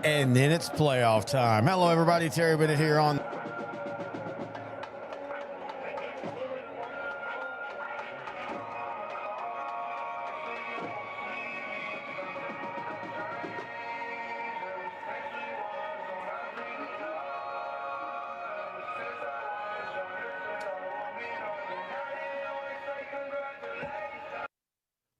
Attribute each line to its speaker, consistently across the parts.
Speaker 1: And then it's playoff time. Hello, everybody. Terry Bennett here on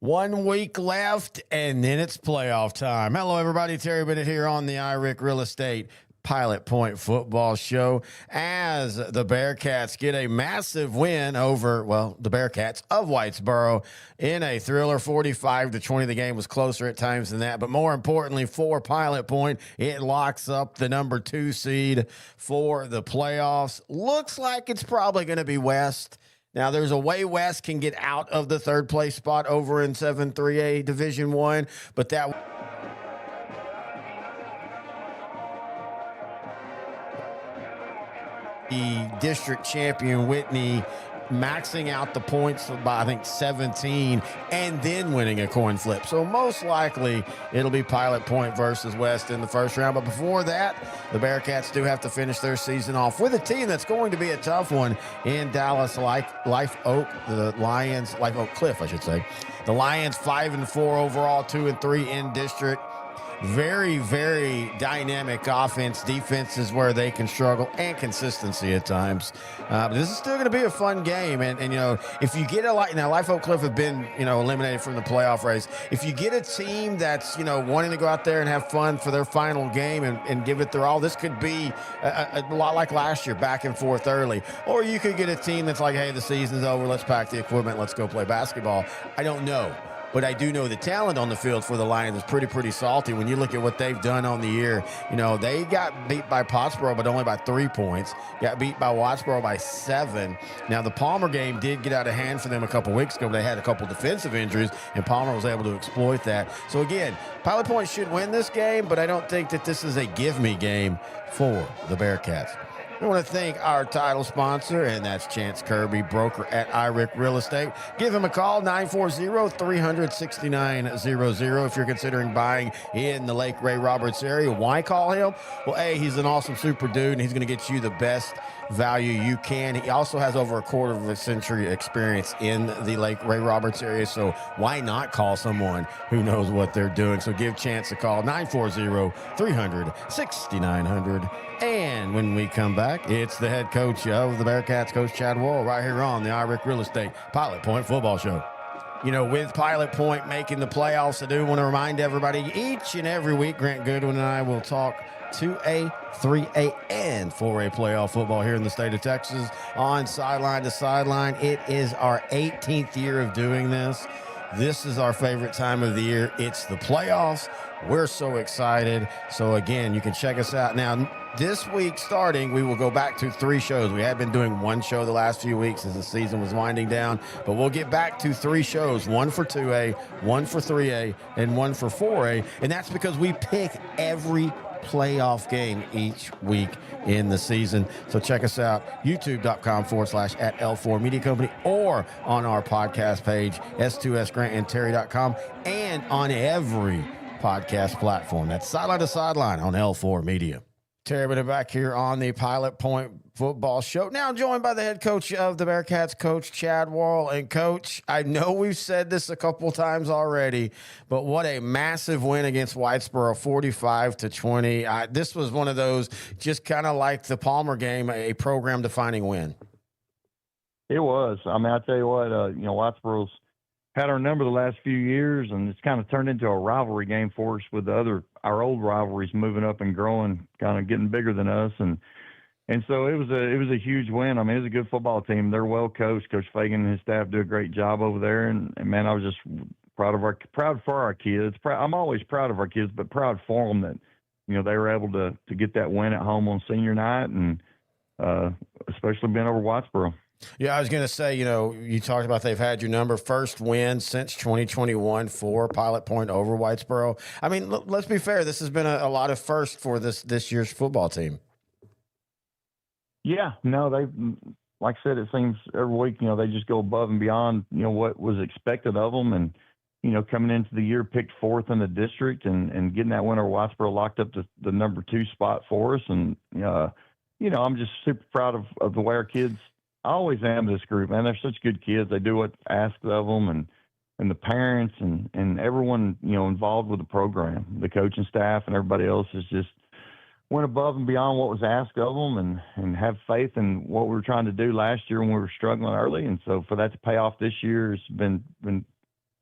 Speaker 1: One week left, and then it's playoff time. Hello, everybody. Terry Bennett here on the iRick Real Estate Pilot Point Football Show as the Bearcats get a massive win over, well, the Bearcats of Whitesboro in a thriller 45-20. The game was closer at times than that, but more importantly for Pilot Point, it locks up the number 2 seed for the playoffs. Looks like it's probably going to be West. Now, there's a way West can get out of the third place spot over in 7-3A Division I, but that the district champion Whitney maxing out the points by, I think, 17 and then winning a coin flip. So most likely it'll be Pilot Point versus West in the first round. But before that, the Bearcats do have to finish their season off with a team that's going to be a tough one in Dallas, like Life Oak, the Lions, Life Oak Cliff, I should say. The Lions 5-4 overall, 2-3 in district. Very, very dynamic offense. Defense is where they can struggle, and consistency at times. But this is still going to be a fun game. And you know, if you get now Life Oak Cliff have been, eliminated from the playoff race. If you get a team that's, wanting to go out there and have fun for their final game and give it their all, this could be a lot like last year, back and forth early. Or you could get a team that's like, hey, the season's over. Let's pack the equipment. Let's go play basketball. I don't know. But I do know the talent on the field for the Lions is pretty salty. When you look at what they've done on the year, they got beat by Pottsboro, but only by 3 points. Got beat by Wattsboro by 7. Now, the Palmer game did get out of hand for them a couple weeks ago. They had a couple defensive injuries, and Palmer was able to exploit that. So, again, Pilot Point should win this game, but I don't think that this is a give-me game for the Bearcats. We want to thank our title sponsor, and that's Chance Kirby, broker at iRick Real Estate. Give him a call, 940-300-6900. If you're considering buying in the Lake Ray Roberts area, why call him? Well, A, he's an awesome super dude, and he's going to get you the best value you can. He also has over a quarter of a century experience in the Lake Ray Roberts area, so why not call someone who knows what they're doing? So give Chance a call, 940-300-6900. And when we come back, it's the head coach of the Bearcats, Coach Chad Wall, right here on the iRick Real Estate Pilot Point Football Show. With Pilot Point making the playoffs, I do want to remind everybody each and every week, Grant Goodwin and I will talk 2A, 3A, and 4A playoff football here in the state of Texas on Sideline to Sideline. It is our 18th year of doing this. This is our favorite time of the year. It's the playoffs. We're so excited. So, again, you can check us out. Now, this week starting, we will go back to 3 shows. We had been doing 1 show the last few weeks as the season was winding down, but we'll get back to 3 shows, 1 for 2A, 1 for 3A, and 1 for 4A. And that's because we pick every playoff game each week in the season. So check us out, youtube.com/@L4 Media Company, or on our podcast page, S2SGrantandTerry.com, and on every podcast platform. That's Sideline to Sideline on L4 Media. Terry Bennett back here on the Pilot Point Football Show. Now joined by the head coach of the Bearcats, Coach Chad Wall. And, Coach, I know we've said this a couple times already, but what a massive win against Whitesboro, 45-20. This was one of those, just kind of like the Palmer game, a program-defining win.
Speaker 2: It was. I mean, I tell you what, Whitesboro's had our number the last few years, and it's kind of turned into a rivalry game for us with our old rivalries moving up and growing, kind of getting bigger than us. And so it was a huge win. I mean, it was a good football team. They're well coached. Coach Fagan and his staff do a great job over there. And man, I was just proud for our kids. I'm always proud of our kids, but proud for them that, they were able to get that win at home on senior night, and especially being over Whitesboro.
Speaker 1: Yeah, I was going to say, you talked about they've had your number first win since 2021 for Pilot Point over Whitesboro. I mean, let's be fair. This has been a lot of firsts for this year's football team.
Speaker 2: Yeah, no, they, like I said, it seems every week, they just go above and beyond, what was expected of them. And, coming into the year, picked fourth in the district and getting that win over Whitesboro locked up the number 2 spot for us. And, I'm just super proud of the way our kids, I always am this group, man. They're such good kids. They do what asked of them, and the parents and everyone, involved with the program, the coaching staff and everybody else is just went above and beyond what was asked of them and have faith in what we were trying to do last year when we were struggling early. And so for that to pay off this year has been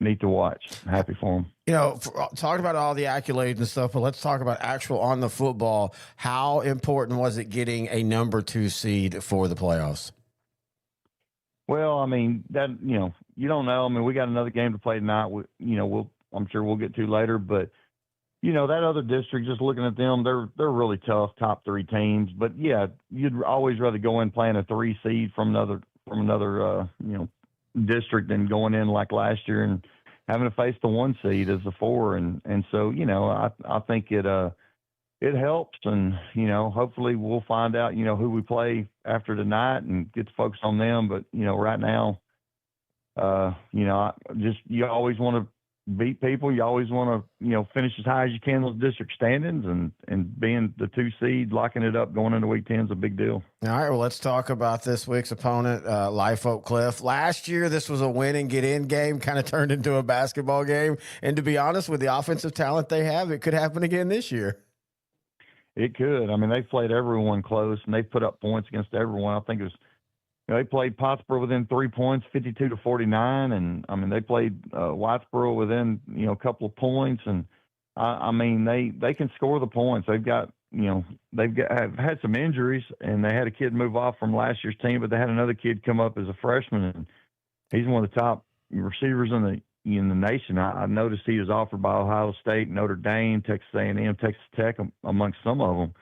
Speaker 2: neat to watch. I'm happy for them.
Speaker 1: Talk about all the accolades and stuff, but let's talk about actual on the football. How important was it getting a number 2 seed for the playoffs?
Speaker 2: Well, I mean, that, you don't know. I mean, we got another game to play tonight. I'm sure we'll get to later, but that other district, just looking at them, they're really tough, top 3 teams. But yeah, you'd always rather go in playing a 3 seed from another district than going in like last year and having to face the 1 seed as a 4. And so, I think it helps, and hopefully we'll find out who we play after tonight and get the focus on them. But right now, you always want to beat people. You always want to finish as high as you can those district standings, and being the 2 seed, locking it up going into week 10 is a big deal.
Speaker 1: All right, well, let's talk about this week's opponent, Live Oak Cliff. Last year, this was a win and get in game, kind of turned into a basketball game. And to be honest, with the offensive talent they have, it could happen again this year.
Speaker 2: It could. I mean, they played everyone close, and they put up points against everyone. I think it was, they played Pottsboro within 3 points, 52-49, and I mean they played Whitesboro within a couple of points, and I mean they can score the points. They've got have had some injuries, and they had a kid move off from last year's team, but they had another kid come up as a freshman, and he's one of the top receivers in the nation. I noticed he was offered by Ohio State, Notre Dame, Texas A&M, Texas Tech, amongst some of them.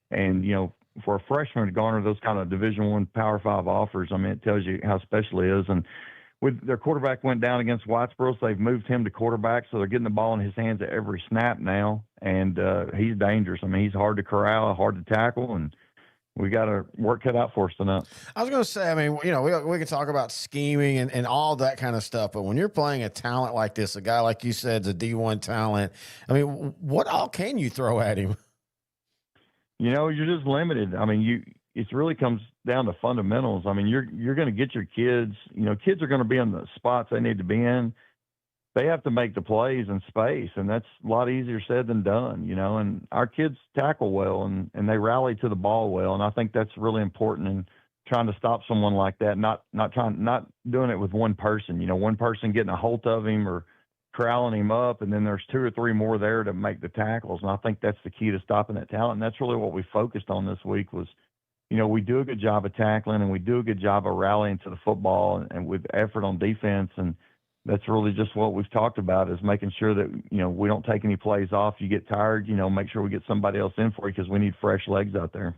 Speaker 2: And, for a freshman to garner those kind of Division I Power 5 offers, I mean, it tells you how special he is. And with their quarterback went down against Whitesboro, so they've moved him to quarterback, so they're getting the ball in his hands at every snap now. And he's dangerous. I mean, he's hard to corral, hard to tackle, and we got our work cut out for us tonight.
Speaker 1: I was going to say, I mean, we can talk about scheming and all that kind of stuff, but when you're playing a talent like this, a guy like you said is a D1 talent, I mean, what all can you throw at him?
Speaker 2: You're just limited. I mean, it really comes down to fundamentals. I mean, you're going to get your kids. Kids are going to be in the spots they need to be in. They have to make the plays in space, and that's a lot easier said than done, and our kids tackle well and they rally to the ball well. And I think that's really important in trying to stop someone like that, not doing it with one person, one person getting a hold of him or corralling him up, and then there's 2 or 3 more there to make the tackles. And I think that's the key to stopping that talent. And that's really what we focused on this week was, we do a good job of tackling and we do a good job of rallying to the football and with effort on defense. And that's really just what we've talked about, is making sure that, we don't take any plays off. You get tired, make sure we get somebody else in for you, because we need fresh legs out there.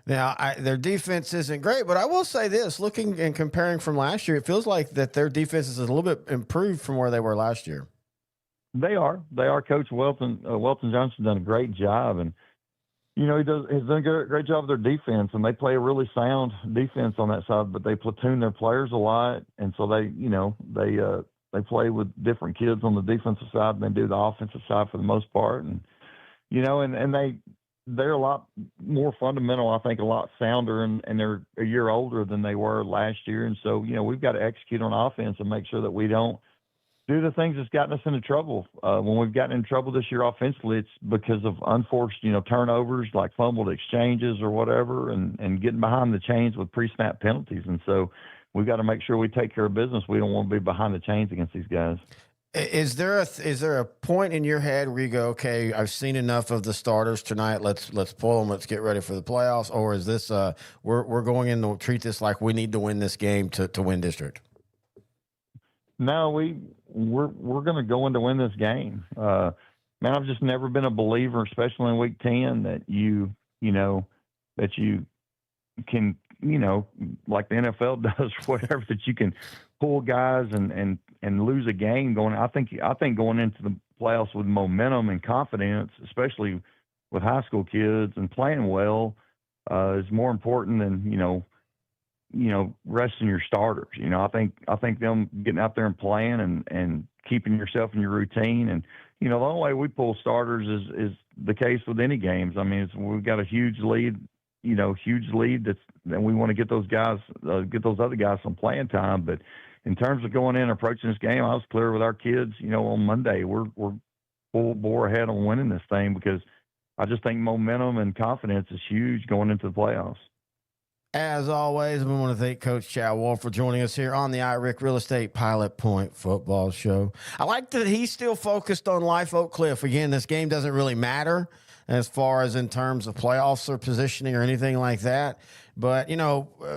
Speaker 1: Now, their defense isn't great, but I will say this, looking and comparing from last year, it feels like that their defense is a little bit improved from where they were last year.
Speaker 2: They are. Coach Welton Johnson done a great job, and he's done a great job with their defense, and they play a really sound defense on that side. But they platoon their players a lot, and so they play with different kids on the defensive side than they do the offensive side for the most part, and they're a lot more fundamental. I think a lot sounder, and they're a year older than they were last year, and so we've got to execute on offense and make sure that we don't do the things that's gotten us into trouble. When we've gotten in trouble this year offensively, it's because of unforced, turnovers, like fumbled exchanges or whatever, and getting behind the chains with pre-snap penalties. And so we've got to make sure we take care of business. We don't want to be behind the chains against these guys.
Speaker 1: Is there a point in your head where you go, okay, I've seen enough of the starters tonight. Let's pull them. Let's get ready for the playoffs. Or is this we're going in to treat this like we need to win this game to win district?
Speaker 2: No, we're going to go in to win this game. Man, I've just never been a believer, especially in week 10, that you can like the NFL does, whatever, that you can pull guys and lose a game going. I think going into the playoffs with momentum and confidence, especially with high school kids and playing well, is more important than resting your starters. I think them getting out there and playing and keeping yourself in your routine. And the only way we pull starters is the case with any games. I mean, we've got a huge lead. And we want to get those guys, get those other guys some playing time. But in terms of going in and approaching this game, I was clear with our kids. On Monday, we're full bore ahead on winning this thing, because I just think momentum and confidence is huge going into the playoffs.
Speaker 1: As always, we want to thank Coach Chad Wall for joining us here on the IRIC Real Estate Pilot Point Football Show. I like that he's still focused on Life Oak Cliff. Again, this game doesn't really matter as far as in terms of playoffs or positioning or anything like that. But,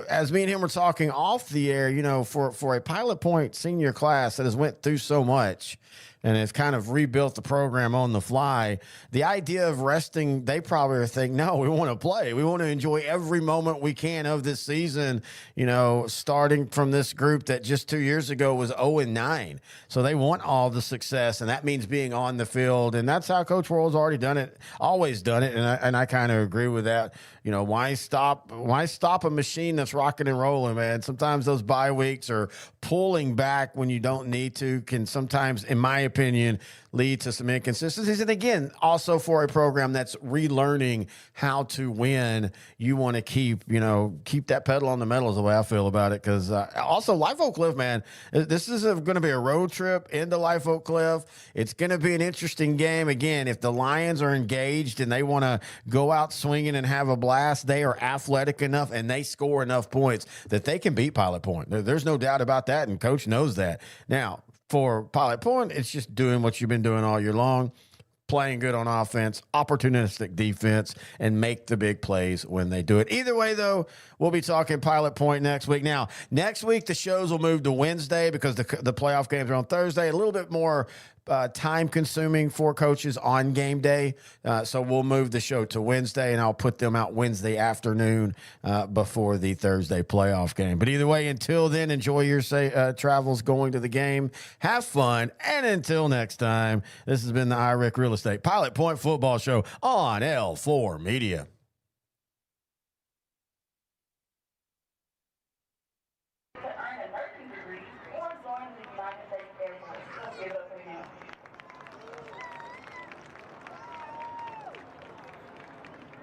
Speaker 1: as me and him were talking off the air, for a Pilot Point senior class that has went through so much and has kind of rebuilt the program on the fly, the idea of resting, they probably are thinking, no, we want to play. We want to enjoy every moment we can of this season, starting from this group that just 2 years ago was 0-9. So they want all the success, and that means being on the field. And that's how Coach Worrell's already done it, always done it. And I kind of agree with that. Why stop a machine that's rocking and rolling, man? Sometimes those bye weeks or pulling back when you don't need to can sometimes, in my opinion, lead to some inconsistencies. And again, also for a program that's relearning how to win, you want to keep that pedal on the metal is the way I feel about it. Because also Life Oak Cliff, man, this is going to be a road trip into Life Oak Cliff. It's going to be an interesting game. Again, if the Lions are engaged and they want to go out swinging and have a blast, they are athletic enough and they score enough points that they can beat Pilot Point. There's no doubt about that, and Coach knows that. Now, for Pilot Point, it's just doing what you've been doing all year long, playing good on offense, opportunistic defense, and make the big plays when they do it. Either way, though, we'll be talking Pilot Point next week. Now, next week, the shows will move to Wednesday because the playoff games are on Thursday. A little bit more time-consuming for coaches on game day. So we'll move the show to Wednesday, and I'll put them out Wednesday afternoon before the Thursday playoff game. But either way, until then, enjoy your travels going to the game. Have fun. And until next time, this has been the IRIC Real Estate Pilot Point Football Show on L4 Media.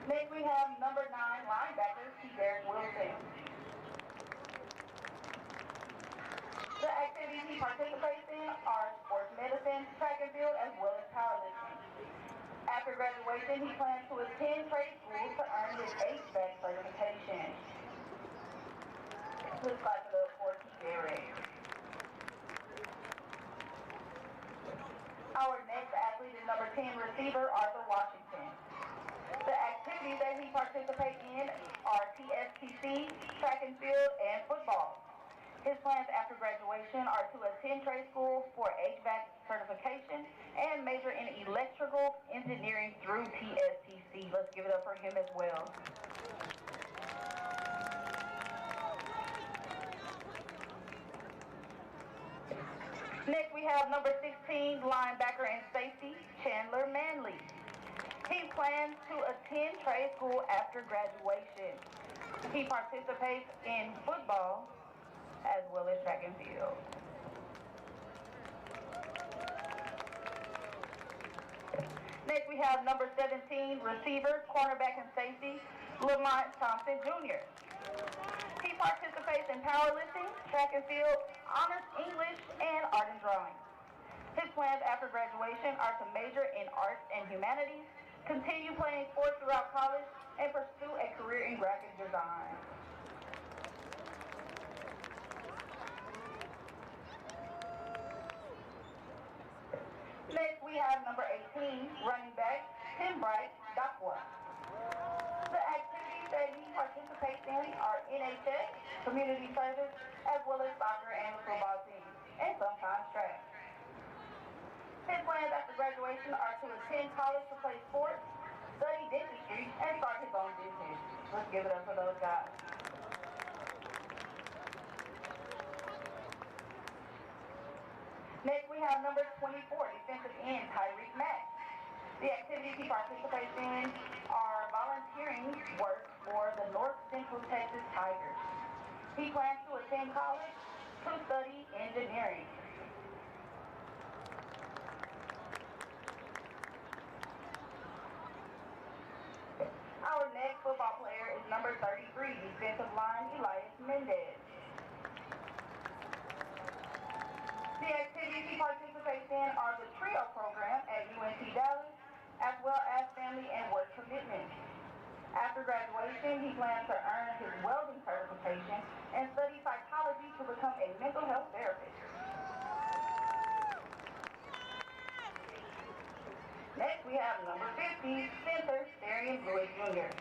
Speaker 3: Next, we have number 9 linebacker, Derek Wilson. The activities he participates in are sports medicine, track and field, as well as powerlifting. After graduation, he plans to attend trade school to earn his HVAC certification. Let's clap it up for Derek. Our next athlete is number 10 receiver, Arthur Washington. The activities that he participates in are TSTC, track and field, and football. His plans after graduation are to attend trade school for HVAC certification and major in electrical engineering through TSTC. Let's give it up for him as well. Next, we have number 16 linebacker and safety, Chandler Manley. He plans to attend trade school after graduation. He participates in football as well as track and field. Next, we have number 17 receiver, cornerback, and safety, Lamont Thompson Jr. He participates in powerlifting, track and field, honors English, and art and drawing. His plans after graduation are to major in arts and humanities, continue playing sports throughout college, and pursue a career in graphic design. Next, we have number 18, running back, Tim Bright Dakwa. The activities that he participates in are NHS, community service, as well as soccer and the football team, and sometimes track. His plans after graduation are to attend college to play sports, study dentistry, and start his own business. Let's give it up for those guys. we have number 24, defensive end, Tyreek Mack. The activities he participates in are volunteering work for the North Central Texas Tigers. He plans to attend college to study engineering. Our next football player is number 33, defensive line, Elias Mendez. The activities he participates in are the TRIO program at UNC Dallas, as well as family and work commitment. After graduation, he plans to earn his welding certification and study psychology to become a mental health therapist. Next, we have number 50, center, Darian Lewis Jr.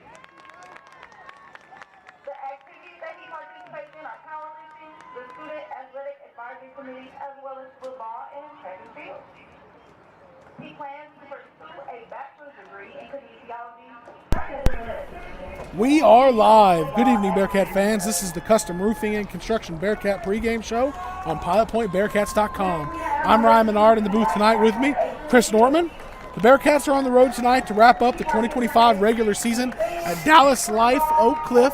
Speaker 3: The activities that he participates in are powerlifting, the Student Athletic Advisory Committee, as well as football and track and field. He plans to pursue a bachelor's degree in kinesiology.
Speaker 4: We are live. Good evening, Bearcat fans. This is the Custom Roofing and Construction Bearcat pregame show on PilotPointBearcats.com. I'm Ryan Menard in the booth tonight with me, Chris Nortman. The Bearcats are on the road tonight to wrap up the 2025 regular season at Dallas Life Oak Cliff.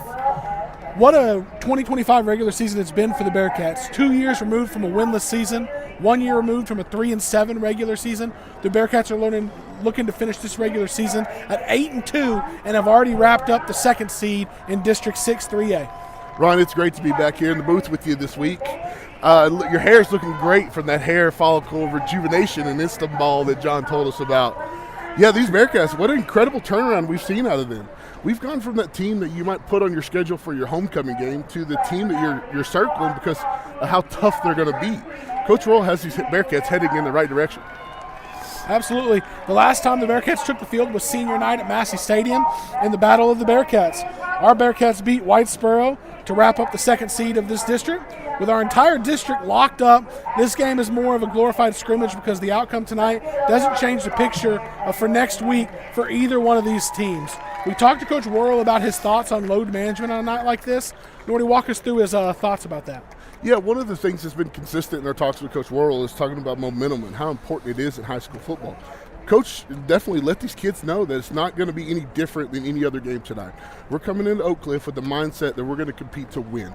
Speaker 4: What a 2025 regular season it's been for the Bearcats. 2 years removed from a winless season, 1 year removed from a 3-7 regular season. The Bearcats are looking to finish this regular season at 8-2 and have already wrapped up the second seed in District 6 3A.
Speaker 5: Ron, it's great to be back here in the booth with you this week. Your hair's looking great from that hair follicle rejuvenation and instant ball that John told us about. Yeah, these Bearcats, what an incredible turnaround we've seen out of them. We've gone from that team that you might put on your schedule for your homecoming game to the team that you're circling because of how tough they're going to be. Coach Roll has these Bearcats heading in the right direction.
Speaker 4: Absolutely. The last time the Bearcats took the field was senior night at Massey Stadium in the Battle of the Bearcats. Our Bearcats beat Whitesboro to wrap up the second seed of this district. With our entire district locked up, this game is more of a glorified scrimmage because the outcome tonight doesn't change the picture for next week for either one of these teams. We talked to Coach Worrell about his thoughts on load management on a night like this. You want to walk us through his thoughts about that?
Speaker 5: Yeah, one of the things that's been consistent in our talks with Coach Worrell is talking about momentum and how important it is in high school football. Coach definitely let these kids know that it's not going to be any different than any other game tonight. We're coming into Oak Cliff with the mindset that we're going to compete to win.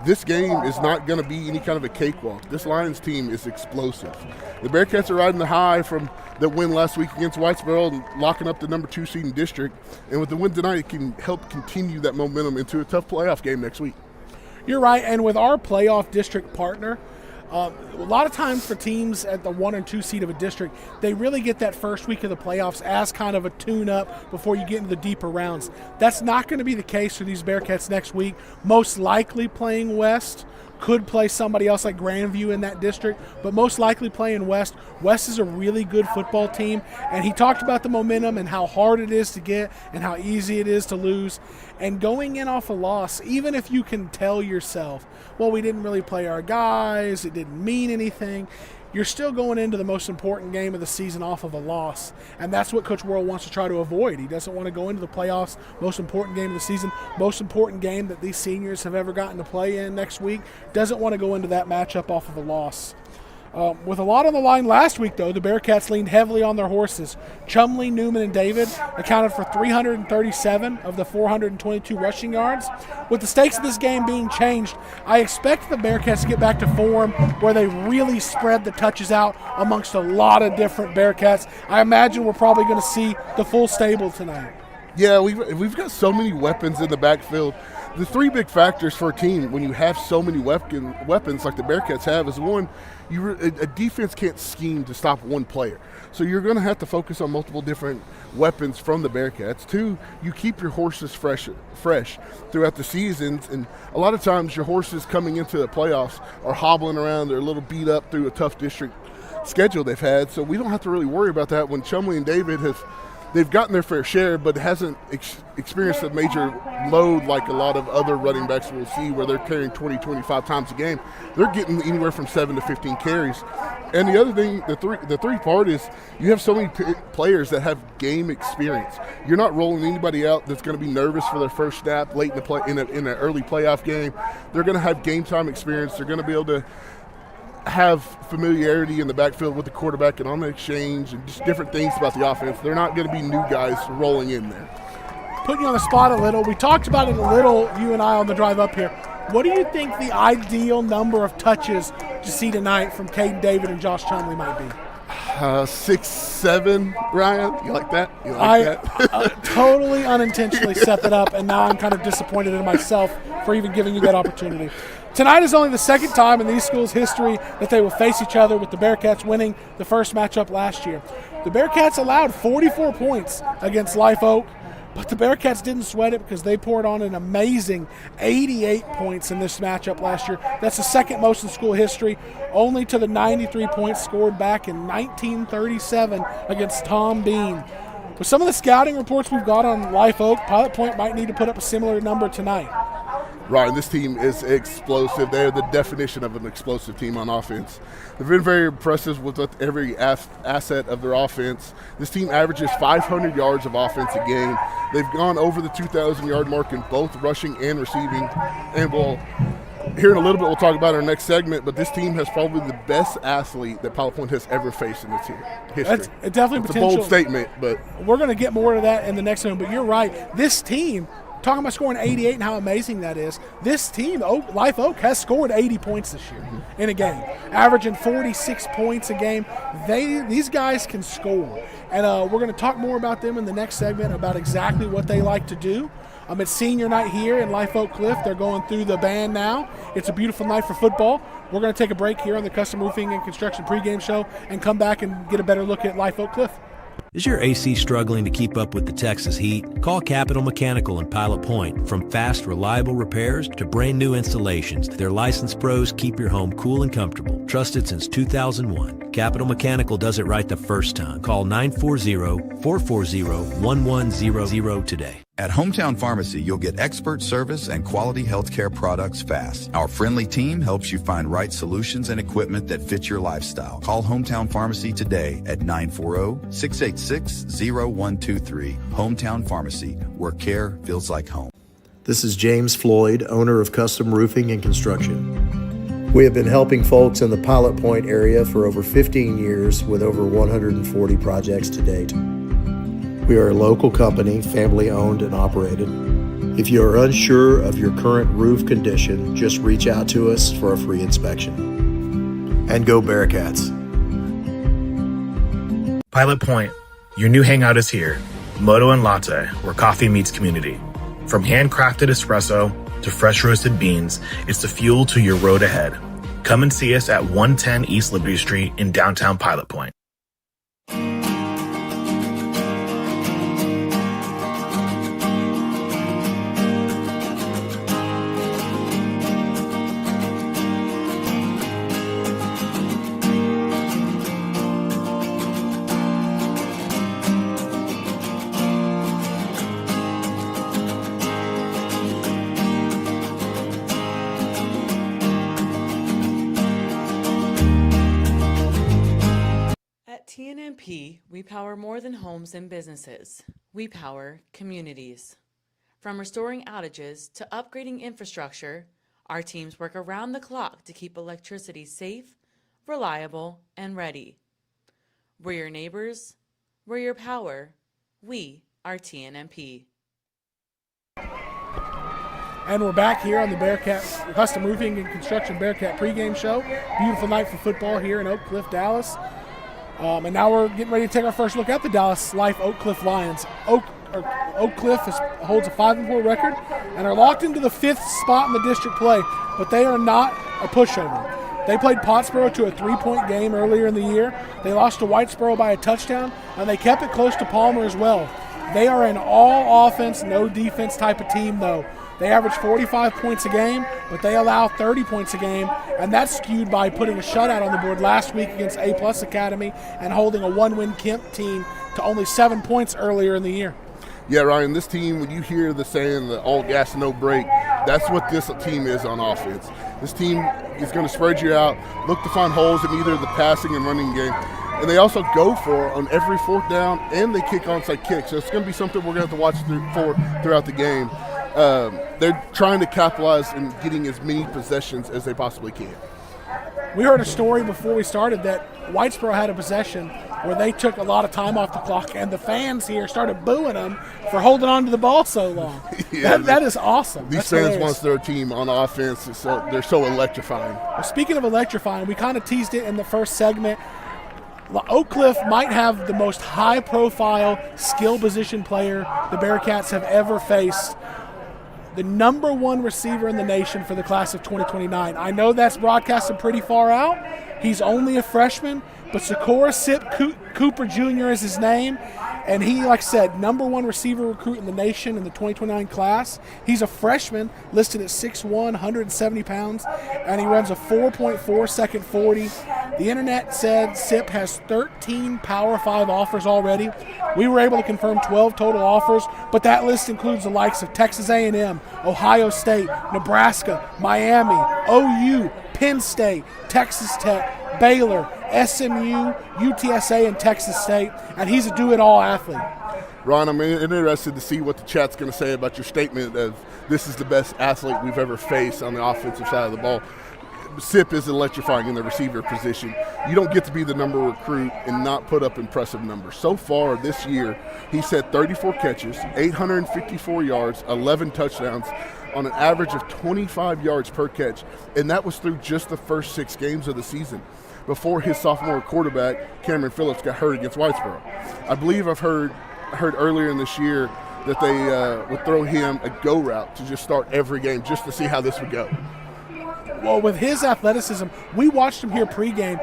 Speaker 5: This game is not going to be any kind of a cakewalk. This Lions team is explosive. The Bearcats are riding the high from the win last week against Whitesboro and locking up the number 2 seed in district. And with the win tonight, it can help continue that momentum into a tough playoff game next week.
Speaker 4: You're right, and with our playoff district partner, a lot of times for teams at the 1 and 2 seed of a district, they really get that first week of the playoffs as kind of a tune-up before you get into the deeper rounds. That's not going to be the case for these Bearcats next week. Most likely playing West. Could play somebody else like Grandview in that district, but most likely playing West. West is a really good football team, and he talked about the momentum and how hard it is to get and how easy it is to lose. And going in off a loss, even if you can tell yourself, well, we didn't really play our guys, it didn't mean anything, you're still going into the most important game of the season off of a loss. And that's what Coach Worrell wants to try to avoid. He doesn't want to go into the playoffs, most important game of the season, most important game that these seniors have ever gotten to play in next week. Doesn't want to go into that matchup off of a loss. With a lot on the line last week, though, the Bearcats leaned heavily on their horses. Chumley, Newman, and David accounted for 337 of the 422 rushing yards. With the stakes of this game being changed, I expect the Bearcats to get back to form where they really spread the touches out amongst a lot of different Bearcats. I imagine we're probably going to see the full stable tonight.
Speaker 5: Yeah, we've got so many weapons in the backfield. The three big factors for a team when you have so many weapons like the Bearcats have is, one, a defense can't scheme to stop one player. So you're going to have to focus on multiple different weapons from the Bearcats. Two, you keep your horses fresh throughout the seasons. And a lot of times your horses coming into the playoffs are hobbling around. They're a little beat up through a tough district schedule they've had. So we don't have to really worry about that when Chumley and David they've gotten their fair share, but hasn't experienced a major load like a lot of other running backs we'll see where they're carrying 20, 25 times a game. They're getting anywhere from 7 to 15 carries. And the other thing, the three part is you have so many players that have game experience. You're not rolling anybody out that's going to be nervous for their first snap late in an early playoff game. They're going to have game time experience. They're going to be able to have familiarity in the backfield with the quarterback and on the exchange and just different things about the offense. They're not going to be new guys rolling in there.
Speaker 4: Putting you on the spot a little, we talked about it a little, you and I, on the drive up here. What do you think the ideal number of touches to see tonight from Caden David and Josh Chumley might be?
Speaker 5: 6, 7, Ryan. You like that? You like that?
Speaker 4: Totally unintentionally set that up, and now I'm kind of disappointed in myself for even giving you that opportunity. Tonight is only the second time in these schools' history that they will face each other, with the Bearcats winning the first matchup last year. The Bearcats allowed 44 points against Live Oak, but the Bearcats didn't sweat it because they poured on an amazing 88 points in this matchup last year. That's the second most in school history, only to the 93 points scored back in 1937 against Tom Bean. With some of the scouting reports we've got on Live Oak, Pilot Point might need to put up a similar number tonight.
Speaker 5: Ryan, this team is explosive. They are the definition of an explosive team on offense. They've been very impressive with every asset of their offense. This team averages 500 yards of offense a game. They've gone over the 2,000-yard mark in both rushing and receiving. And here in a little bit, we'll talk about our next segment, but this team has probably the best athlete that Pilot Point has ever faced in its history.
Speaker 4: That's definitely
Speaker 5: it's a bold statement, but
Speaker 4: we're going to get more to that in the next one. But you're right. This team, talking about scoring 88 and how amazing that is, this team, Live Oak, has scored 80 points this year in a game, averaging 46 points a game. These guys can score. And we're going to talk more about them in the next segment, about exactly what they like to do. It's senior night here in Live Oak Cliff. They're going through the band now. It's a beautiful night for football. We're going to take a break here on the Custom Roofing and Construction pregame show and come back and get a better look at Live Oak Cliff.
Speaker 6: Is your AC struggling to keep up with the Texas heat? Call Capital Mechanical in Pilot Point. From fast, reliable repairs to brand new installations, their licensed pros keep your home cool and comfortable. Trusted since 2001. Capital Mechanical does it right the first time. Call 940-440-1100 today.
Speaker 7: At Hometown Pharmacy, you'll get expert service and quality healthcare products fast. Our friendly team helps you find right solutions and equipment that fit your lifestyle. Call Hometown Pharmacy today at 940-686-0123. Hometown Pharmacy, where care feels like home.
Speaker 8: This is James Floyd, owner of Custom Roofing and Construction. We have been helping folks in the Pilot Point area for over 15 years with over 140 projects to date. We are a local company, family owned and operated. If you are unsure of your current roof condition, just reach out to us for a free inspection. And go Bearcats.
Speaker 9: Pilot Point, your new hangout is here. Moto and Latte, where coffee meets community. From handcrafted espresso to fresh roasted beans, it's the fuel to your road ahead. Come and see us at 110 East Liberty Street in downtown Pilot Point.
Speaker 10: TNMP, we power more than homes and businesses. We power communities. From restoring outages to upgrading infrastructure, our teams work around the clock to keep electricity safe, reliable, and ready. We're your neighbors, we're your power, we are TNMP.
Speaker 4: And we're back here on the Bearcat Custom Roofing and Construction Bearcat pregame show. Beautiful night for football here in Oak Cliff, Dallas. And now we're getting ready to take our first look at the Dallas Life Oak Cliff Lions. Oak Cliff holds a 5-4 record and are locked into the 5th spot in the district play, but they are not a pushover. They played Pottsboro to a 3-point game earlier in the year. They lost to Whitesboro by a touchdown, and they kept it close to Palmer as well. They are an all offense, no defense type of team, though. They average 45 points a game, but they allow 30 points a game, and that's skewed by putting a shutout on the board last week against A-Plus Academy and holding a 1-win Kemp team to only 7 points earlier in the year.
Speaker 5: Yeah, Ryan, this team, when you hear the saying, the all gas, no break, that's what this team is on offense. This team is going to spread you out, look to find holes in either the passing and running game, and they also go for it on every 4th down, and they kick onside kicks. So it's going to be something we're going to have to watch throughout the game. They're trying to capitalize and getting as many possessions as they possibly can.
Speaker 4: We heard a story before we started that Whitesboro had a possession where they took a lot of time off the clock, and the fans here started booing them for holding on to the ball so long. That is awesome.
Speaker 5: These fans want their team on offense, they're so electrifying.
Speaker 4: Well, speaking of electrifying, we kind of teased it in the first segment. Oak Cliff might have the most high-profile skill position player the Bearcats have ever faced. The number 1 receiver in the nation for the class of 2029. I know that's broadcasted pretty far out. He's only a freshman, but Socorro Sip Cooper Jr. is his name. And he, like I said, number 1 receiver recruit in the nation in the 2029 class. He's a freshman, listed at 6'1", 170 pounds, and he runs a 4.4 second 40. The internet said Sip has 13 Power 5 offers already. We were able to confirm 12 total offers, but that list includes the likes of Texas A&M, Ohio State, Nebraska, Miami, OU, Penn State, Texas Tech, Baylor, SMU, UTSA, and Texas State, and he's a do-it-all athlete.
Speaker 5: Ron, I'm interested to see what the chat's going to say about your statement of this is the best athlete we've ever faced on the offensive side of the ball. Sip is electrifying in the receiver position. You don't get to be the number recruit and not put up impressive numbers. So far this year, he's had 34 catches, 854 yards, 11 touchdowns, on an average of 25 yards per catch, and that was through just the first 6 games of the season before his sophomore quarterback, Cameron Phillips, got hurt against Whitesboro. I believe I've heard earlier in this year that they would throw him a go route to just start every game just to see how this would go.
Speaker 4: Well, with his athleticism, we watched him here pregame.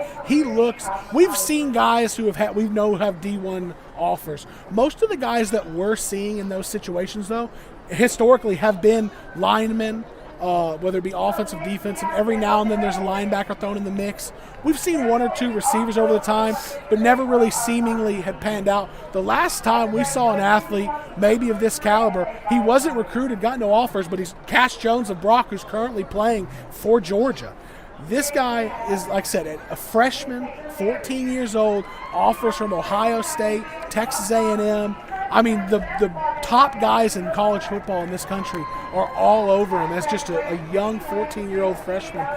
Speaker 4: We've seen guys who have D1 offers. Most of the guys that we're seeing in those situations, though, historically have been linemen, whether it be offensive, defensive. Every now and then there's a linebacker thrown in the mix. We've seen 1 or 2 receivers over the time, but never really seemingly had panned out. The last time we saw an athlete maybe of this caliber, he wasn't recruited, got no offers, but he's Cash Jones of Brock, who's currently playing for Georgia. This guy is, like I said, a freshman, 14 years old, offers from Ohio State, Texas A&M. I mean, the top guys in college football in this country are all over him as just a young 14-year-old freshman.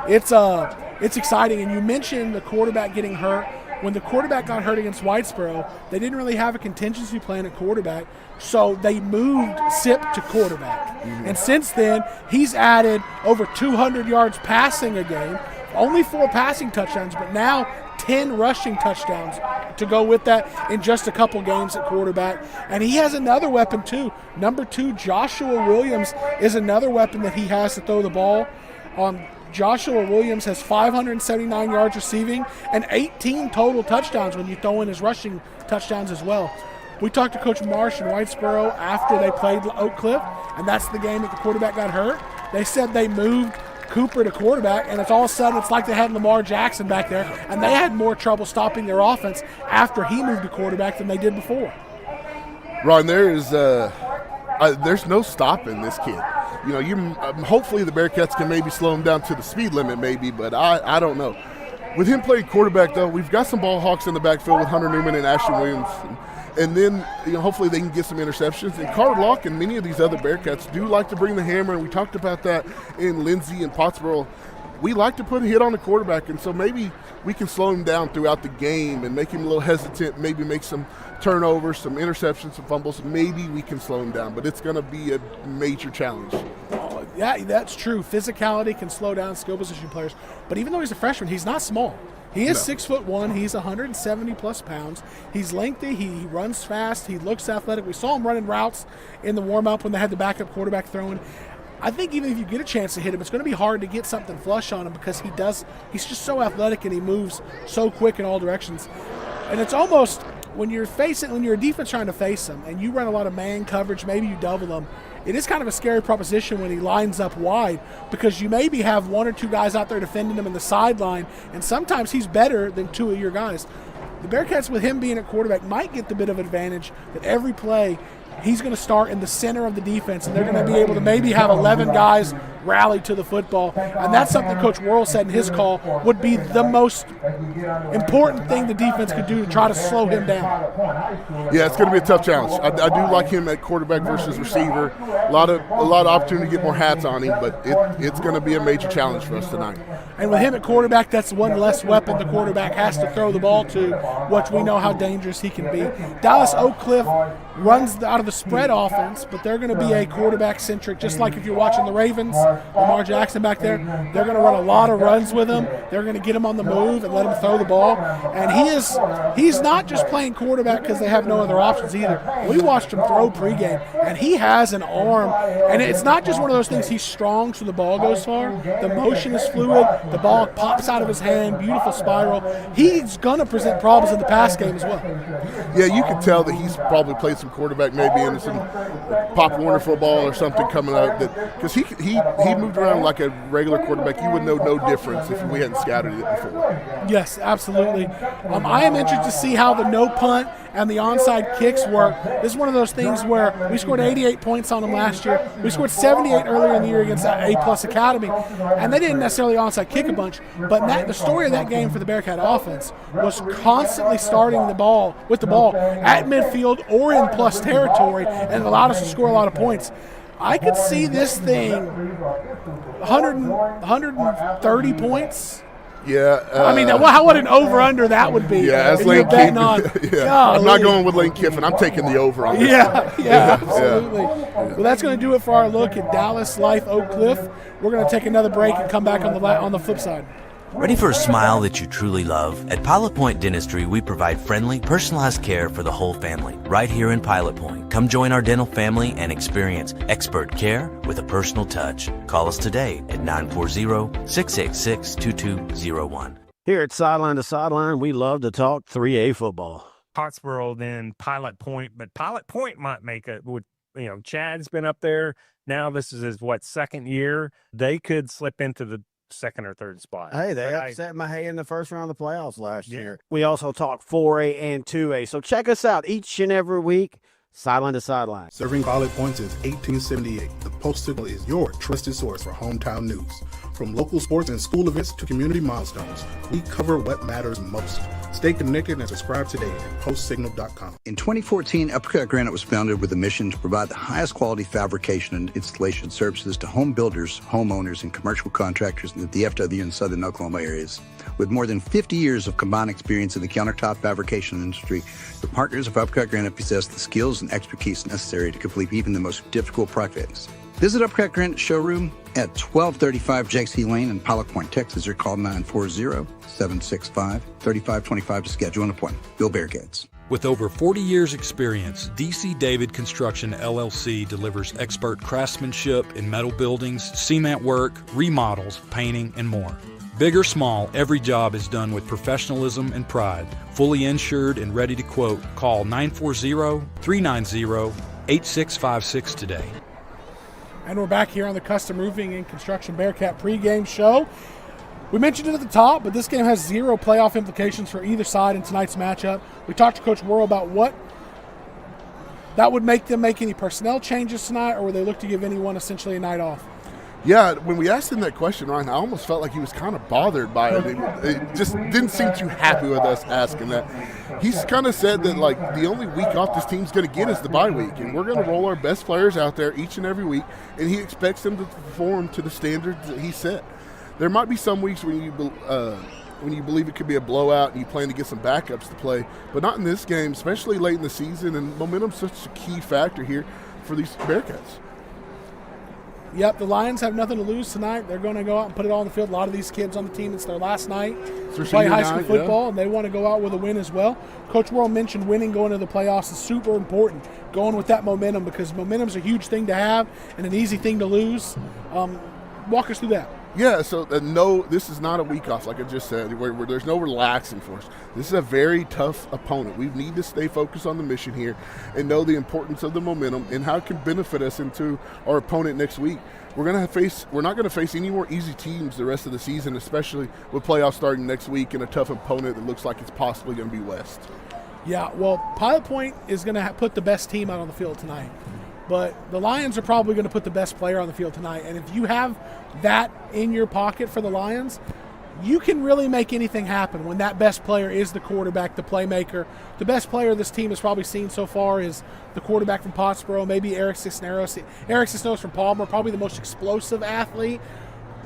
Speaker 4: It's exciting. And you mentioned the quarterback getting hurt. When the quarterback got hurt against Whitesboro, they didn't really have a contingency plan at quarterback, so they moved Sip to quarterback. Mm-hmm. And since then, he's added over 200 yards passing a game, only 4 passing touchdowns, but now 10 rushing touchdowns to go with that in just a couple games at quarterback. And he has another weapon too. Number 2, Joshua Williams, is another weapon that he has to throw the ball. Joshua Williams has 579 yards receiving and 18 total touchdowns when you throw in his rushing touchdowns as well. We talked to Coach Marsh in Whitesboro after they played Oak Cliff, and that's the game that the quarterback got hurt. They said they moved Cooper to quarterback, and all of a sudden it's like they had Lamar Jackson back there, and they had more trouble stopping their offense after he moved to quarterback than they did before.
Speaker 5: Ron, there's no stopping this kid. Hopefully the Bearcats can maybe slow him down to the speed limit maybe, but I don't know. With him playing quarterback, though, we've got some ball hawks in the backfield with Hunter Newman and Ashton Williams. And then, hopefully they can get some interceptions. And Card Lock and many of these other Bearcats do like to bring the hammer, and we talked about that in Lindsay and Pottsboro. We like to put a hit on the quarterback, and so maybe we can slow him down throughout the game and make him a little hesitant, maybe make some turnovers, some interceptions, some fumbles. Maybe we can slow him down, but it's going to be a major challenge.
Speaker 4: Yeah, that's true. Physicality can slow down skill position players. But even though he's a freshman, he's not small. He is 6'1". He's 170-plus pounds. He's lengthy. He runs fast. He looks athletic. We saw him running routes in the warm-up when they had the backup quarterback throwing. I think even if you get a chance to hit him, it's going to be hard to get something flush on him because he's just so athletic and he moves so quick in all directions. And it's almost when you're a defense trying to face him and you run a lot of man coverage, maybe you double him, it is kind of a scary proposition when he lines up wide because you maybe have 1 or 2 guys out there defending him in the sideline, and sometimes he's better than 2 of your guys. The Bearcats, with him being at quarterback, might get the bit of advantage that every play he's going to start in the center of the defense, and they're going to be able to maybe have 11 guys rally to the football. And that's something Coach Worrell said in his call would be the most important thing the defense could do to try to slow him down.
Speaker 5: Yeah, it's going to be a tough challenge. I do like him at quarterback versus receiver. A lot of opportunity to get more hats on him, but it's going to be a major challenge for us tonight.
Speaker 4: And with him at quarterback, that's one less weapon the quarterback has to throw the ball to, which we know how dangerous he can be. Dallas Oak Cliff runs out of the spread offense, but they're going to be a quarterback-centric, just like if you're watching the Ravens, Lamar Jackson back there, they're going to run a lot of runs with him. They're going to get him on the move and let him throw the ball. And he's not just playing quarterback because they have no other options either. We watched him throw pregame, and he has an arm. And it's not just one of those things he's strong so the ball goes far. The motion is fluid. The ball pops out of his hand, beautiful spiral. He's going to present problems in the pass game as well.
Speaker 5: Yeah, you can tell that he's probably played some quarterback, maybe in some Pop Warner football or something coming up. Because he moved around like a regular quarterback. You would know no difference if we hadn't scouted it before.
Speaker 4: Yes, absolutely. I am interested to see how the no punt and the onside kicks work. This is one of those things where we scored 88 points on them last year. We scored 78 earlier in the year against A-plus Academy, and they didn't necessarily onside kick a bunch. But the story of that game for the Bearcat offense was constantly starting the ball at midfield or in plus territory, and it allowed us to score a lot of points. I could see this thing 130 points.
Speaker 5: Yeah.
Speaker 4: What an over-under that would be.
Speaker 5: Yeah, that's Lane Kiffin. I'm not going with Lane Kiffin. I'm taking the over on this.
Speaker 4: Yeah, absolutely. Yeah. Well, that's going to do it for our look at Dallas Life Oak Cliff. We're going to take another break and come back on the flip side.
Speaker 11: Ready for a smile that you truly love? At Pilot Point Dentistry, we provide friendly, personalized care for the whole family, right here in Pilot Point. Come join our dental family and experience expert care with a personal touch. Call us today at 940-686-2201.
Speaker 1: Here at Sideline to Sideline, we love to talk 3A football.
Speaker 12: Hartsboro, then Pilot Point, but Pilot Point might make it with, Chad's been up there. Now this is his, second year. They could slip into the second or third spot.
Speaker 1: Hey, they upset Mahey in the first round of the playoffs last year. We also talk 4A and 2A. So check us out each and every week, Sideline to Sideline.
Speaker 13: Serving Pilot Point since 1878, the Post-Signal is your trusted source for hometown news. From local sports and school events to community milestones, we cover what matters most. Stay connected and subscribe today at postsignal.com.
Speaker 14: In 2014, Uppercut Granite was founded with a mission to provide the highest quality fabrication and installation services to home builders, homeowners, and commercial contractors in the DFW and southern Oklahoma areas. With more than 50 years of combined experience in the countertop fabrication industry, the partners of Uppercut Granite possess the skills and expertise necessary to complete even the most difficult projects. Visit Uppercut Granite showroom at 1235 Jakes Lane in Pilot Point, Texas, or call 940-765-3525 to schedule an appointment. Bill Bearcats.
Speaker 15: With over 40 years' experience, DC David Construction LLC delivers expert craftsmanship in metal buildings, cement work, remodels, painting, and more. Big or small, every job is done with professionalism and pride. Fully insured and ready to quote. Call 940-390-8656 today.
Speaker 4: And we're back here on the Custom Roofing and Construction Bearcat pregame show. We mentioned it at the top, but this game has zero playoff implications for either side in tonight's matchup. We talked to Coach Worrell about what that would make them make any personnel changes tonight, or would they look to give anyone essentially a night off?
Speaker 5: Yeah, when we asked him that question, Ryan, I almost felt like he was kind of bothered by it. It just didn't seem too happy with us asking that. He's kind of said that, the only week off this team's going to get is the bye week, and we're going to roll our best players out there each and every week, and he expects them to perform to the standards that he set. There might be some weeks when you believe it could be a blowout and you plan to get some backups to play, but not in this game, especially late in the season, and momentum's such a key factor here for these Bearcats.
Speaker 4: Yep, the Lions have nothing to lose tonight. They're going to go out and put it all on the field. A lot of these kids on the team, it's their last night to play high school football, and they want to go out with a win as well. Coach Worrell mentioned winning going to the playoffs is super important, going with that momentum, because momentum's a huge thing to have and an easy thing to lose. Walk us through that.
Speaker 5: Yeah, so no, this is not a week off, like I just said, where there's no relaxing for us. This is a very tough opponent. We need to stay focused on the mission here and know the importance of the momentum and how it can benefit us into our opponent next week. We're not going to face any more easy teams the rest of the season, especially with playoffs starting next week and a tough opponent that looks like it's possibly going to be West.
Speaker 4: Yeah, well, Pilot Point is going to put the best team out on the field tonight. But the Lions are probably going to put the best player on the field tonight. And if you have that in your pocket for the Lions, you can really make anything happen when that best player is the quarterback, the playmaker. The best player this team has probably seen so far is the quarterback from Pottsboro, maybe Eric Cisneros. Eric Cisneros from Palmer, probably the most explosive athlete.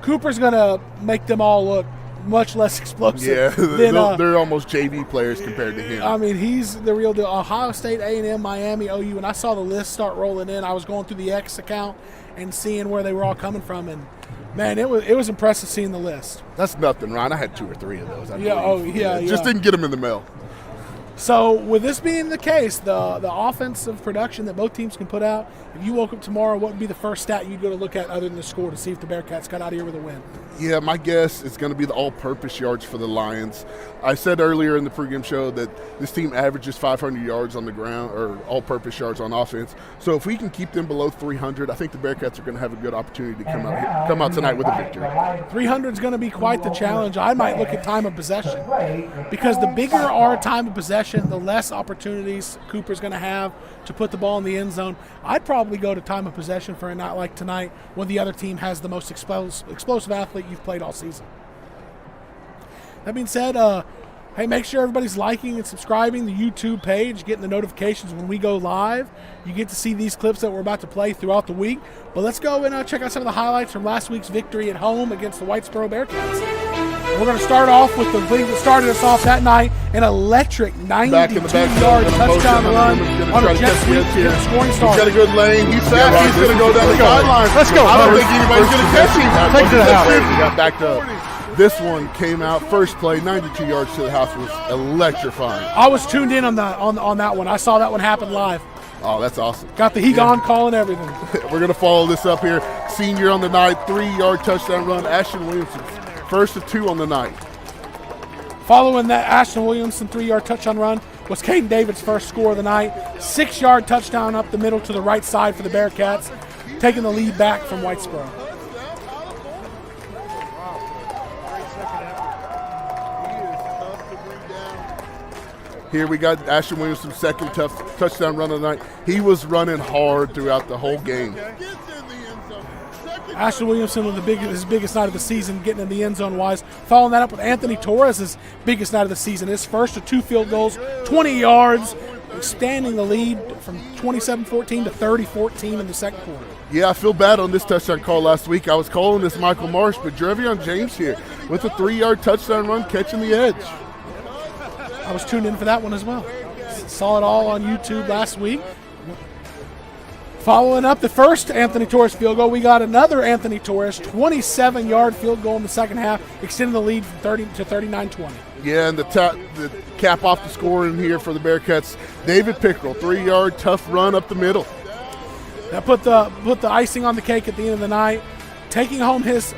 Speaker 4: Cooper's going to make them all look much less explosive.
Speaker 5: Yeah,
Speaker 4: than,
Speaker 5: they're almost JV players compared to him.
Speaker 4: I mean, he's the real deal. Ohio State, A&M, Miami, OU. When I saw the list start rolling in, I was going through the X account and seeing where they were all coming from, and man, it was impressive seeing the list.
Speaker 5: That's nothing, Ryan. I had 2 or 3 of those.
Speaker 4: Yeah,
Speaker 5: Just didn't get them in the mail.
Speaker 4: So with this being the case, the offensive production that both teams can put out, if you woke up tomorrow, what would be the first stat you'd go to look at other than the score to see if the Bearcats got out of here with a win?
Speaker 5: Yeah, my guess is going to be the all-purpose yards for the Lions. I said earlier in the pregame show that this team averages 500 yards on the ground, or all-purpose yards on offense. So if we can keep them below 300, I think the Bearcats are going to have a good opportunity to come out tonight with a victory.
Speaker 4: 300 is going to be quite the challenge. I might look at time of possession, because the bigger our time of possession, the less opportunities Cooper's going to have to put the ball in the end zone. I'd probably go to time of possession for a night like tonight when the other team has the most explosive athlete you've played all season. That being said, hey, make sure everybody's liking and subscribing the YouTube page, getting the notifications when we go live. You get to see these clips that we're about to play throughout the week. But let's go and check out some of the highlights from last week's victory at home against the Whitesboro Bearcats. We're going to start off with the thing that started us off that night, an electric 92-yard touchdown run on a jet sweep to get a scoring start.
Speaker 5: He's got a good lane. He's fast. He's going to go down the sideline.
Speaker 4: Let's go.
Speaker 5: I don't think anybody's going to catch him.
Speaker 4: Take it to the house.
Speaker 5: He got backed up. This one came out first play, 92 yards to the house, was electrifying.
Speaker 4: I was tuned in on that one. I saw that one happen live.
Speaker 5: Oh, that's awesome.
Speaker 4: Got the Hegon call and everything.
Speaker 5: We're going to follow this up here. Senior on the night, 3-yard touchdown run. Ashton Williamson, first of 2 on the night.
Speaker 4: Following that Ashton Williamson 3-yard touchdown run was Caden David's first score of the night. 6-yard touchdown up the middle to the right side for the Bearcats, taking the lead back from Whitesboro.
Speaker 5: Here we got Ashton Williamson's second touchdown run of the night. He was running hard throughout the whole game.
Speaker 4: Ashton Williamson with his biggest night of the season, getting in the end zone wise. Following that up with Anthony Torres' biggest night of the season. His first of 2 field goals, 20 yards, extending the lead from 27-14 to 30-14 in the second quarter.
Speaker 5: Yeah, I feel bad on this touchdown call last week. I was calling this Michael Marsh, but Drevion James here with a 3-yard touchdown run catching the edge.
Speaker 4: I was tuned in for that one as well. Saw it all on YouTube last week. Following up the first Anthony Torres field goal, we got another Anthony Torres 27-yard field goal in the second half, extending the lead from 30 to 39-20.
Speaker 5: Yeah, and the cap off the score in here for the Bearcats, David Pickrell, 3-yard tough run up the middle.
Speaker 4: That put the icing on the cake at the end of the night, taking home his,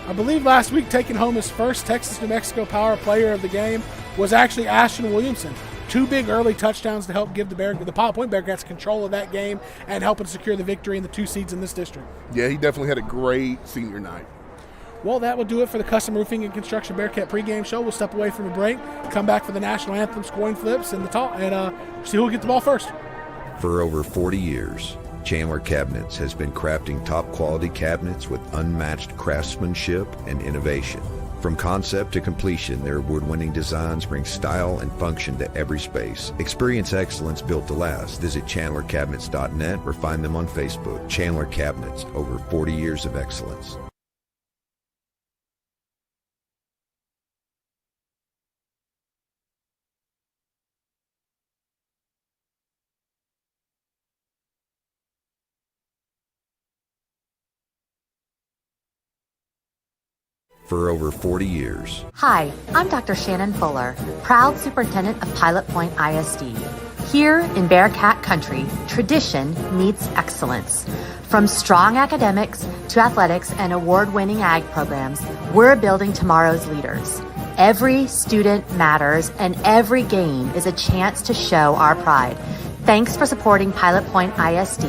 Speaker 4: I believe last week, taking home his first Texas-New Mexico Power Player of the game was actually Ashton Williamson. 2 big early touchdowns to help give the Pilot Point Bearcats control of that game and helping secure the victory in the 2 seeds in this district.
Speaker 5: Yeah, he definitely had a great senior night.
Speaker 4: Well, that will do it for the Custom Roofing and Construction Bearcat pregame show. We'll step away from a break, come back for the national anthem, coin flips, and see who will get the ball first.
Speaker 16: For over 40 years, Chandler Cabinets has been crafting top-quality cabinets with unmatched craftsmanship and innovation. From concept to completion, their award-winning designs bring style and function to every space. Experience excellence built to last. Visit chandlercabinets.net or find them on Facebook. Chandler Cabinets, over 40 years of excellence. For over 40 years.
Speaker 17: Hi, I'm Dr. Shannon Fuller, proud superintendent of Pilot Point ISD. Here in Bearcat Country, tradition meets excellence. From strong academics to athletics and award-winning ag programs, we're building tomorrow's leaders. Every student matters, and every game is a chance to show our pride. Thanks for supporting Pilot Point ISD.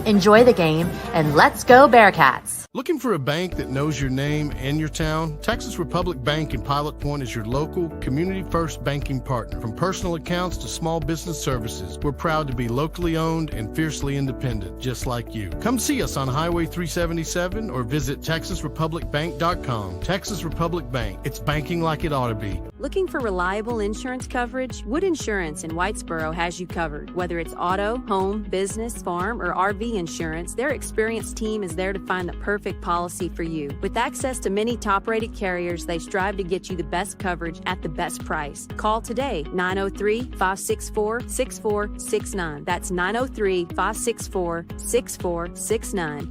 Speaker 17: Enjoy the game, and let's go Bearcats!
Speaker 18: Looking for a bank that knows your name and your town? Texas Republic Bank in Pilot Point is your local, community-first banking partner. From personal accounts to small business services, we're proud to be locally owned and fiercely independent, just like you. Come see us on Highway 377 or visit TexasRepublicBank.com. Texas Republic Bank. It's banking like it ought to be.
Speaker 19: Looking for reliable insurance coverage? Wood Insurance in Whitesboro has you covered. Whether it's auto, home, business, farm, or RV insurance, their experienced team is there to find the perfect policy for you. With access to many top-rated carriers, they strive to get you the best coverage at the best price. Call today, 903-564-6469. That's 903-564-6469.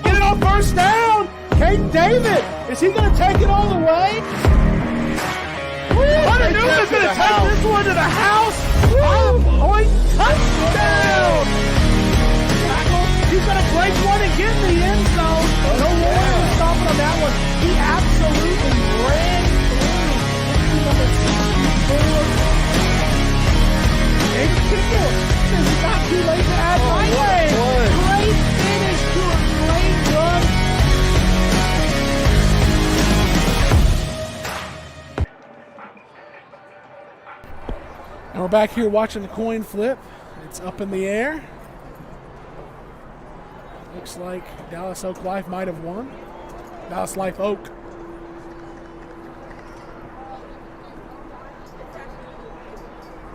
Speaker 4: Get it on first down! Caden David! Is he going to take it all the way? Hunter Newman's going to take this one to the house! Point touchdown! He's going to break one and get in the end zone. No one stopping on that one. He absolutely ran through. Aiden Kicker. It's not too late to add my way. Great finish to a great run. And we're back here watching the coin flip. It's up in the air. Looks like Dallas Oak Life might have won. Dallas Life Oak.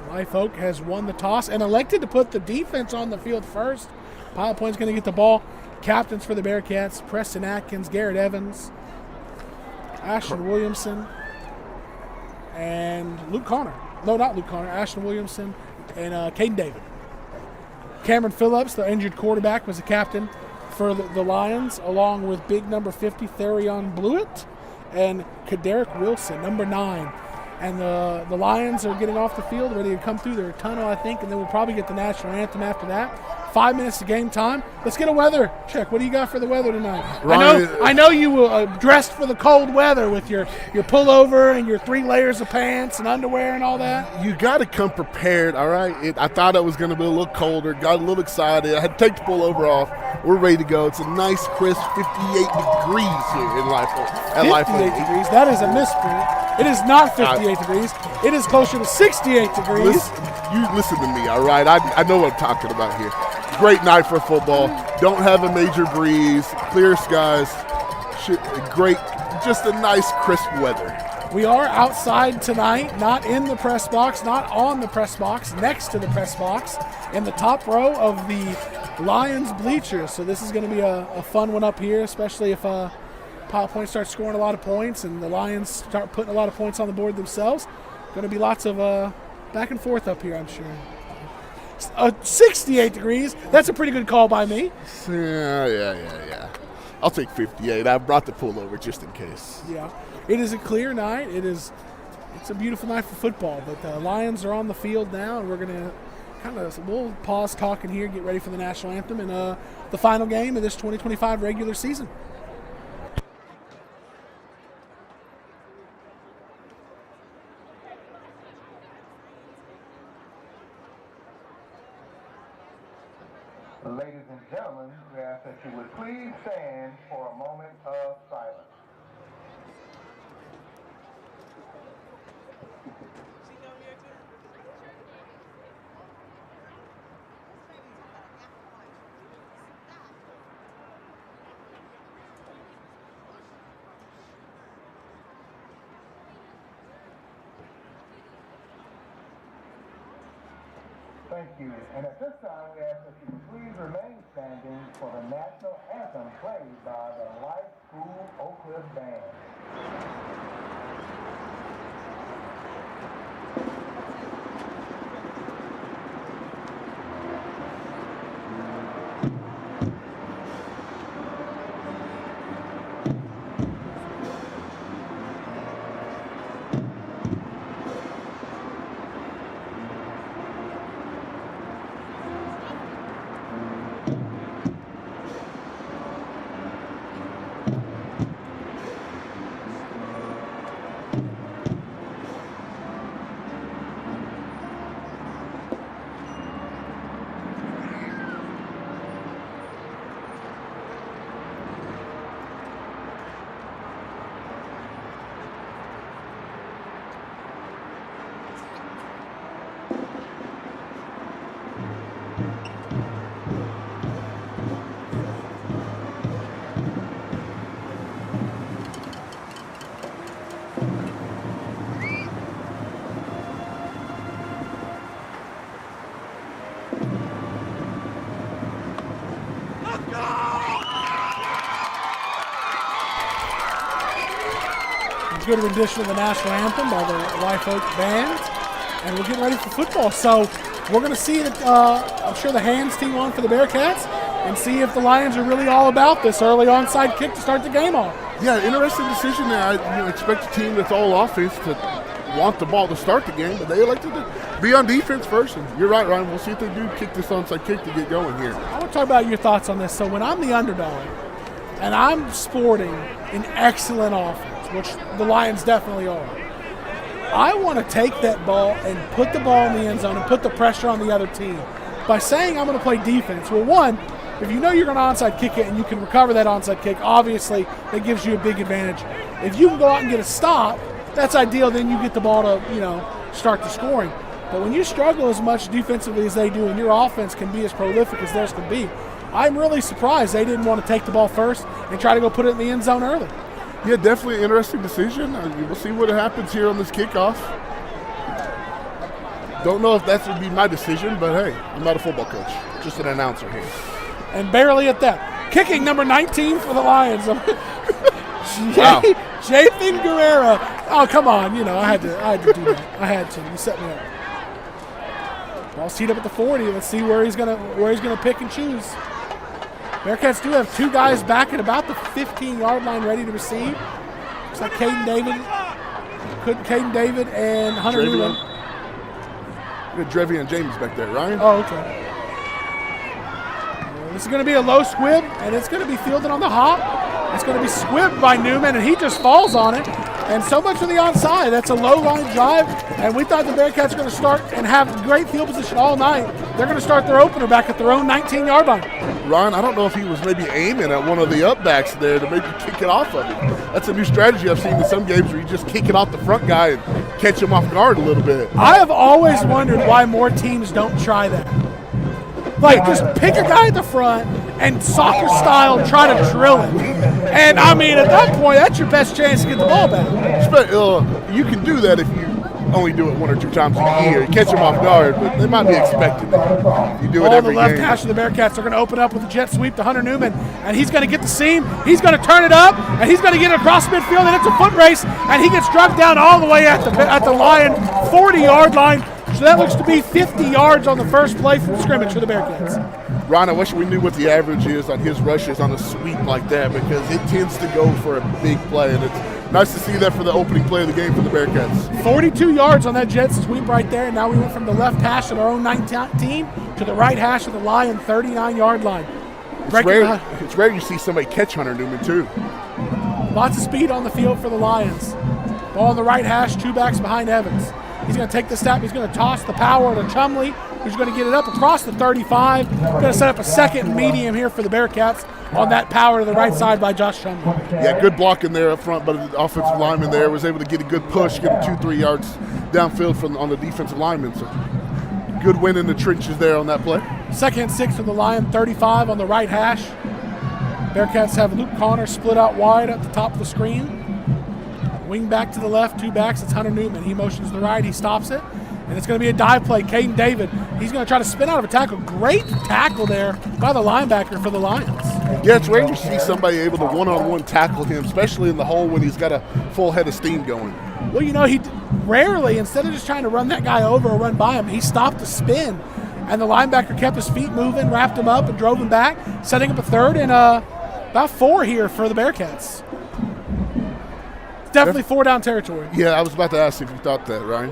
Speaker 4: Life Oak has won the toss and elected to put the defense on the field first. Pilot Point's going to get the ball. Captains for the Bearcats, Preston Atkins, Garrett Evans, Ashton Williamson, and Luke Connor. No, not Luke Connor. Ashton Williamson and Caden David. Cameron Phillips, the injured quarterback, was the captain for the Lions, along with big number 50, Therion Blewett, and Kaderick Wilson, number 9. And the Lions are getting off the field, ready to come through their tunnel, I think, and then we'll probably get the national anthem after that. 5 minutes to game time. Let's get a weather check. What do you got for the weather tonight? I know you were dressed for the cold weather with your pullover and your 3 layers of pants and underwear and all that.
Speaker 5: You got to come prepared, all right? I thought it was going to be a little colder. Got a little excited. I had to take the pullover off. We're ready to go. It's a nice, crisp 58 degrees here in Life Oak.
Speaker 4: 58 degrees. That is a misprint. It is not 58 degrees. It is closer to 68 degrees.
Speaker 5: Listen to me, all right? I know what I'm talking about here. Great night for football. Don't have a major breeze. Clear skies. Great, just a nice, crisp weather.
Speaker 4: We are outside tonight, not in the press box, not on the press box, next to the press box, in the top row of the Lions bleachers. So this is going to be a fun one up here, especially if Pilot Point starts scoring a lot of points and the Lions start putting a lot of points on the board themselves. Going to be lots of back and forth up here, I'm sure. 68 degrees. That's a pretty good call by me.
Speaker 5: Yeah. I'll take 58. I brought the pullover just in case.
Speaker 4: Yeah. It is a clear night. It's a beautiful night for football. But the Lions are on the field now, and we're going to we'll pause talking here, get ready for the national anthem and the final game of this 2025 regular season.
Speaker 20: Ladies and gentlemen, we ask that you would please stand for a moment of silence. Thank you. And at this time, we ask that you please remain standing for the national anthem played by the Life School Oak Cliff Band.
Speaker 4: good rendition of the national anthem by the Live Oak Band. And we're getting ready for football. So we're going to see that, I'm sure the hands team on for the Bearcats and see if the Lions are really all about this early onside kick to start the game off.
Speaker 5: Yeah, interesting decision there. I expect a team that's all offense to want the ball to start the game, but they elected to be on defense first. And you're right, Ryan. We'll see if they do kick this onside kick to get going here.
Speaker 4: I want to talk about your thoughts on this. So when I'm the underdog and I'm sporting an excellent offense, which the Lions definitely are, I want to take that ball and put the ball in the end zone and put the pressure on the other team by saying I'm going to play defense. Well, one, if you know you're going to onside kick it and you can recover that onside kick, obviously that gives you a big advantage. If you can go out and get a stop, that's ideal. Then you get the ball to, start the scoring. But when you struggle as much defensively as they do and your offense can be as prolific as theirs can be, I'm really surprised they didn't want to take the ball first and try to go put it in the end zone early.
Speaker 5: Yeah, definitely an interesting decision. We'll see what happens here on this kickoff. Don't know if that would be my decision, but hey, I'm not a football coach, just an announcer here.
Speaker 4: And barely at that. Kicking number 19 for the Lions.
Speaker 5: Wow.
Speaker 4: Jathan Guerrero. Oh, come on. I had to do that. I had to. You set me up. Ball's teed up at the 40. Let's see where he's gonna pick and choose. Bearcats do have two guys back at about the 15-yard line ready to receive. Looks like Caden David and Hunter Newman.
Speaker 5: We got Drevion James back there, Ryan.
Speaker 4: Oh, okay. This is going to be a low squib, and it's going to be fielded on the hop. It's going to be squibbed by Newman, and he just falls on it. And so much for the onside. That's a low-line drive, and we thought the Bearcats were going to start and have great field position all night. They're going to start their opener back at their own 19-yard line.
Speaker 5: Ron, I don't know if he was maybe aiming at one of the upbacks there to maybe kick it off of him. That's a new strategy I've seen in some games where you just kick it off the front guy and catch him off guard a little bit.
Speaker 4: I have always wondered why more teams don't try that. Like, just pick a guy at the front and soccer style try to drill it. And, at that point, that's your best chance to get the ball back.
Speaker 5: You can do that if you only do it one or two times a year. You catch them off guard, but they might be expecting it. You do it every game.
Speaker 4: The left hash of the Bearcats are going to open up with a jet sweep to Hunter Newman, and he's going to get the seam. He's going to turn it up, and he's going to get it across midfield, and it's a foot race, and he gets drugged down all the way at the Lion 40-yard line. So that looks to be 50 yards on the first play from scrimmage for the Bearcats.
Speaker 5: Ron, I wish we knew what the average is on his rushes on a sweep like that, because it tends to go for a big play, and it's nice to see that for the opening play of the game for the Bearcats.
Speaker 4: 42 yards on that jet sweep right there, and now we went from the left hash of our own 19 to the right hash of the Lion 39-yard line.
Speaker 5: It's rare you see somebody catch Hunter Newman, too.
Speaker 4: Lots of speed on the field for the Lions. Ball on the right hash, two backs behind Evans. He's going to take the snap. He's going to toss the power to Chumley, who's going to get it up across the 35. Going to set up a second medium here for the Bearcats on that power to the right side by Josh Chumley.
Speaker 5: Yeah, good blocking there up front, but the offensive lineman there was able to get a good push, get him 2-3 yards downfield on the defensive lineman. So good win in the trenches there on that play.
Speaker 4: Second and 6 for the Lion, 35 on the right hash. Bearcats have Luke Connor split out wide at the top of the screen. Wing back to the left, two backs. It's Hunter Newman. He motions to the right. He stops it. And it's going to be a dive play. Caden David, he's going to try to spin out of a tackle. Great tackle there by the linebacker for the Lions.
Speaker 5: Yeah, it's rare to see somebody able to one-on-one tackle him, especially in the hole when he's got a full head of steam going.
Speaker 4: Well, he rarely, instead of just trying to run that guy over or run by him, he stopped the spin. And the linebacker kept his feet moving, wrapped him up, and drove him back, setting up a third and about 4 here for the Bearcats. Definitely 4-down territory.
Speaker 5: Yeah, I was about to ask if you thought that, Ryan.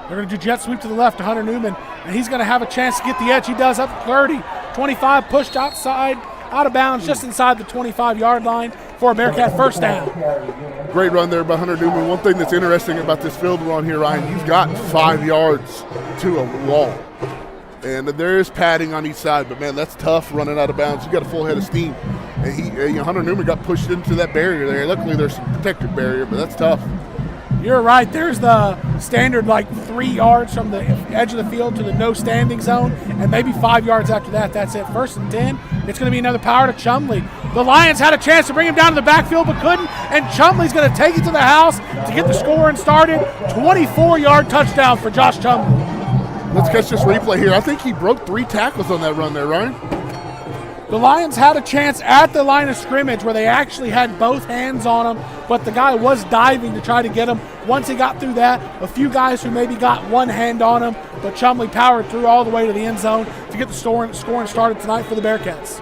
Speaker 4: They're going to do jet sweep to the left to Hunter Newman, and he's going to have a chance to get the edge. He does up to 30. 25 pushed outside, out of bounds, just inside the 25-yard line for a Bearcat first down.
Speaker 5: Great run there by Hunter Newman. One thing that's interesting about this field we're on here, Ryan, he's got 5 yards to a wall. And there is padding on each side, but, man, that's tough running out of bounds. You got a full head of steam. And Hunter Newman got pushed into that barrier there. Luckily, there's some protected barrier, but that's tough.
Speaker 4: You're right. There's the standard 3 yards from the edge of the field to the no standing zone, and maybe 5 yards after that. That's it. First and 10. It's going to be another power to Chumley. The Lions had a chance to bring him down to the backfield but couldn't, and Chumley's going to take it to the house to get the scoring started. 24-yard touchdown for Josh Chumley.
Speaker 5: Let's catch this replay here. I think he broke 3 tackles on that run there, Ryan.
Speaker 4: The Lions had a chance at the line of scrimmage where they actually had both hands on him, but the guy was diving to try to get him. Once he got through that, a few guys who maybe got one hand on him, but Chumley powered through all the way to the end zone to get the scoring started tonight for the Bearcats.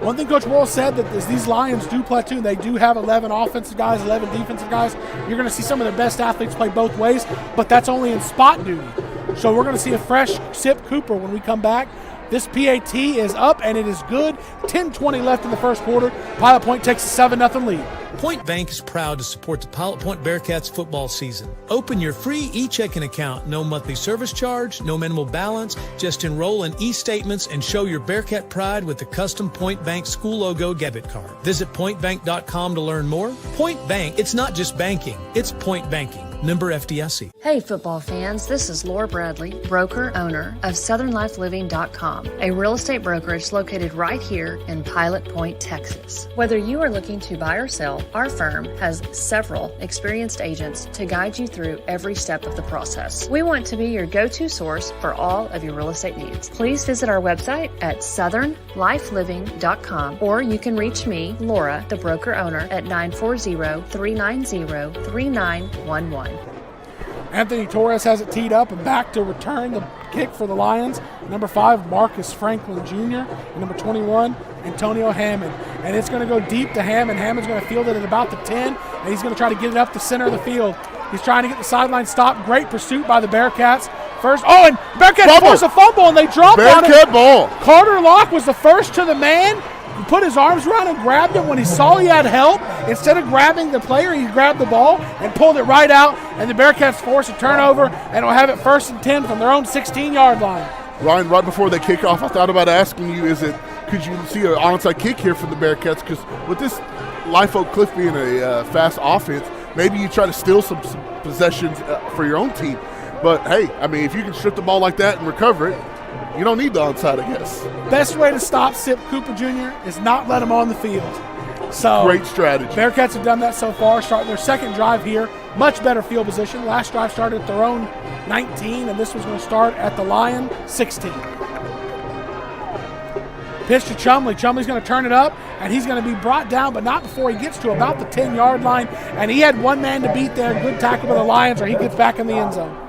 Speaker 4: One thing Coach Worrell said that as these Lions do platoon, they do have 11 offensive guys, 11 defensive guys. You're going to see some of their best athletes play both ways, but that's only in spot duty. So we're going to see a fresh Sip Cooper when we come back. This PAT is up, and it is good. 10:20 left in the first quarter. Pilot Point takes a 7-0 lead.
Speaker 6: Point Bank is proud to support the Pilot Point Bearcats football season. Open your free e-checking account. No monthly service charge, no minimal balance. Just enroll in e-statements and show your Bearcat pride with the custom Point Bank school logo debit card. Visit pointbank.com to learn more. Point Bank, it's not just banking, it's point banking. Member FDIC.
Speaker 21: Hey football fans, this is Laura Bradley, broker-owner of SouthernLifeLiving.com, a real estate brokerage located right here in Pilot Point, Texas. Whether you are looking to buy or sell, our firm has several experienced agents to guide you through every step of the process. We want to be your go-to source for all of your real estate needs. Please visit our website at SouthernLifeLiving.com, or you can reach me, Laura, the broker-owner, at 940-390-3911.
Speaker 4: Anthony Torres has it teed up and back to return the kick for the Lions. Number 5, Marcus Franklin Jr. And number 21, Antonio Hammond. And it's going to go deep to Hammond. Hammond's going to field it at about the 10, and he's going to try to get it up the center of the field. He's trying to get the sideline stop. Great pursuit by the Bearcats. First, and Bearcats force a fumble, and they drop on it.
Speaker 5: Bearcat ball.
Speaker 4: Carter Locke was the first to the man. He put his arms around and grabbed him when he saw he had help. Instead of grabbing the player, he grabbed the ball and pulled it right out, and the Bearcats force a turnover, and will have it 1st and 10 from their own 16-yard line.
Speaker 5: Ryan, right before they kick off, I thought about asking you, could you see an onside kick here for the Bearcats? Because with this Live Oak Cliff being a fast offense, maybe you try to steal some possessions for your own team. But, hey, I mean, if you can strip the ball like that and recover it, you don't need the onside, I guess.
Speaker 4: Best way to stop Sip Cooper Jr. is not let him on the field. So
Speaker 5: great strategy.
Speaker 4: Bearcats have done that so far, starting their second drive here. Much better field position. Last drive started at their own 19, and this was going to start at the Lion 16. Pitch to Chumley. Chumley's going to turn it up, and he's going to be brought down, but not before he gets to about the 10-yard line. And he had one man to beat there. Good tackle by the Lions, or he gets back in the end zone.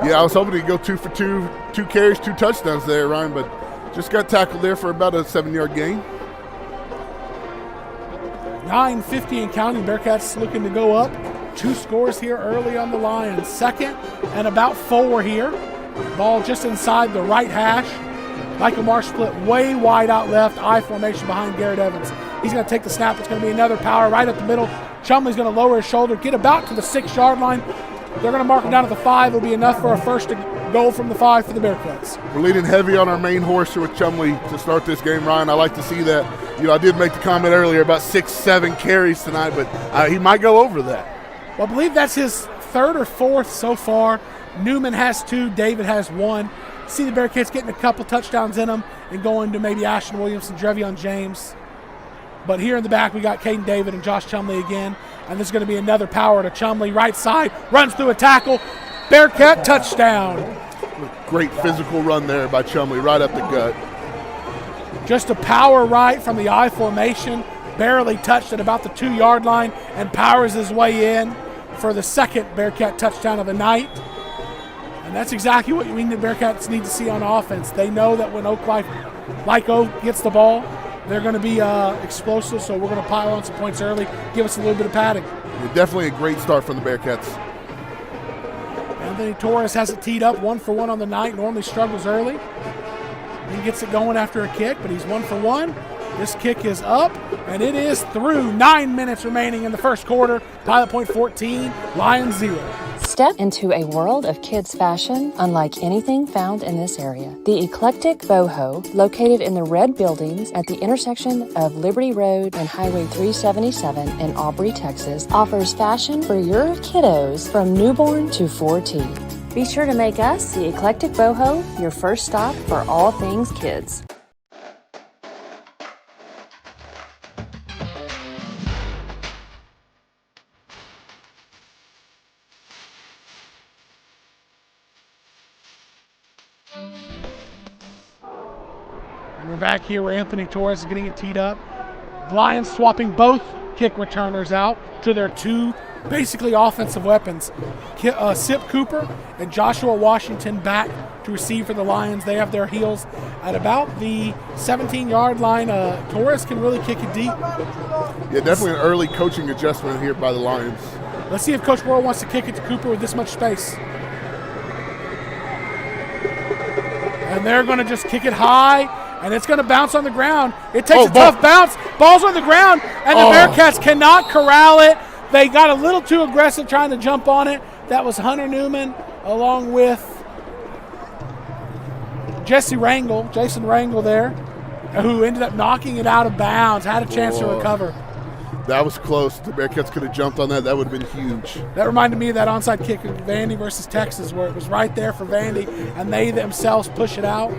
Speaker 5: Yeah, I was hoping he'd go 2 for 2, 2 carries, 2 touchdowns there, Ryan, but just got tackled there for about a 7-yard gain.
Speaker 4: 9:50 and counting. Bearcats looking to go up. 2 scores here early on the Lions. 2nd and about 4 here. Ball just inside the right hash. Michael Marsh split way wide out left. I formation behind Garrett Evans. He's going to take the snap. It's going to be another power right up the middle. Chumley's going to lower his shoulder, get about to the 6-yard line. They're going to mark him down at the 5. It'll be enough for a first goal from the 5 for the Bearcats.
Speaker 5: We're leading heavy on our main horse here with Chumley to start this game, Ryan. I like to see that. You know, I did make the comment earlier about 6-7 carries tonight, but he might go over that.
Speaker 4: Well, I believe that's his 3rd or 4th so far. Newman has 2. David has 1. See the Bearcats getting a couple touchdowns in them and going to maybe Ashton Williams and Drevion James. But here in the back, we got Caden David and Josh Chumley again. And this is going to be another power to Chumley. Right side, runs through a tackle. Bearcat touchdown.
Speaker 5: Great physical run there by Chumley, right up the gut.
Speaker 4: Just a power right from the I formation. Barely touched at about the 2-yard line and powers his way in for the 2nd Bearcat touchdown of the night. And that's exactly what the Bearcats need to see on offense. They know that when Oak gets the ball, they're going to be explosive, so we're going to pile on some points early, give us a little bit of padding.
Speaker 5: Yeah, definitely a great start from the Bearcats.
Speaker 4: Anthony Torres has it teed up 1 for 1 on the night. Normally struggles early. He gets it going after a kick, but he's 1 for 1. This kick is up, and it is through. 9 minutes remaining in the first quarter. Pilot Point 14, Lions 0.
Speaker 21: Step into a world of kids' fashion unlike anything found in this area. The Eclectic Boho, located in the red buildings at the intersection of Liberty Road and Highway 377 in Aubrey, Texas, offers fashion for your kiddos from newborn to 4T. Be sure to make us, the Eclectic Boho, your first stop for all things kids.
Speaker 4: We're back here where Anthony Torres is getting it teed up. Lions swapping both kick returners out to their two basically offensive weapons. Sip Cooper and Joshua Washington back to receive for the Lions. They have their heels at about the 17-yard line. Torres can really kick it deep.
Speaker 5: Yeah, definitely an early coaching adjustment here by the Lions.
Speaker 4: Let's see if Coach Worrell wants to kick it to Cooper with this much space. And they're going to just kick it high, and it's going to bounce on the ground. It takes a tough bounce. Ball's on the ground, and the Bearcats cannot corral it. They got a little too aggressive trying to jump on it. That was Hunter Newman along with Jason Rangel there, who ended up knocking it out of bounds, had a chance to recover.
Speaker 5: That was close. The Bearcats could have jumped on that. That would have been huge.
Speaker 4: That reminded me of that onside kick of Vandy versus Texas, where it was right there for Vandy, and they themselves push it out.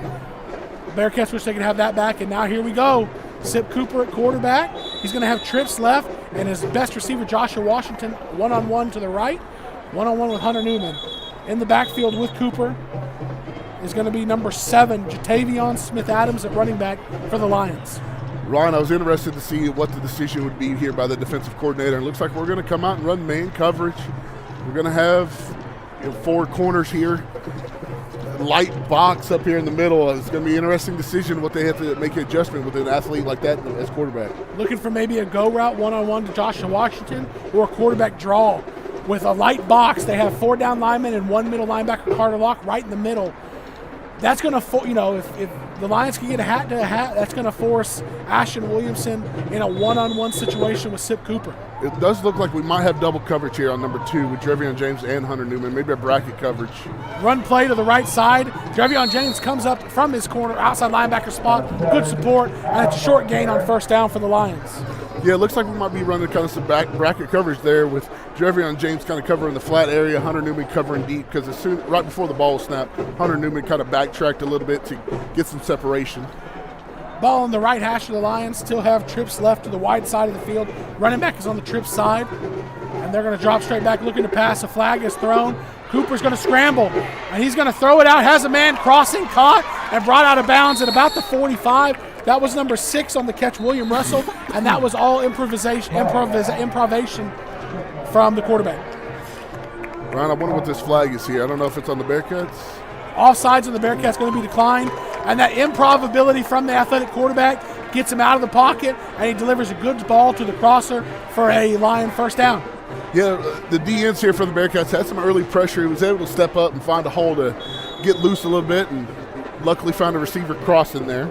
Speaker 4: Bearcats wish they could have that back, and now here we go. Sip Cooper at quarterback. He's going to have trips left, and his best receiver, Joshua Washington, one-on-one to the right, one-on-one with Hunter Newman. In the backfield with Cooper is going to be number 7, Jatavion Smith-Adams at running back for the Lions.
Speaker 5: Ron, I was interested to see what the decision would be here by the defensive coordinator. It looks like we're going to come out and run man coverage. We're going to have 4 corners here. Light box up here in the middle. It's going to be an interesting decision what they have to make an adjustment with an athlete like that as quarterback.
Speaker 4: Looking for maybe a go route one-on-one to Joshua Washington or a quarterback draw. With a light box, they have 4 down linemen and 1 middle linebacker, Carter Locke, right in the middle. That's going to, if the Lions can get a hat to a hat, that's going to force Ashton Williamson in a one-on-one situation with Sip Cooper.
Speaker 5: It does look like we might have double coverage here on number 2 with Drevion James and Hunter Newman, maybe a bracket coverage.
Speaker 4: Run play to the right side. Drevion James comes up from his corner, outside linebacker spot, good support, and it's a short gain on first down for the Lions.
Speaker 5: Yeah, it looks like we might be running kind of some bracket coverage there with Drevion James kind of covering the flat area, Hunter Newman covering deep, because right before the ball was snapped, Hunter Newman kind of backtracked a little bit to get some separation.
Speaker 4: Ball on the right hash of the Lions, still have trips left to the wide side of the field. Running back is on the trip side, and they're going to drop straight back looking to pass. A flag is thrown. Cooper's going to scramble, and he's going to throw it out. Has a man crossing, caught, and brought out of bounds at about the 45. That was number 6 on the catch, William Russell, and that was all improvisation from the quarterback.
Speaker 5: Ron, I wonder what this flag is here. I don't know if it's on the Bearcats.
Speaker 4: Offsides on the Bearcats going to be declined, and that improv ability from the athletic quarterback gets him out of the pocket, and he delivers a good ball to the crosser for a Lion first down.
Speaker 5: Yeah, the DNs here for the Bearcats had some early pressure. He was able to step up and find a hole to get loose a little bit, and luckily found a receiver crossing there.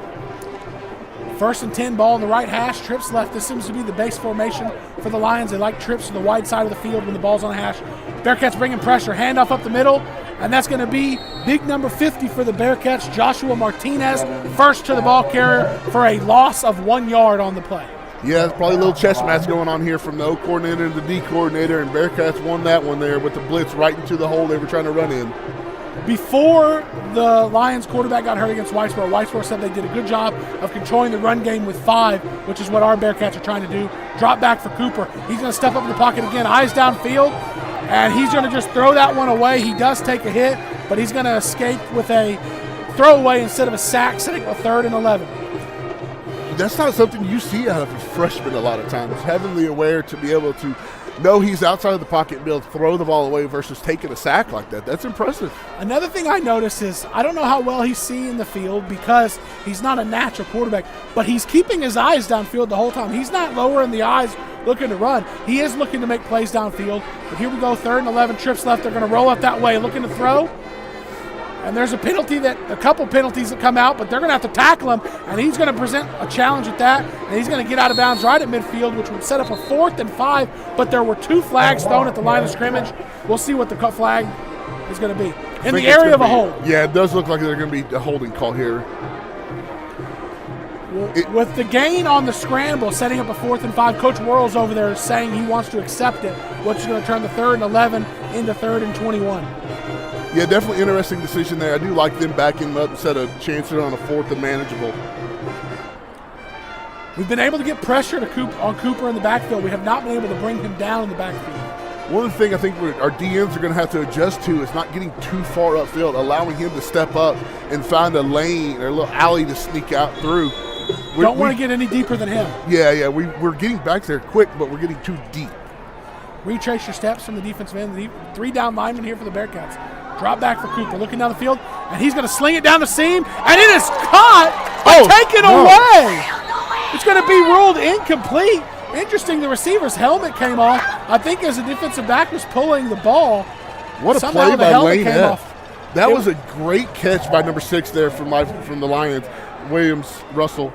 Speaker 4: 1st and 10, ball on the right hash, trips left. This seems to be the base formation for the Lions. They like trips to the wide side of the field when the ball's on the hash. Bearcats bringing pressure, handoff up the middle, and that's going to be big number 50 for the Bearcats, Joshua Martinez, first to the ball carrier for a loss of 1 yard on the play.
Speaker 5: Yeah, probably a little chess match going on here from the O coordinator and the D coordinator, and Bearcats won that one there with the blitz right into the hole they were trying to run in.
Speaker 4: Before the Lions quarterback got hurt against Whitesboro said they did a good job of controlling the run game with 5, which is what our Bearcats are trying to do. Drop back for Cooper. He's going to step up in the pocket again, eyes downfield, and he's going to just throw that one away. He does take a hit, but he's going to escape with a throwaway instead of a sack, sitting with 3rd and 11.
Speaker 5: That's not something you see out of a freshman a lot of times, having the aware to be able to know he's outside of the pocket and be able to throw the ball away versus taking a sack like that. That's impressive.
Speaker 4: Another thing I noticed is I don't know how well he's seeing the field because he's not a natural quarterback, but he's keeping his eyes downfield the whole time. He's not lowering the eyes looking to run. He is looking to make plays downfield. But here we go, 3rd and 11, trips left. They're going to roll up that way, looking to throw. And there's a couple penalties that come out, but they're going to have to tackle him, and he's going to present a challenge at that, and he's going to get out of bounds right at midfield, which would set up a 4th and 5, but there were 2 flags thrown at the line of scrimmage. We'll see what the flag is going to be. In the area of a hold.
Speaker 5: Yeah, it does look like there's going to be a holding call here.
Speaker 4: With the gain on the scramble, setting up a 4th and 5, Coach Worrell's over there saying he wants to accept it, which is going to turn the 3rd and 11 into 3rd and 21.
Speaker 5: Yeah, definitely interesting decision there. I do like them backing him up instead of chancing on a 4th and manageable.
Speaker 4: We've been able to get pressure on Cooper in the backfield. We have not been able to bring him down in the backfield.
Speaker 5: One of the things I think our DMs are going to have to adjust to is not getting too far upfield, allowing him to step up and find a lane or a little alley to sneak out through.
Speaker 4: Don't want to get any deeper than him.
Speaker 5: Yeah, we're getting back there quick, but we're getting too deep.
Speaker 4: Retrace your steps from the defensive end. 3 down linemen here for the Bearcats. Drop back for Cooper, looking down the field, and he's going to sling it down the seam, and it is caught, taken away. It's going to be ruled incomplete. Interesting, the receiver's helmet came off. I think as the defensive back was pulling the ball.
Speaker 5: What a
Speaker 4: somehow
Speaker 5: play
Speaker 4: the
Speaker 5: by
Speaker 4: helmet
Speaker 5: Lane
Speaker 4: came
Speaker 5: F.
Speaker 4: off.
Speaker 5: That was a great catch by number 6 there from the Lions, Williams Russell.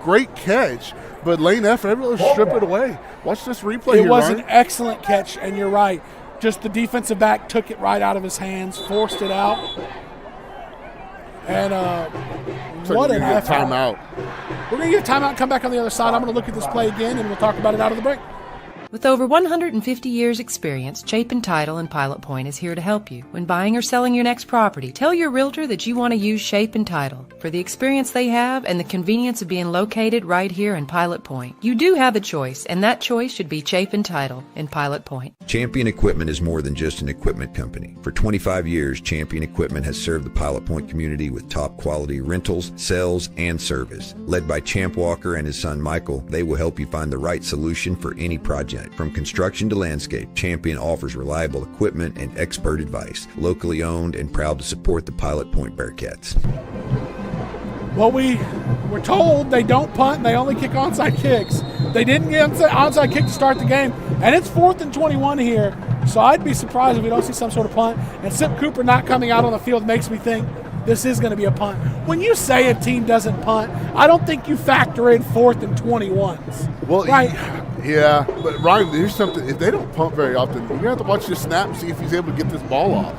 Speaker 5: Great catch, but Lane F. able to strip it away. Watch this replay here,
Speaker 4: It was
Speaker 5: Ryan.
Speaker 4: an excellent catch, and you're right. Just the defensive back took it right out of his hands, forced it out. And what an effort.
Speaker 5: Timeout.
Speaker 4: We're going to get a timeout and come back on the other side. I'm going to look at this play again, and we'll talk about it out of the break.
Speaker 2: With over 150 years' experience, Chapin Title in Pilot Point is here to help you. When buying or selling your next property, tell your realtor that you want to use Chapin Title for the experience they have and the convenience of being located right here in Pilot Point. You do have a choice, and that choice should be Chapin Title in Pilot Point.
Speaker 16: Champion Equipment is more than just an equipment company. For 25 years, Champion Equipment has served the Pilot Point community with top quality rentals, sales, and service. Led by Champ Walker and his son Michael, they will help you find the right solution for any project. From construction to landscape, Champion offers reliable equipment and expert advice. Locally owned and proud to support the Pilot Point Bearcats.
Speaker 4: Well, we were told they don't punt and they only kick onside kicks. They didn't get onside kick to start the game, and it's 4th and 21 here. So I'd be surprised if we don't see some sort of punt. And Sip Cooper not coming out on the field makes me think this is going to be a punt. When you say a team doesn't punt, I don't think you factor in 4th and 21s.
Speaker 5: Well,
Speaker 4: right?
Speaker 5: Yeah, but Ryan, here's something. If they don't punt very often, you're going to have to watch this snap and see if he's able to get this ball off.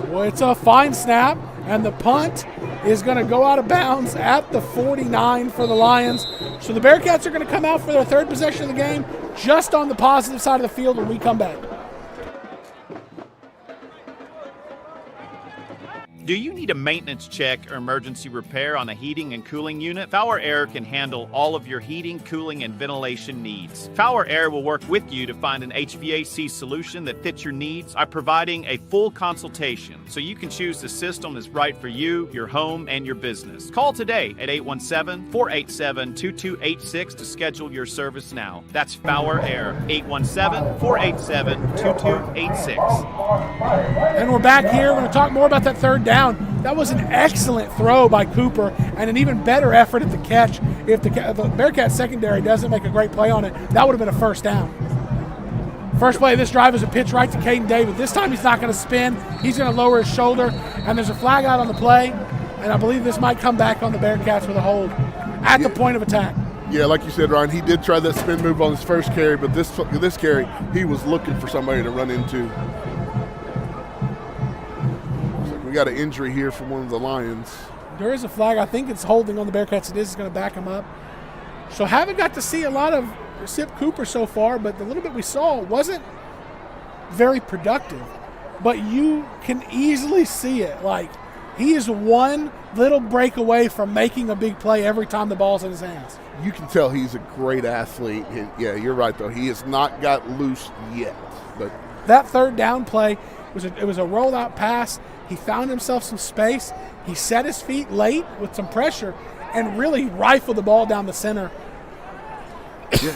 Speaker 4: Well, it's a fine snap, and the punt is going to go out of bounds at the 49 for the Lions. So the Bearcats are going to come out for their 3rd possession of the game, just on the positive side of the field when we come back.
Speaker 22: Do you need a maintenance check or emergency repair on a heating and cooling unit? Power Air can handle all of your heating, cooling, and ventilation needs. Power Air will work with you to find an HVAC solution that fits your needs by providing a full consultation so you can choose the system that's right for you, your home, and your business. Call today at 817-487-2286 to schedule your service now. That's Power Air, 817-487-2286.
Speaker 4: And we're back here. We're going to talk more about that 3rd down. That was an excellent throw by Cooper and an even better effort at the catch. If the Bearcats secondary doesn't make a great play on it, that would have been a 1st down. First play of this drive is a pitch right to Caden David. This time he's not going to spin. He's going to lower his shoulder, and there's a flag out on the play, and I believe this might come back on the Bearcats with a hold at the point of attack.
Speaker 5: Yeah, like you said, Ryan, he did try that spin move on his first carry, but this carry, he was looking for somebody to run into. We got an injury here from one of the Lions.
Speaker 4: There is a flag. I think it's holding on the Bearcats. It is going to back him up. So haven't got to see a lot of Sip Cooper so far, but the little bit we saw wasn't very productive. But you can easily see it. Like, he is one little break away from making a big play every time the ball's in his hands.
Speaker 5: You can tell he's a great athlete. Yeah, you're right, though. He has not got loose yet. But
Speaker 4: that 3rd down play, it was a rollout pass. He found himself some space. He set his feet late with some pressure and really rifled the ball down the center.
Speaker 5: Yeah.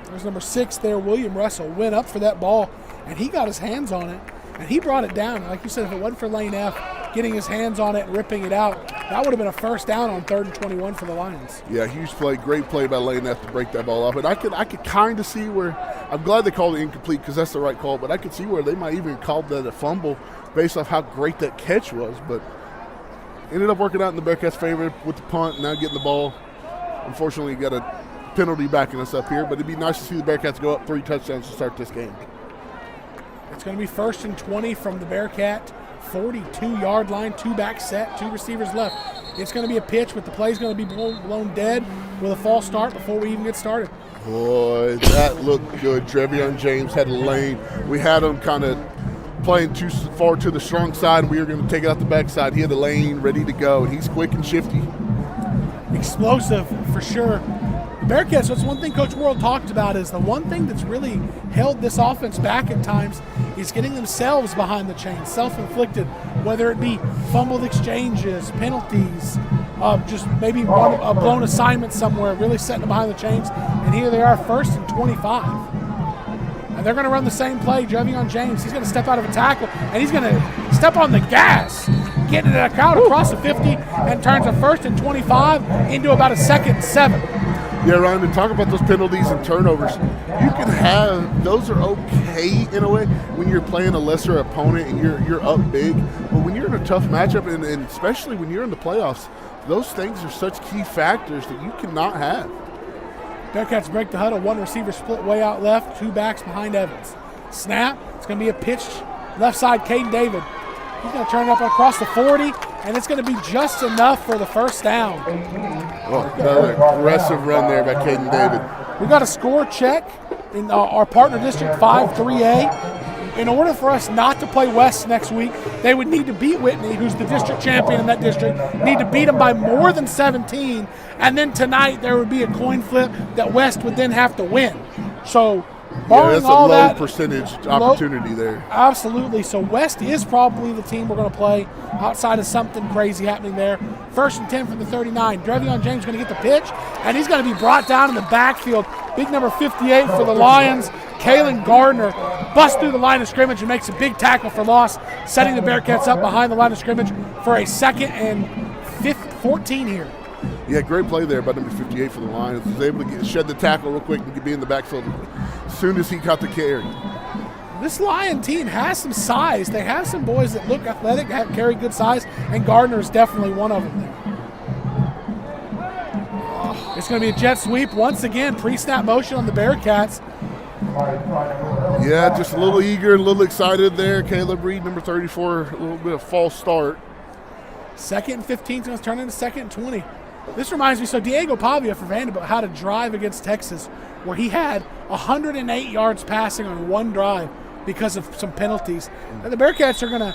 Speaker 4: There's number 6 there, William Russell, went up for that ball, and he got his hands on it, and he brought it down. Like you said, if it wasn't for Lane F. getting his hands on it and ripping it out, that would have been a 1st down on 3rd and 21 for the Lions.
Speaker 5: Yeah, huge play, great play by Lane F. to break that ball off. And I could kind of see where – I'm glad they called it incomplete because that's the right call, but I could see where they might even call that a fumble based off how great that catch was. But ended up working out in the Bearcats' favor with the punt, now getting the ball. Unfortunately, got a penalty backing us up here, but it'd be nice to see the Bearcats go up 3 touchdowns to start this game.
Speaker 4: It's going to be 1st and 20 from the Bearcat 42-yard line, 2-back set, 2 receivers left. It's going to be a pitch, but the play's going to be blown dead with a false start before we even get started.
Speaker 5: Boy, that looked good. Trevion James had a lane. We had him kind of playing too far to the strong side, and we were going to take it out the backside. He had the lane ready to go, and he's quick and shifty.
Speaker 4: Explosive for sure. Bearcats, that's one thing Coach Worrell talked about, is the one thing that's really held this offense back at times is getting themselves behind the chains, self-inflicted, whether it be fumbled exchanges, penalties, just maybe a blown assignment somewhere, really setting them behind the chains. And here they are, 1st and 25. And they're going to run the same play. Trevion James, he's going to step out of a tackle, and he's going to step on the gas, getting it out across the 50, and turns a 1st and 25 into about a 2nd and 7.
Speaker 5: Yeah, Ryan, to talk about those penalties and turnovers, you can have – those are okay in a way when you're playing a lesser opponent and you're up big. But when you're in a tough matchup, and especially when you're in the playoffs, those things are such key factors that you cannot have.
Speaker 4: Bearcats break the huddle. One receiver split way out left, 2 backs behind Evans. Snap. It's going to be a pitch left side, Caden David. He's going to turn it up across the 40, and it's going to be just enough for the 1st down.
Speaker 5: Oh, another aggressive run there by Caden David.
Speaker 4: We got a score check in our partner district 5-3A. In order for us not to play West next week, they would need to beat Whitney, who's the district champion in that district, need to beat them by more than 17, and then tonight there would be a coin flip that West would then have to win. So barring
Speaker 5: that's
Speaker 4: all
Speaker 5: a low
Speaker 4: that
Speaker 5: percentage opportunity there.
Speaker 4: Absolutely. So West is probably the team we're going to play outside of something crazy happening there. 1st and 10 from the 39. Trevion James going to get the pitch, and he's going to be brought down in the backfield. Big number 58 for the Lions, Kalen Gardner, busts through the line of scrimmage and makes a big tackle for loss, setting the Bearcats up behind the line of scrimmage for a 2nd and 14 here.
Speaker 5: Yeah, great play there by number 58 for the Lions. He was able to shed the tackle real quick and be in the backfield as soon as he caught the carry.
Speaker 4: This Lion team has some size. They have some boys that look athletic, carry good size, and Gardner is definitely one of them there. It's going to be a jet sweep. Once again, pre-snap motion on the Bearcats.
Speaker 5: Yeah, just a little eager and a little excited there. Caleb Reed, number 34, a little bit of false start.
Speaker 4: 2nd and 15 is going to turn into 2nd and 20. This reminds me, so Diego Pavia for Vanderbilt had a drive against Texas where he had 108 yards passing on one drive because of some penalties. And the Bearcats are going to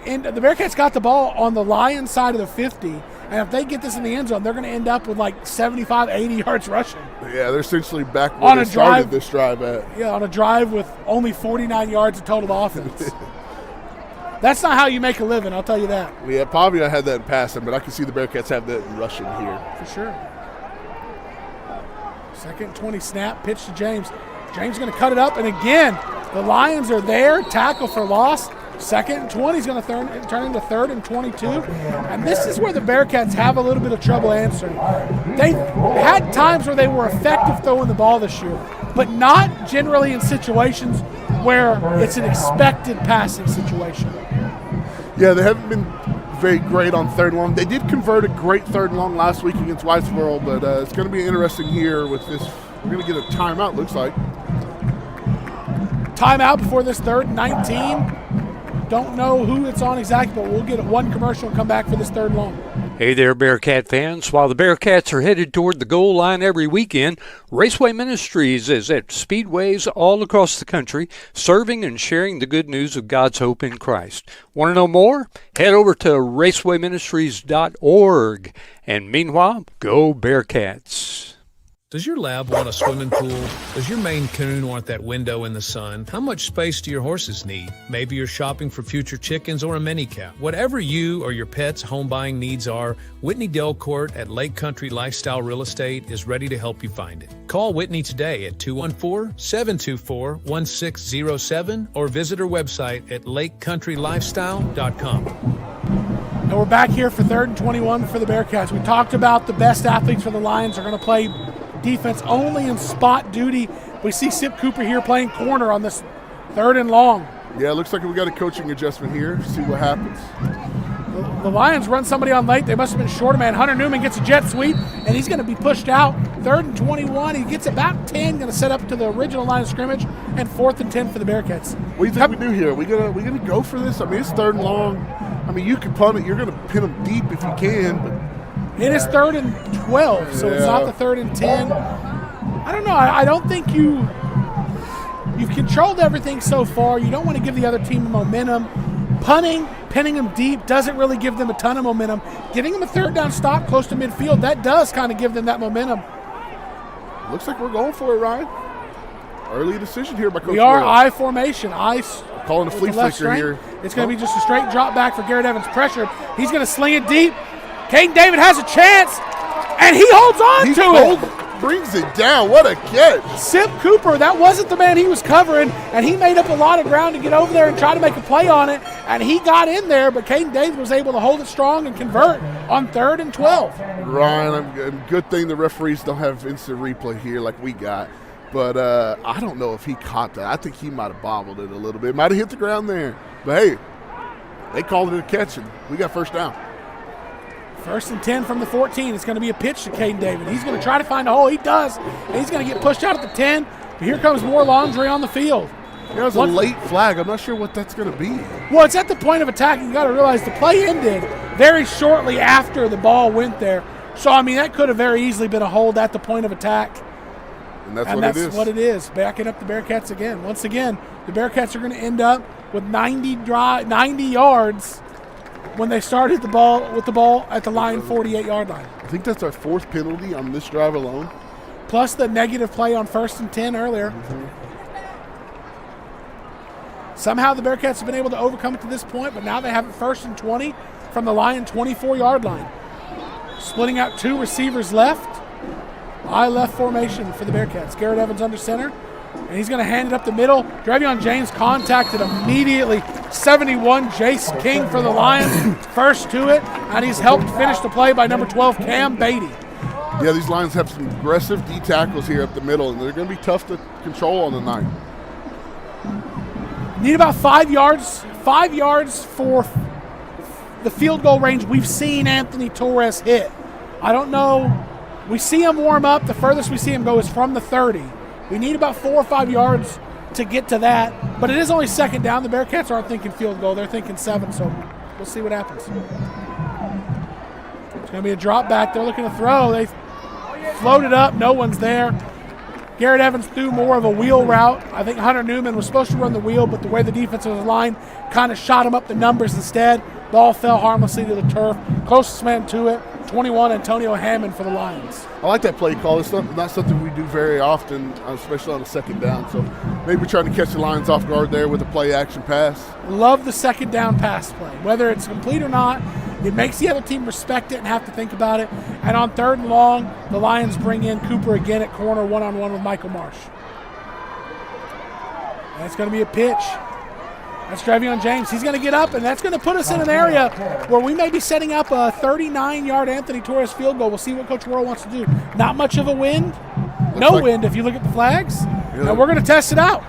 Speaker 4: end. The Bearcats got the ball on the Lions side of the 50, and if they get this in the end zone, they're going to end up with like 75, 80 yards rushing.
Speaker 5: Yeah, they're essentially back where they started this drive at.
Speaker 4: Yeah, on a drive with only 49 yards of total offense. That's not how you make a living, I'll tell you that.
Speaker 5: Yeah, Pavia had that in passing, but I can see the Bearcats have that in rushing here.
Speaker 4: For sure. 2nd 20 snap, pitch to James. James going to cut it up, and again, the Lions are there, tackle for loss. 2nd and 20 is going to turn into 3rd and 22. And this is where the Bearcats have a little bit of trouble answering. They had times where they were effective throwing the ball this year, but not generally in situations where it's an expected passing situation.
Speaker 5: Yeah, they haven't been very great on 3rd and long. They did convert a great 3rd and long last week against Whitesboro, but it's going to be interesting here with this. We're going to get a timeout, looks like.
Speaker 4: Timeout before this 3rd and 19. Don't know who it's on exactly, but we'll get one commercial and come back for this 3rd and long.
Speaker 3: Hey there, Bearcat fans. While the Bearcats are headed toward the goal line every weekend, Raceway Ministries is at speedways all across the country, serving and sharing the good news of God's hope in Christ. Want to know more? Head over to racewayministries.org. And meanwhile, go Bearcats.
Speaker 7: Does your lab want a swimming pool? Does your Maine Coon want that window in the sun? How much space do your horses need? Maybe you're shopping for future chickens or a mini cow. Whatever you or your pet's home buying needs are, Whitney Delcourt at Lake Country Lifestyle Real Estate is ready to help you find it. Call Whitney today at 214-724-1607 or visit her website at lakecountrylifestyle.com.
Speaker 4: And we're back here for 3rd and 21 for the Bearcats. We talked about the best athletes for the Lions are going to play defense only in spot duty. We see Sip Cooper here playing corner on this 3rd and long.
Speaker 5: Yeah, it looks like we got a coaching adjustment here. See what happens.
Speaker 4: The Lions run somebody on late. They must have been short a man. Hunter Newman gets a jet sweep, and he's going to be pushed out. 3rd and 21. He gets about 10, going to set up to the original line of scrimmage, and 4th and 10 for the Bearcats.
Speaker 5: What do you think we do here? We gonna go for this? I mean, it's 3rd and long. I mean, you can punt it. You're going to pin them deep if you can, but
Speaker 4: it is 3rd and 12, so it's not the 3rd and 10. I don't know. I don't think you've controlled everything so far. You don't want to give the other team momentum. Punting, pinning them deep doesn't really give them a ton of momentum. Giving them a 3rd down stop close to midfield, that does kind of give them that momentum.
Speaker 5: Looks like we're going for it, Ryan. Early decision here by Coach
Speaker 4: We are
Speaker 5: Morrow.
Speaker 4: I formation.
Speaker 5: Calling a flea flicker here.
Speaker 4: It's going to be just a straight drop back for Garrett Evans. Pressure. He's going to sling it deep. Caden David has a chance, and he holds on to it.
Speaker 5: Brings it down. What a catch.
Speaker 4: Sip Cooper, that wasn't the man he was covering, and he made up a lot of ground to get over there and try to make a play on it, and he got in there, but Caden David was able to hold it strong and convert on 3rd and 12.
Speaker 5: Ryan, good thing the referees don't have instant replay here like we got. But I don't know if he caught that. I think he might have bobbled it a little bit. Might have hit the ground there. But, hey, they called it a catch, and we got first down.
Speaker 4: 1st and 10 from the 14. It's going to be a pitch to Caden David. He's going to try to find a hole. He does. And he's going to get pushed out at the 10. But here comes more laundry on the field.
Speaker 5: It was a late flag. I'm not sure what that's going to be.
Speaker 4: Well, it's at the point of attack. You got to realize the play ended very shortly after the ball went there. So, I mean, that could have very easily been a hold at the point of attack.
Speaker 5: And that's
Speaker 4: what it is. Backing up the Bearcats again. Once again, the Bearcats are going to end up with 90 yards when they started the ball at the Lion 48-yard line.
Speaker 5: I think that's our 4th penalty on this drive alone.
Speaker 4: Plus the negative play on 1st and 10 earlier. Somehow the Bearcats have been able to overcome it to this point, but now they have it 1st and 20 from the Lion 24-yard line. Splitting out 2 receivers left. I left formation for the Bearcats. Garrett Evans under center, and he's going to hand it up the middle. Drevion James contacted immediately. 71, Jace King for the Lions, first to it, and he's helped finish the play by number 12, Cam Beatty.
Speaker 5: Yeah, these Lions have some aggressive D tackles here up the middle, and they're going to be tough to control on the night.
Speaker 4: Need about 5 yards. 5 yards for the field goal range we've seen Anthony Torres hit. I don't know. We see him warm up. The furthest we see him go is from the 30. We need about 4 or 5 yards to get to that. But it is only 2nd down. The Bearcats aren't thinking field goal. They're thinking 7, so we'll see what happens. It's going to be a drop back. They're looking to throw. They floated up. No one's there. Garrett Evans threw more of a wheel route. I think Hunter Newman was supposed to run the wheel, but the way the defensive line kind of shot him up the numbers instead. Ball fell harmlessly to the turf. Closest man to it, 21, Antonio Hammond for the Lions.
Speaker 5: I like that play call. It's not something we do very often, especially on a 2nd down. So maybe trying to catch the Lions off guard there with a play action pass.
Speaker 4: Love the 2nd down pass play. Whether it's complete or not, it makes the other team respect it and have to think about it. And on 3rd and long, the Lions bring in Cooper again at corner, one-on-one with Michael Marsh. And it's going to be a pitch. That's Drevion James. He's going to get up, and that's going to put us in an area where we may be setting up a 39-yard Anthony Torres field goal. We'll see what Coach Worrell wants to do. Not much of a wind. No wind if you look at the flags. Yeah. And we're going to test it out.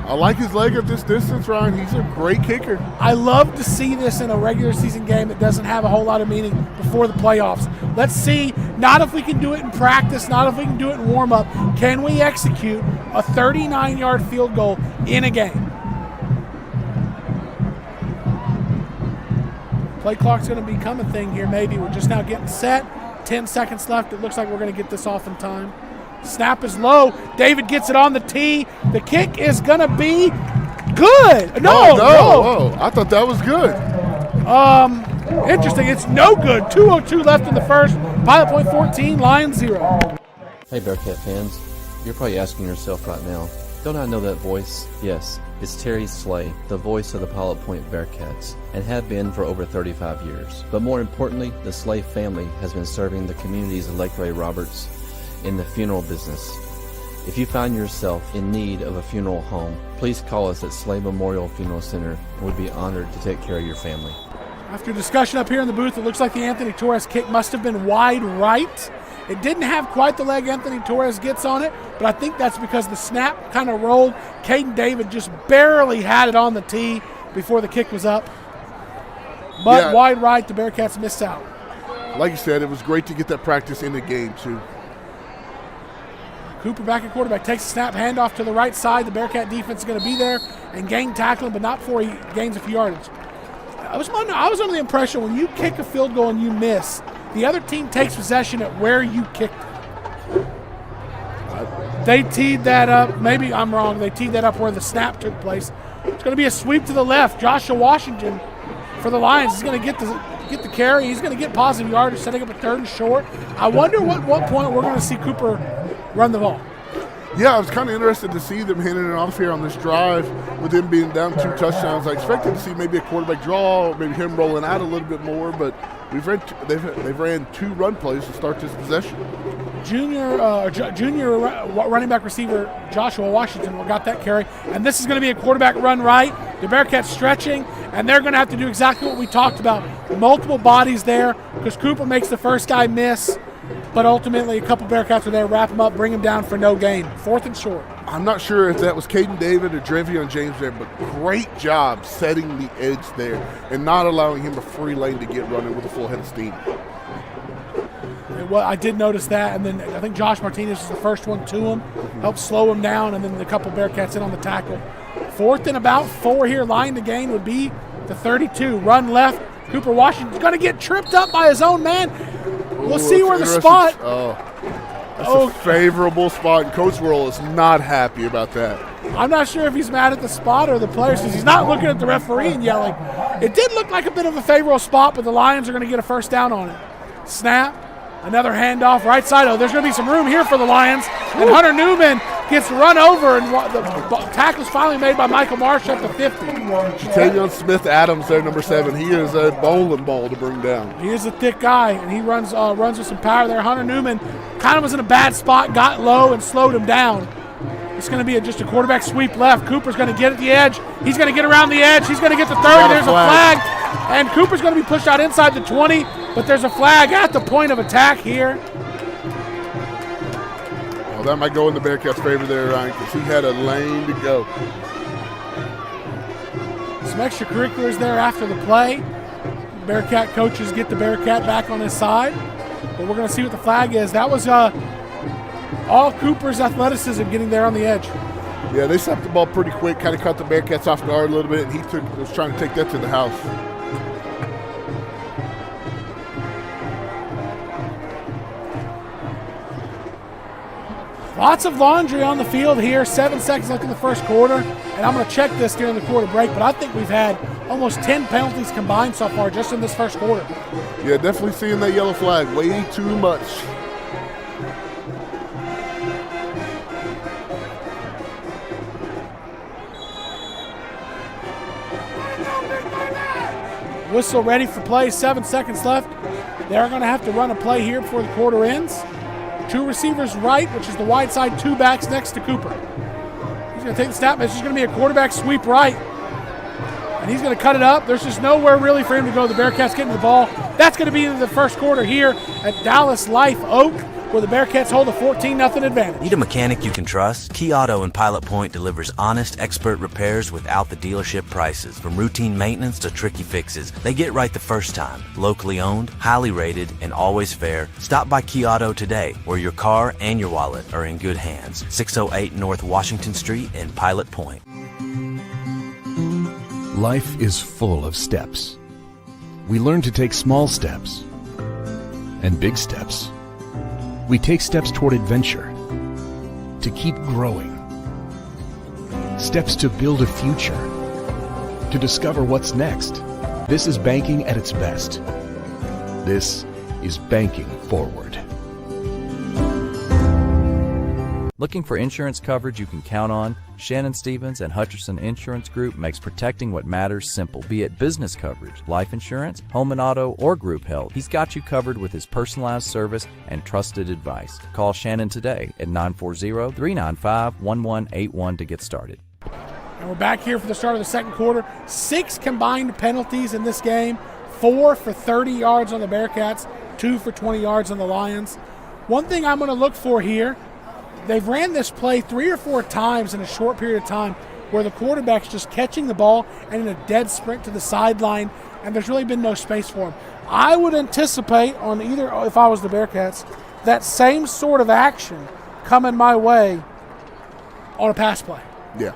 Speaker 5: I like his leg at this distance, Ryan. He's a great kicker.
Speaker 4: I love to see this in a regular season game that doesn't have a whole lot of meaning before the playoffs. Let's see, not if we can do it in practice, not if we can do it in warm-up. Can we execute a 39-yard field goal in a game? Play clock's going to become a thing here maybe. We're just now getting set. 10 seconds left. It looks like we're going to get this off in time. Snap is low. David gets it on the tee. The kick is going to be good. No.
Speaker 5: Whoa. I thought that was good.
Speaker 4: Interesting. It's no good. 2:02 left in the first. Pilot Point 14, Lions 0.
Speaker 8: Hey, Bearcat fans. You're probably asking yourself right now, don't I know that voice? Yes, it's Terry Slay, the voice of the Pilot Point Bearcats, and have been for over 35 years. But more importantly, the Slay family has been serving the communities of Lake Ray Roberts in the funeral business. If you find yourself in need of a funeral home, please call us at Slay Memorial Funeral Center, and we'd be honored to take care of your family.
Speaker 4: After discussion up here in the booth, it looks like the Anthony Torres kick must have been wide right. It didn't have quite the leg Anthony Torres gets on it, but I think that's because the snap kind of rolled. Caden David just barely had it on the tee before the kick was up. But wide right, the Bearcats missed out.
Speaker 5: Like you said, it was great to get that practice in the game, too.
Speaker 4: Cooper back at quarterback, takes a snap, handoff to the right side. The Bearcat defense is going to be there and gain tackling, but not before he gains a few yardage. I was under the impression when you kick a field goal and you miss, the other team takes possession at where you kicked it. They teed that up. Maybe I'm wrong. They teed that up where the snap took place. It's going to be a sweep to the left. Joshua Washington for the Lions is going to get the carry. He's going to get positive yardage, setting up a 3rd and short. I wonder what point we're going to see Cooper run the ball.
Speaker 5: Yeah, I was kind of interested to see them handing it off here on this drive with them being down 2 touchdowns. I expected to see maybe a quarterback draw, maybe him rolling out a little bit more, but they've ran 2 run plays to start this possession.
Speaker 4: Junior running back receiver Joshua Washington got that carry, and this is going to be a quarterback run right. The Bearcats stretching, and they're going to have to do exactly what we talked about. Multiple bodies there because Cooper makes the first guy miss. But ultimately, a couple Bearcats are there, wrap him up, bring him down for no gain. 4th and short.
Speaker 5: I'm not sure if that was Caden David or Drevion James there, but great job setting the edge there and not allowing him a free lane to get running with a full head of steam.
Speaker 4: Well, I did notice that, and then I think Josh Martinez was the first one to him, helped slow him down, and then the couple Bearcats in on the tackle. 4th and about 4 here. Line to gain would be the 32. Run left. Cooper Washington's going to get tripped up by his own man. We'll see where the spot.
Speaker 5: That's a favorable spot, and Coach Worrell is not happy about that.
Speaker 4: I'm not sure if he's mad at the spot or the players because he's not looking at the referee and yelling. It did look like a bit of a favorable spot, but the Lions are going to get a first down on it. Snap. Another handoff right side. Oh, there's going to be some room here for the Lions. And Hunter Newman gets run over, and the tackle's finally made by Michael Marsh at the 50.
Speaker 5: Jatavion Smith-Adams there, number 7. He is a bowling ball to bring down.
Speaker 4: He is a thick guy, and he runs with some power there. Hunter Newman kind of was in a bad spot, got low, and slowed him down. It's going to be just a quarterback sweep left. Cooper's going to get at the edge. He's going to get around the edge. He's going to get the 30. There's a flag. And Cooper's going to be pushed out inside the 20, but there's a flag at the point of attack here.
Speaker 5: Well, that might go in the Bearcats' favor there, Ryan, because he had a lane to go.
Speaker 4: Some extracurriculars there after the play. Bearcat coaches get the Bearcat back on his side, but we're going to see what the flag is. That was all Cooper's athleticism getting there on the edge.
Speaker 5: Yeah, they snapped the ball pretty quick, kind of caught the Bearcats off guard a little bit, and he was trying to take that to the house.
Speaker 4: Lots of laundry on the field here. 7 seconds left in the first quarter, and I'm going to check this during the quarter break, but I think we've had almost 10 penalties combined so far just in this first quarter.
Speaker 5: Yeah, definitely seeing that yellow flag. Way too much.
Speaker 4: Whistle ready for play. 7 seconds left. They're going to have to run a play here before the quarter ends. 2 receivers right, which is the wide side, 2 backs next to Cooper. He's going to take the snap. It's just going to be a quarterback sweep right. And he's going to cut it up. There's just nowhere really for him to go. The Bearcats getting the ball. That's going to be in the first quarter here at Dallas Life Oak, where the Bearcats hold a 14-0 advantage.
Speaker 11: Need a mechanic you can trust? Key Auto in Pilot Point delivers honest, expert repairs without the dealership prices. From routine maintenance to tricky fixes, they get right the first time. Locally owned, highly rated, and always fair. Stop by Key Auto today, where your car and your wallet are in good hands. 608 North Washington Street in Pilot Point.
Speaker 9: Life is full of steps. We learn to take small steps and big steps. We take steps toward adventure, to keep growing. Steps to build a future, to discover what's next. This is banking at its best. This is banking forward.
Speaker 10: Looking for insurance coverage you can count on? Shannon Stevens and Hutcherson Insurance Group makes protecting what matters simple, be it business coverage, life insurance, home and auto, or group health. He's got you covered with his personalized service and trusted advice. Call Shannon today at 940-395-1181 to get started.
Speaker 4: And we're back here for the start of the second quarter. 6 combined penalties in this game. 4 for 30 yards on the Bearcats, 2 for 20 yards on the Lions. One thing I'm going to look for here, they've ran this play 3 or 4 times in a short period of time where the quarterback's just catching the ball and in a dead sprint to the sideline, and there's really been no space for him. I would anticipate on either, if I was the Bearcats, that same sort of action coming my way on a pass play.
Speaker 5: Yeah.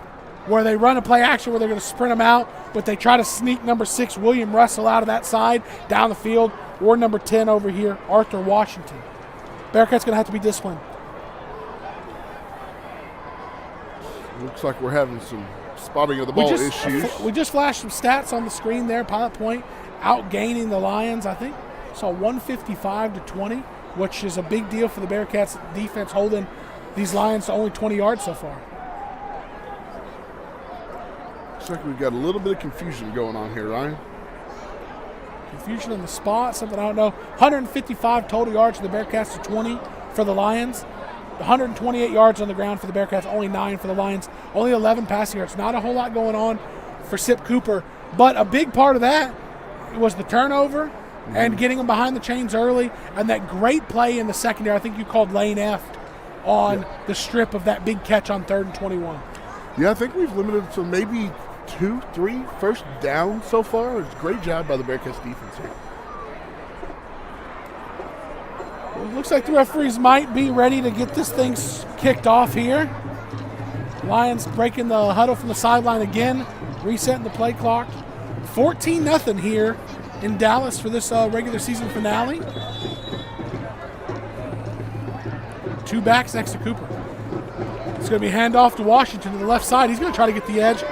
Speaker 4: Where they run a play action where they're going to sprint him out, but they try to sneak number 6, William Russell, out of that side, down the field, or number 10 over here, Arthur Washington. Bearcats going to have to be disciplined.
Speaker 5: Looks like we're having some spotting of the ball issues.
Speaker 4: We just flashed some stats on the screen there. Pilot Point outgaining the Lions, I think. Saw 155-20, which is a big deal for the Bearcats defense, holding these Lions to only 20 yards so far.
Speaker 5: Looks like we've got a little bit of confusion going on here, Ryan.
Speaker 4: Confusion on the spot, something I don't know. 155 total yards for the Bearcats to 20 for the Lions. 128 yards on the ground for the Bearcats, only 9 for the Lions. Only 11 passing yards. Not a whole lot going on for Sip Cooper. But a big part of that was the turnover and getting them behind the chains early, and that great play in the secondary. I think you called lane F on the strip of that big catch on 3rd and 21.
Speaker 5: Yeah, I think we've limited to maybe 2, 3 first down so far. It's a great job by the Bearcats defense here.
Speaker 4: Well, it looks like the referees might be ready to get this thing kicked off here. Lions breaking the huddle from the sideline again, resetting the play clock. 14-0 here in Dallas for this regular season finale. 2 backs next to Cooper. It's going to be handoff to Washington to the left side. He's going to try to get the edge.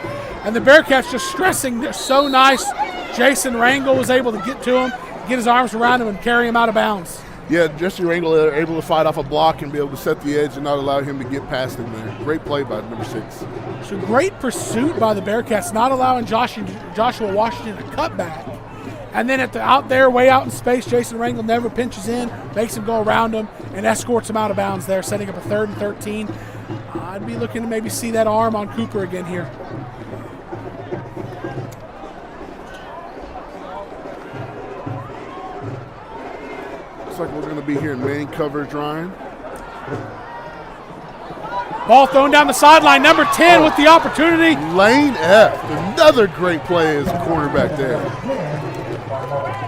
Speaker 4: And the Bearcats just stressing. They're so nice. Jason Rangel was able to get to him, get his arms around him, and carry him out of bounds.
Speaker 5: Yeah, Jesse Rangel able to fight off a block and be able to set the edge and not allow him to get past him there. Great play by number 6.
Speaker 4: So great pursuit by the Bearcats, not allowing Joshua Washington to cut back. And then out there, way out in space, Jason Rangel never pinches in, makes him go around him, and escorts him out of bounds there, setting up a 3rd and 13. I'd be looking to maybe see that arm on Cooper again here.
Speaker 5: Looks like we're going to be here in main coverage, Ryan.
Speaker 4: Ball thrown down the sideline. Number 10 with the opportunity.
Speaker 5: Lane F. Another great play as a cornerback there.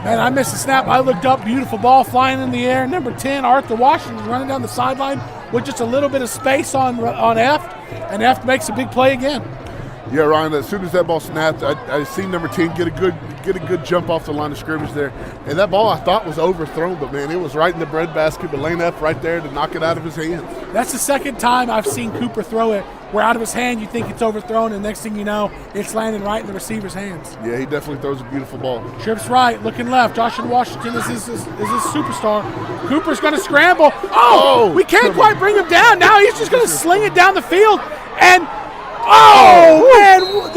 Speaker 4: Man, I missed the snap. I looked up. Beautiful ball flying in the air. Number 10, Arthur Washington, running down the sideline with just a little bit of space on F. And F makes a big play again.
Speaker 5: Yeah, Ryan, as soon as that ball snapped, I seen number 10 get a good jump off the line of scrimmage there. And that ball I thought was overthrown, but, man, it was right in the breadbasket, but Lane F right there to knock it out of his hands.
Speaker 4: That's the second time I've seen Cooper throw it where out of his hand you think it's overthrown, and next thing you know, it's landing right in the receiver's hands.
Speaker 5: Yeah, he definitely throws a beautiful ball.
Speaker 4: Trips right, looking left. Joshua Washington is his superstar. Cooper's going to scramble. Oh, we can't quite bring him down. Now he's just going to sling it down the field. And, man,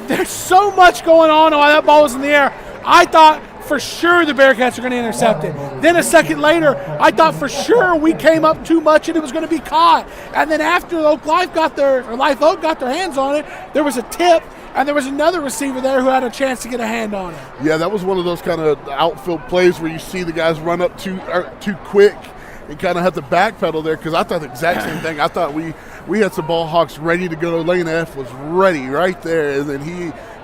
Speaker 4: there's so much going on while that ball was in the air. I thought for sure the Bearcats are going to intercept it. Then a second later, I thought for sure we came up too much and it was going to be caught. And then after Life Oak got their hands on it, there was a tip, and there was another receiver there who had a chance to get a hand on it.
Speaker 5: Yeah, that was one of those kind of outfield plays where you see the guys run up too quick and kind of have to backpedal there, because I thought the exact same thing. I thought we had some ball hawks ready to go. Lane F was ready right there, and then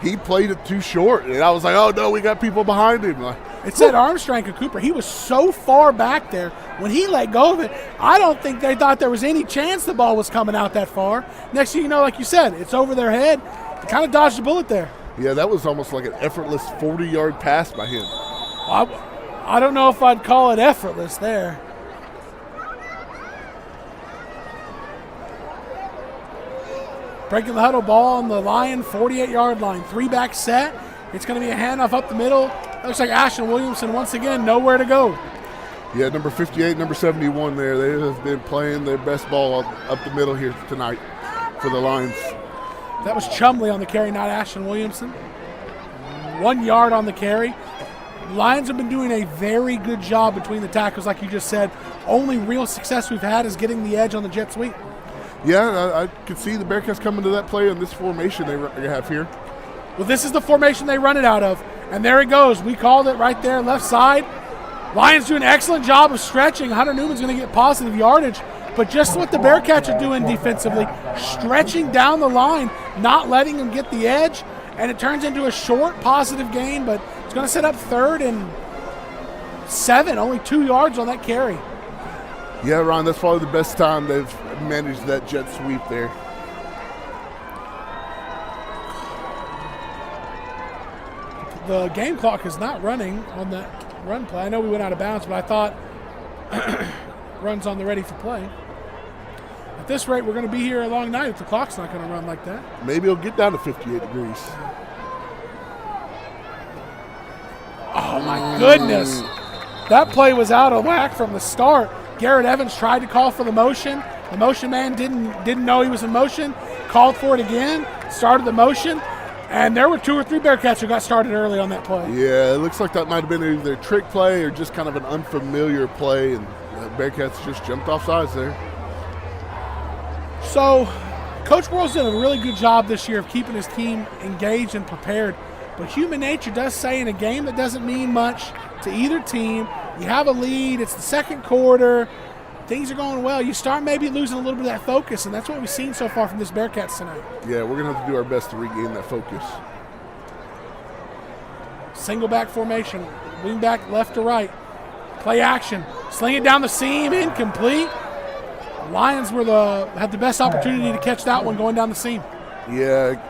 Speaker 5: he played it too short. And I was like, oh, no, we got people behind him.
Speaker 4: It's that arm strength of Cooper. He was so far back there. When he let go of it, I don't think they thought there was any chance the ball was coming out that far. Next thing you know, like you said, it's over their head. They kind of dodged a bullet there.
Speaker 5: Yeah, that was almost like an effortless 40-yard pass by him.
Speaker 4: I don't know if I'd call it effortless there. Breaking the huddle, ball on the Lion 48-yard line. 3-back set. It's going to be a handoff up the middle. Looks like Ashton Williamson once again nowhere to go.
Speaker 5: Yeah, number 58, number 71 there. They have been playing their best ball up the middle here tonight for the Lions.
Speaker 4: That was Chumley on the carry, not Ashton Williamson. 1 yard on the carry. Lions have been doing a very good job between the tackles, like you just said. Only real success we've had is getting the edge on the jet sweep.
Speaker 5: Yeah, I could see the Bearcats coming to that play in this formation they have here.
Speaker 4: Well, this is the formation they run it out of. And there it goes. We called it right there, left side. Lions do an excellent job of stretching. Hunter Newman's going to get positive yardage. But just what the Bearcats are doing defensively, stretching down the line, not letting them get the edge. And it turns into a short positive gain, but it's going to set up 3rd and 7, only 2 yards on that carry.
Speaker 5: Yeah, Ron, that's probably the best time they've managed that jet sweep there.
Speaker 4: The game clock is not running on that run play. I know we went out of bounds, but I thought runs on the ready for play. At this rate, we're going to be here a long night if the clock's not going to run like that.
Speaker 5: Maybe it'll get down to 58 degrees.
Speaker 4: Oh, my goodness. That play was out of whack from the start. Garrett Evans tried to call for the motion, The motion man didn't know he was in motion, called for it again, started the motion, and there were 2 or 3 Bearcats who got started early on that play.
Speaker 5: Yeah, it looks like that might have been either a trick play or just kind of an unfamiliar play, and the Bearcats just jumped off sides there.
Speaker 4: So, Coach Worrell's done a really good job this year of keeping his team engaged and prepared, but human nature does say in a game that doesn't mean much to either team, you have a lead, it's the second quarter, things are going well, you start maybe losing a little bit of that focus, and that's what we've seen so far from this Bearcats tonight.
Speaker 5: Yeah, we're going to have to do our best to regain that focus.
Speaker 4: Single back formation, wing back left to right, play action, sling it down the seam, incomplete. Lions had the best opportunity to catch that one going down the seam.
Speaker 5: Yeah,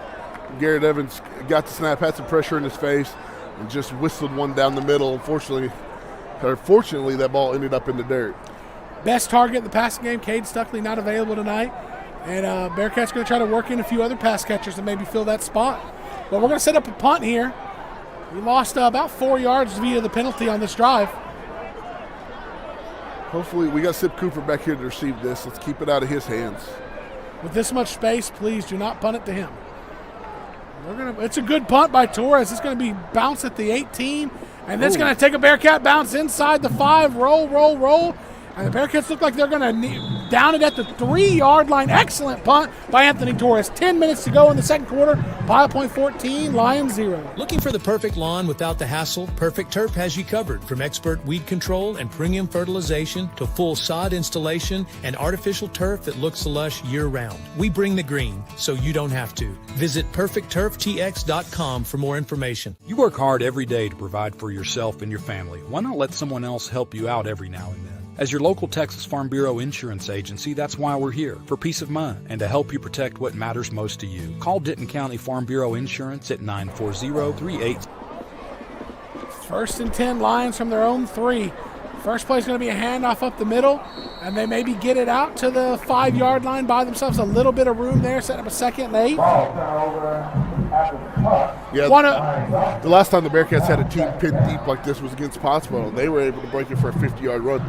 Speaker 5: Garrett Evans got the snap, had some pressure in his face, and just whistled one down the middle. Fortunately, that ball ended up in the dirt.
Speaker 4: Best target in the passing game, Cade Stuckley, not available tonight. And Bearcats going to try to work in a few other pass catchers and maybe fill that spot. But we're going to set up a punt here. We lost about 4 yards via the penalty on this drive.
Speaker 5: Hopefully, we got Sip Cooper back here to receive this. Let's keep it out of his hands.
Speaker 4: With this much space, please do not punt it to him. It's a good punt by Torres. It's going to be bounce at the 18, and then it's going to take a Bearcat bounce inside the 5, roll. And the Bearcats look like they're going to down it at the 3-yard line. Excellent punt by Anthony Torres. 10 minutes to go in the second quarter. Pilot Point 14, Lions 0.
Speaker 7: Looking for the perfect lawn without the hassle? Perfect Turf has you covered. From expert weed control and premium fertilization to full sod installation and artificial turf that looks lush year-round. We bring the green, so you don't have to. Visit PerfectTurfTX.com for more information.
Speaker 15: You work hard every day to provide for yourself and your family. Why not let someone else help you out every now and then? As your local Texas Farm Bureau insurance agency, that's why we're here, for peace of mind and to help you protect what matters most to you. Call Denton County Farm Bureau Insurance at 940-38.
Speaker 4: 1st and 10, Lions from their own 3. First play is going to be a handoff up the middle, and they maybe get it out to the 5-yard line by themselves. A little bit of room there, setting up a 2nd and 8.
Speaker 5: Yeah, the last time the Bearcats had a team pinned deep like this was against Pottsboro. They were able to break it for a 50-yard run.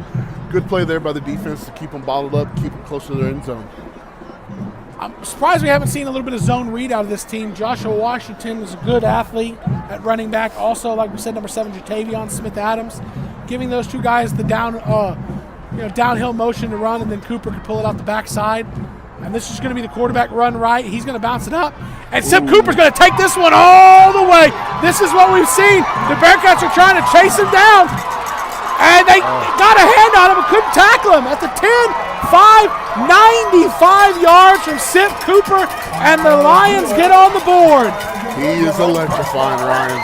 Speaker 5: Good play there by the defense to keep them bottled up, keep them close to their end zone.
Speaker 4: I'm surprised we haven't seen a little bit of zone read out of this team. Joshua Washington is a good athlete at running back. Also, like we said, number 7, Jatavion Smith-Adams, giving those 2 guys the downhill motion to run, and then Cooper could pull it out the backside. And this is going to be the quarterback run right. He's going to bounce it up. And Sip Cooper's going to take this one all the way. This is what we've seen. The Bearcats are trying to chase him down. And they got a hand on him but couldn't tackle him. At the 10-5, 95 yards from Sip Cooper. And the Lions get on the board.
Speaker 5: He is electrifying, Ryan.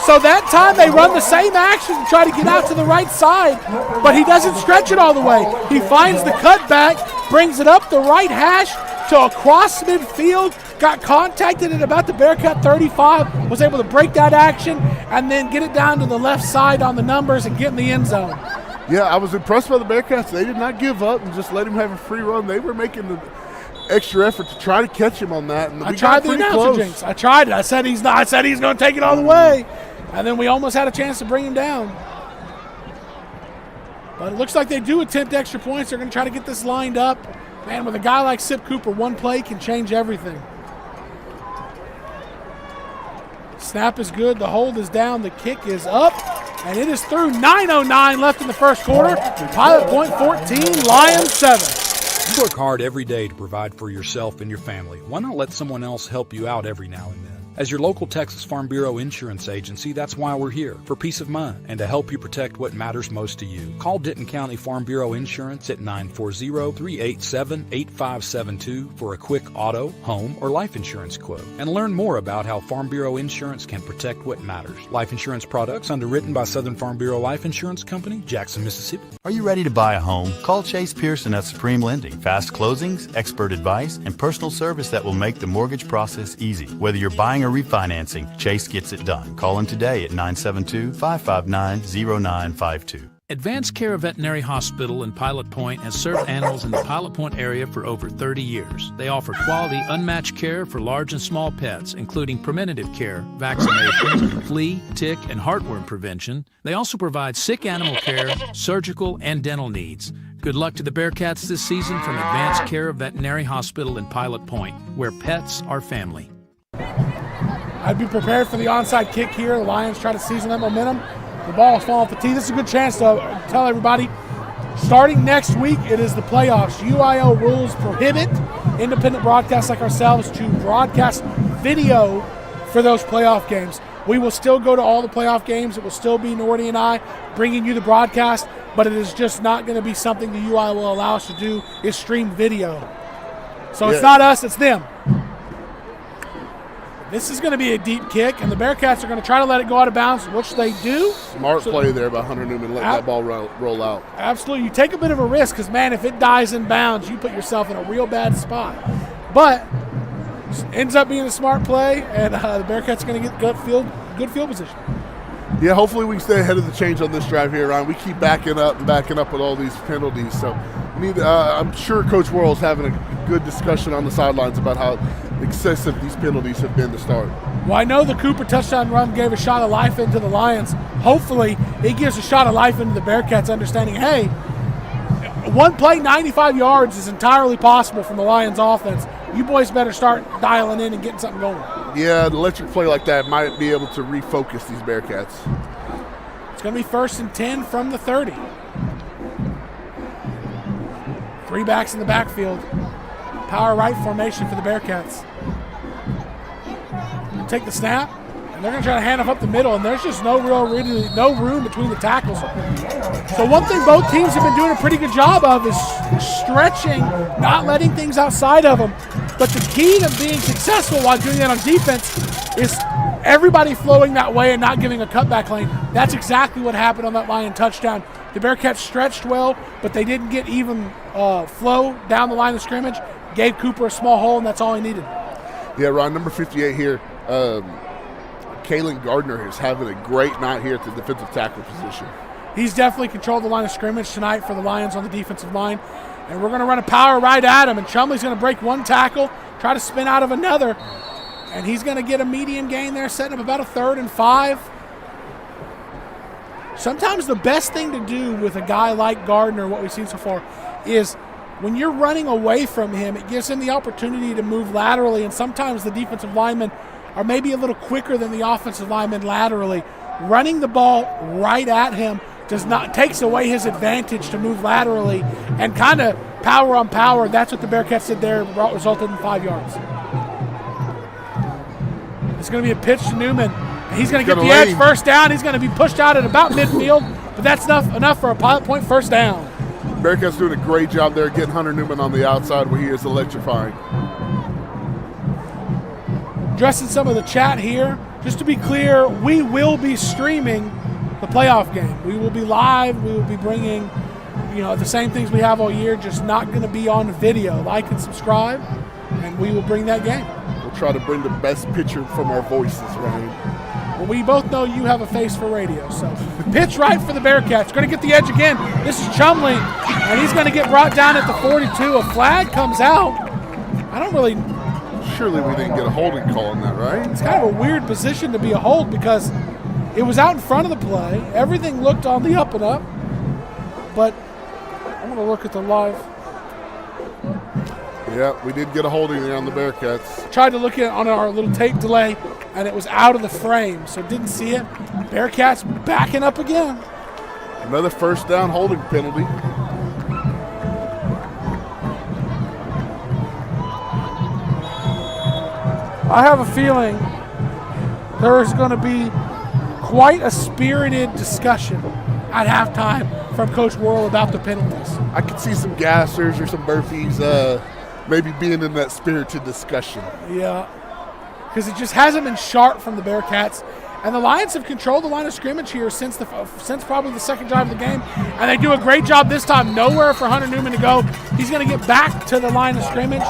Speaker 4: So that time they run the same action to try to get out to the right side, but he doesn't stretch it all the way. He finds the cutback, brings it up the right hash to across midfield, got contacted at about the Bearcat 35, was able to break that action, and then get it down to the left side on the numbers and get in the end zone.
Speaker 5: Yeah, I was impressed by the Bearcats. They did not give up and just let him have a free run. They were making the extra effort to try to catch him on that. And
Speaker 4: I tried the announcer jinx. I tried it. I said he's going to take it all the way. And then we almost had a chance to bring him down. But it looks like they do attempt extra points. They're going to try to get this lined up. Man, with a guy like Sip Cooper, one play can change everything. Snap is good. The hold is down. The kick is up. And it is through. 9:09 left in the first quarter. Pilot Point 14, Lions 7.
Speaker 15: You work hard every day to provide for yourself and your family. Why not let someone else help you out every now and then? As your local Texas Farm Bureau insurance agency, that's why we're here, for peace of mind and to help you protect what matters most to you. Call Denton County Farm Bureau Insurance at 940-387-8572 for a quick auto, home, or life insurance quote. And learn more about how Farm Bureau Insurance can protect what matters. Life insurance products underwritten by Southern Farm Bureau Life Insurance Company, Jackson, Mississippi.
Speaker 1: Are you ready to buy a home? Call Chase Pearson at Supreme Lending. Fast closings, expert advice, and personal service that will make the mortgage process easy. Whether you're buying or refinancing, Chase gets it done. Call him today at 972-559-0952.
Speaker 7: Advanced Care Veterinary Hospital in Pilot Point has served animals in the Pilot Point area for over 30 years. They offer quality, unmatched care for large and small pets, including preventative care, vaccination, flea, tick, and heartworm prevention. They also provide sick animal care, surgical, and dental needs. Good luck to the Bearcats this season from Advanced Care Veterinary Hospital in Pilot Point, where pets are family.
Speaker 4: I'd be prepared for the onside kick here. The Lions try to seize that momentum. The ball is falling off the tee. This is a good chance to tell everybody, starting next week, it is the playoffs. UIL rules prohibit independent broadcasts like ourselves to broadcast video for those playoff games. We will still go to all the playoff games. It will still be Nordy and I bringing you the broadcast, but it is just not going to be something the UIL will allow us to do, is stream video. So It's not us, it's them. This is going to be a deep kick, and the Bearcats are going to try to let it go out of bounds, which they do.
Speaker 5: Smart play there by Hunter Newman, letting that ball roll out.
Speaker 4: Absolutely. You take a bit of a risk because, man, if it dies in bounds, you put yourself in a real bad spot. But ends up being a smart play, and the Bearcats are going to get good field position.
Speaker 5: Yeah, hopefully we can stay ahead of the change on this drive here, Ryan. We keep backing up with all these penalties. So I'm sure Coach Worrell's having a good discussion on the sidelines about how excessive these penalties have been to start.
Speaker 4: Well, I know the Cooper touchdown run gave a shot of life into the Lions. Hopefully it gives a shot of life into the Bearcats, understanding, hey, one play, 95 yards is entirely possible from the Lions offense. You boys better start dialing in and getting something going.
Speaker 5: Yeah, an electric play like that might be able to refocus these Bearcats.
Speaker 4: It's going to be 1st and 10 from the 30. 3 backs in the backfield. Power right formation for the Bearcats. Take the snap, and they're going to try to hand off up the middle, and there's just no room between the tackles. So one thing both teams have been doing a pretty good job of is stretching, not letting things outside of them. But the key to being successful while doing that on defense is everybody flowing that way and not giving a cutback lane. That's exactly what happened on that Lion touchdown. The Bearcats stretched well, but they didn't get even flow down the line of scrimmage. Gave Cooper a small hole, and that's all he needed.
Speaker 5: Yeah, Ron, number 58 here. Kalen Gardner is having a great night here at the defensive tackle position.
Speaker 4: He's definitely controlled the line of scrimmage tonight for the Lions on the defensive line. And we're going to run a power right at him. And Chumley's going to break one tackle, try to spin out of another. And he's going to get a medium gain there, setting up about a 3rd and 5. Sometimes the best thing to do with a guy like Gardner, what we've seen so far, is when you're running away from him, it gives him the opportunity to move laterally. And sometimes the defensive linemen are maybe a little quicker than the offensive linemen laterally. Running the ball right at him takes away his advantage to move laterally, and kind of power on power. That's what the Bearcats did there, resulted in 5 yards. It's going to be a pitch to Newman. He's going to get the edge, 1st down. He's going to be pushed out at about midfield, but that's enough for a Pilot Point 1st down.
Speaker 5: Bearcats doing a great job there getting Hunter Newman on the outside where he is electrifying.
Speaker 4: Addressing some of the chat here, just to be clear, we will be streaming the playoff game. We will be live. We will be bringing, the same things we have all year, just not going to be on video. Like and subscribe, and we will bring that game.
Speaker 5: We'll try to bring the best picture from our voices, Ryan.
Speaker 4: Well, we both know you have a face for radio, so pitch right for the Bearcats. Going to get the edge again. This is Chumley, and he's going to get brought down at the 42. A flag comes out.
Speaker 5: Surely we didn't get a holding call on that, right?
Speaker 4: It's kind of a weird position to be a hold because it was out in front of the play. Everything looked on the up and up. But I'm going to look at the live.
Speaker 5: Yeah, we did get a holding there on the Bearcats.
Speaker 4: Tried to look at it on our little tape delay, and it was out of the frame, so didn't see it. Bearcats backing up again.
Speaker 5: Another 1st down holding penalty.
Speaker 4: I have a feeling there is going to be quite a spirited discussion at halftime from Coach Worrell about the penalties.
Speaker 5: I could see some gassers or some burpees maybe being in that spirited discussion.
Speaker 4: Yeah, because it just hasn't been sharp from the Bearcats. And the Lions have controlled the line of scrimmage here since probably the 2nd drive of the game. And they do a great job this time. Nowhere for Hunter Newman to go. He's going to get back to the line of scrimmage.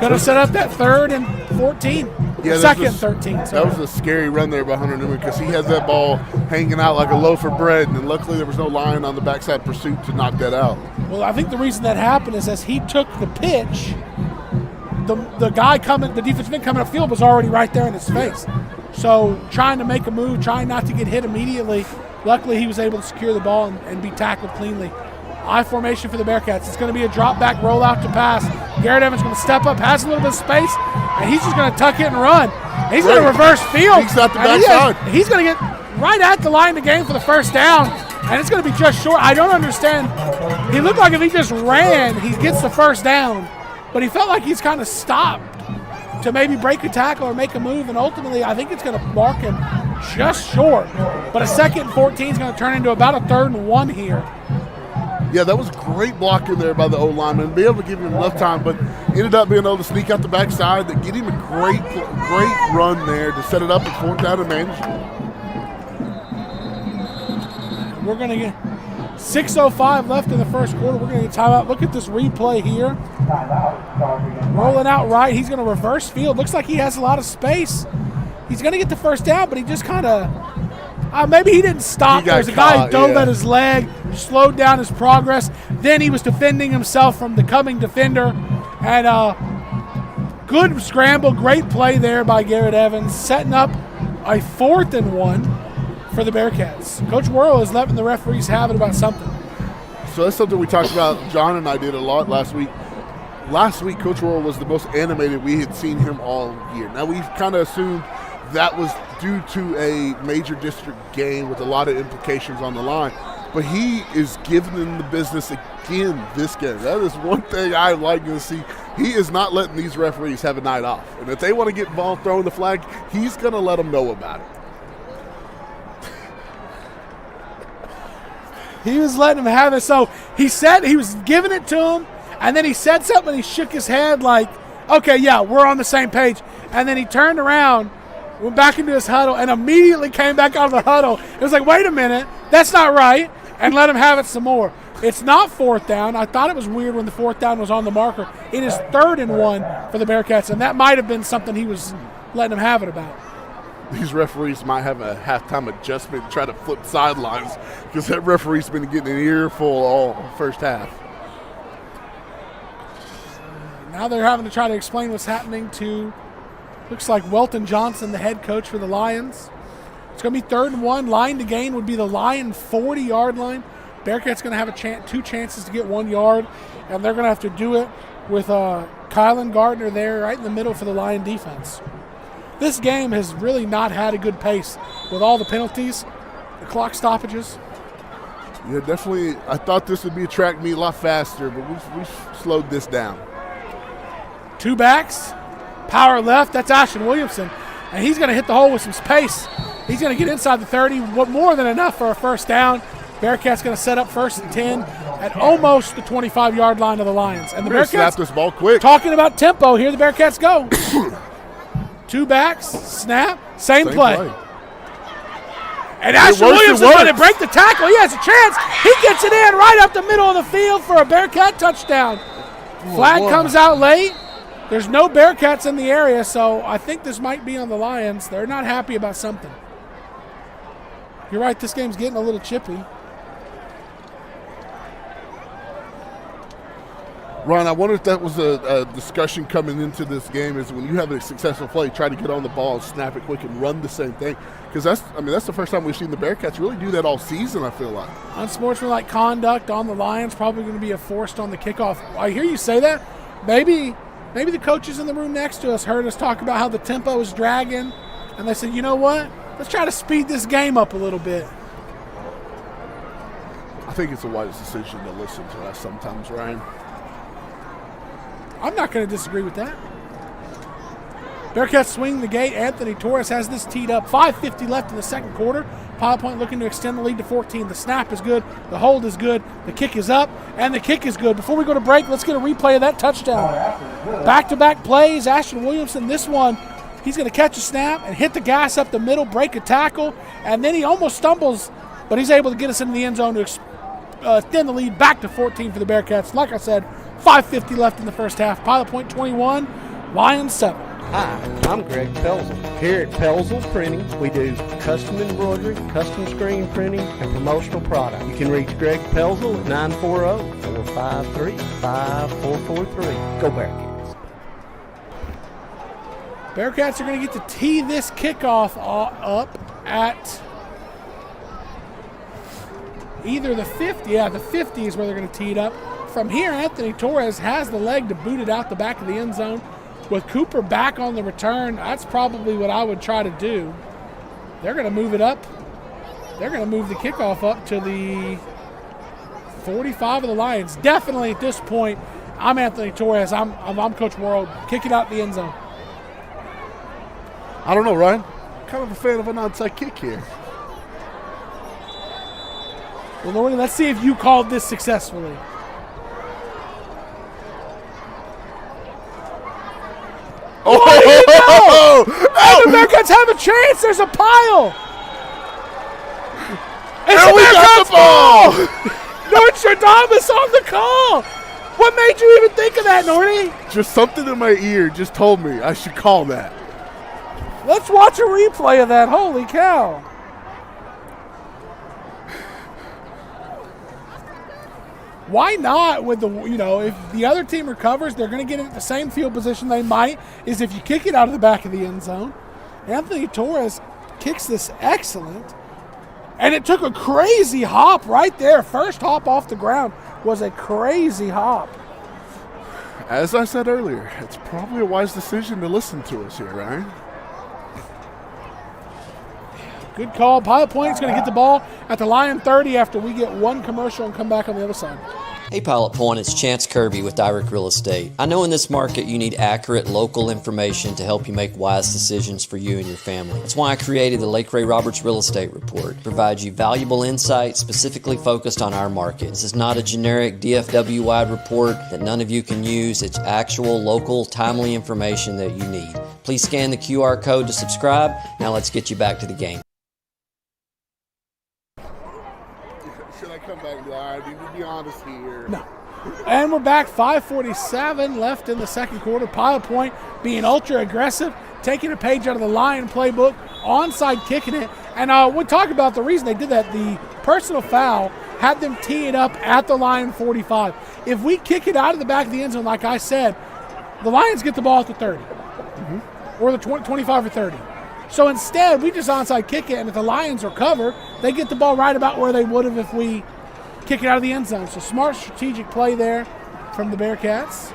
Speaker 4: Going to set up that 3rd and 14. Yeah, 2nd and 13.
Speaker 5: That was a scary run there by Hunter Newman because he has that ball hanging out like a loaf of bread. And luckily there was no line on the backside pursuit to knock that out.
Speaker 4: Well, I think the reason that happened is as he took the pitch, the guy the defensive end coming upfield was already right there in his face. So trying to make a move, trying not to get hit immediately. Luckily, he was able to secure the ball and be tackled cleanly I formation for the Bearcats. It's going to be a drop back rollout to pass. Garrett Evans going to step up, has a little bit of space, and he's just going to tuck it and run. He's going to reverse field.
Speaker 5: He's at the backside.
Speaker 4: He's going to get right at the line of the game for the first down, and it's going to be just short. I don't understand. He looked like if he just ran, he gets the first down, but he felt like he's kind of stopped to maybe break a tackle or make a move, and ultimately I think it's going to mark him just short. But a 2nd and 14 is going to turn into about a 3rd and 1 here.
Speaker 5: Yeah, that was great blocking there by the O-lineman. Be able to give him enough time, but ended up being able to sneak out the backside, to get him a great run there to set it up at 4th down and manageable.
Speaker 4: We're going to get 6:05 left in the first quarter. We're going to get timeout. Look at this replay here. Rolling out right. He's going to reverse field. Looks like he has a lot of space. He's going to get the first down, but he just kind of maybe he didn't stop. There's a guy who dove at his leg, slowed down his progress. Then he was defending himself from the coming defender. And good scramble, great play there by Garrett Evans, setting up a 4th and 1 for the Bearcats. Coach Worrell is letting the referees have it about something.
Speaker 5: So that's something we talked about. John and I did a lot last week. Last week, Coach Worrell was the most animated we had seen him all year. Now, we've kind of assumed that was due to a major district game with a lot of implications on the line. But he is giving them the business again this game. That is one thing I like to see. He is not letting these referees have a night off. And if they want to get involved throwing the flag, he's going to let them know about it.
Speaker 4: He was letting him have it. So he said he was giving it to him, and then he said something, and he shook his head like, okay, yeah, we're on the same page. And then he turned around, went back into his huddle, and immediately came back out of the huddle. It was like, wait a minute, that's not right, and let him have it some more. It's not 4th down. I thought it was weird when the 4th down was on the marker. It is 3rd and 1 for the Bearcats, and that might have been something he was letting him have it about.
Speaker 5: These referees might have a halftime adjustment and try to flip sidelines because that referee's been getting an earful all first half.
Speaker 4: Now they're having to try to explain what's happening to, looks like Welton Johnson, the head coach for the Lions. It's going to be 3rd and 1. Line to gain would be the Lion 40-yard line. Bearcats going to have 2 chances to get 1 yard, and they're going to have to do it with Kylan Gardner there right in the middle for the Lion defense. This game has really not had a good pace with all the penalties, the clock stoppages.
Speaker 5: Yeah, definitely. I thought this would be a track meet a lot faster, but we've slowed this down.
Speaker 4: 2 backs, power left. That's Ashton Williamson, and he's going to hit the hole with some pace. He's going to get inside the 30, more than enough for a first down. Bearcats going to set up 1st and 10 at almost the 25-yard line of the Lions. And the Bearcats
Speaker 5: snap this ball quick.
Speaker 4: Talking about tempo, here the Bearcats go. 2 backs, snap, same play. And Ashton Williamson's going to break the tackle. He has a chance. He gets it in right up the middle of the field for a Bearcat touchdown. Flag comes out late. There's no Bearcats in the area, so I think this might be on the Lions. They're not happy about something. You're right, this game's getting a little chippy.
Speaker 5: Ron, I wonder if that was a discussion coming into this game, is when you have a successful play, try to get on the ball and snap it quick and run the same thing. Because that's the first time we've seen the Bearcats really do that all season, I feel like.
Speaker 4: Unsportsmanlike conduct on the Lions, probably going to be forced on the kickoff. I hear you say that. Maybe the coaches in the room next to us heard us talk about how the tempo is dragging, and they said, you know what? Let's try to speed this game up a little bit.
Speaker 5: I think it's a wise decision to listen to us sometimes, Ryan.
Speaker 4: I'm not going to disagree with that. Bearcats swing the gate. Anthony Torres has this teed up. 5:50 left in the second quarter. Pilot Point looking to extend the lead to 14. The snap is good. The hold is good. The kick is up, and the kick is good. Before we go to break, let's get a replay of that touchdown. Back-to-back plays. Ashton Williamson, this one, he's going to catch a snap and hit the gas up the middle, break a tackle, and then he almost stumbles, but he's able to get us into the end zone to extend the lead back to 14 for the Bearcats. Like I said, 5:50 left in the first half. Pilot Point 21, Lions 7.
Speaker 12: Hi, I'm Greg Pelzel. Here at Pelzel Printing, we do custom embroidery, custom screen printing, and promotional product. You can reach Greg Pelzel at 940-453-5443. Go Bearcats.
Speaker 4: Bearcats are going to get to tee this kickoff up at either the 50. Yeah, the 50 is where they're going to tee it up. From here, Anthony Torres has the leg to boot it out the back of the end zone. With Cooper back on the return, that's probably what I would try to do. They're going to move it up. They're going to move the kickoff up to the 45 of the Lions. Definitely at this point, I'm Anthony Torres. I'm Coach World. Kick it out the end zone.
Speaker 5: I don't know, Ryan. Kind of a fan of an onside kick here.
Speaker 4: Well, Norton, let's see if you called this successfully. Oh, the Bearcats have a chance. There's a pile. And we got the ball. Nostradamus on the call. What made you even think of that, Norty?
Speaker 5: Just something in my ear just told me I should call that.
Speaker 4: Let's watch a replay of that. Holy cow. Why not with the, if the other team recovers, they're going to get it at the same field position they might is if you kick it out of the back of the end zone. Anthony Torres kicks this excellent. And it took a crazy hop right there. First hop off the ground was a crazy hop.
Speaker 5: As I said earlier, it's probably a wise decision to listen to us here, Ryan.
Speaker 4: Good call. Pilot Point is going to get the ball at the Lion 30 after we get one commercial and come back on the other side.
Speaker 13: Hey Pilot Point, it's Chance Kirby with Direct Real Estate. I know in this market you need accurate local information to help you make wise decisions for you and your family. That's why I created the Lake Ray Roberts Real Estate Report. It provides you valuable insight specifically focused on our market. This is not a generic DFW-wide report that none of you can use. It's actual, local, timely information that you need. Please scan the QR code to subscribe. Now let's get you back to the game.
Speaker 5: Should I come back? I need to be honest here.
Speaker 4: No. And we're back. 5:47 left in the second quarter. Pilot Point being ultra aggressive, taking a page out of the Lion playbook, onside kicking it. And we'll talk about the reason they did that. The personal foul had them tee it up at the Lion 45. If we kick it out of the back of the end zone, like I said, the Lions get the ball at the 30 or the 25 or 30. So instead, we just onside kick it, and if the Lions recover, they get the ball right about where they would have if we kick it out of the end zone. So smart strategic play there from the Bearcats.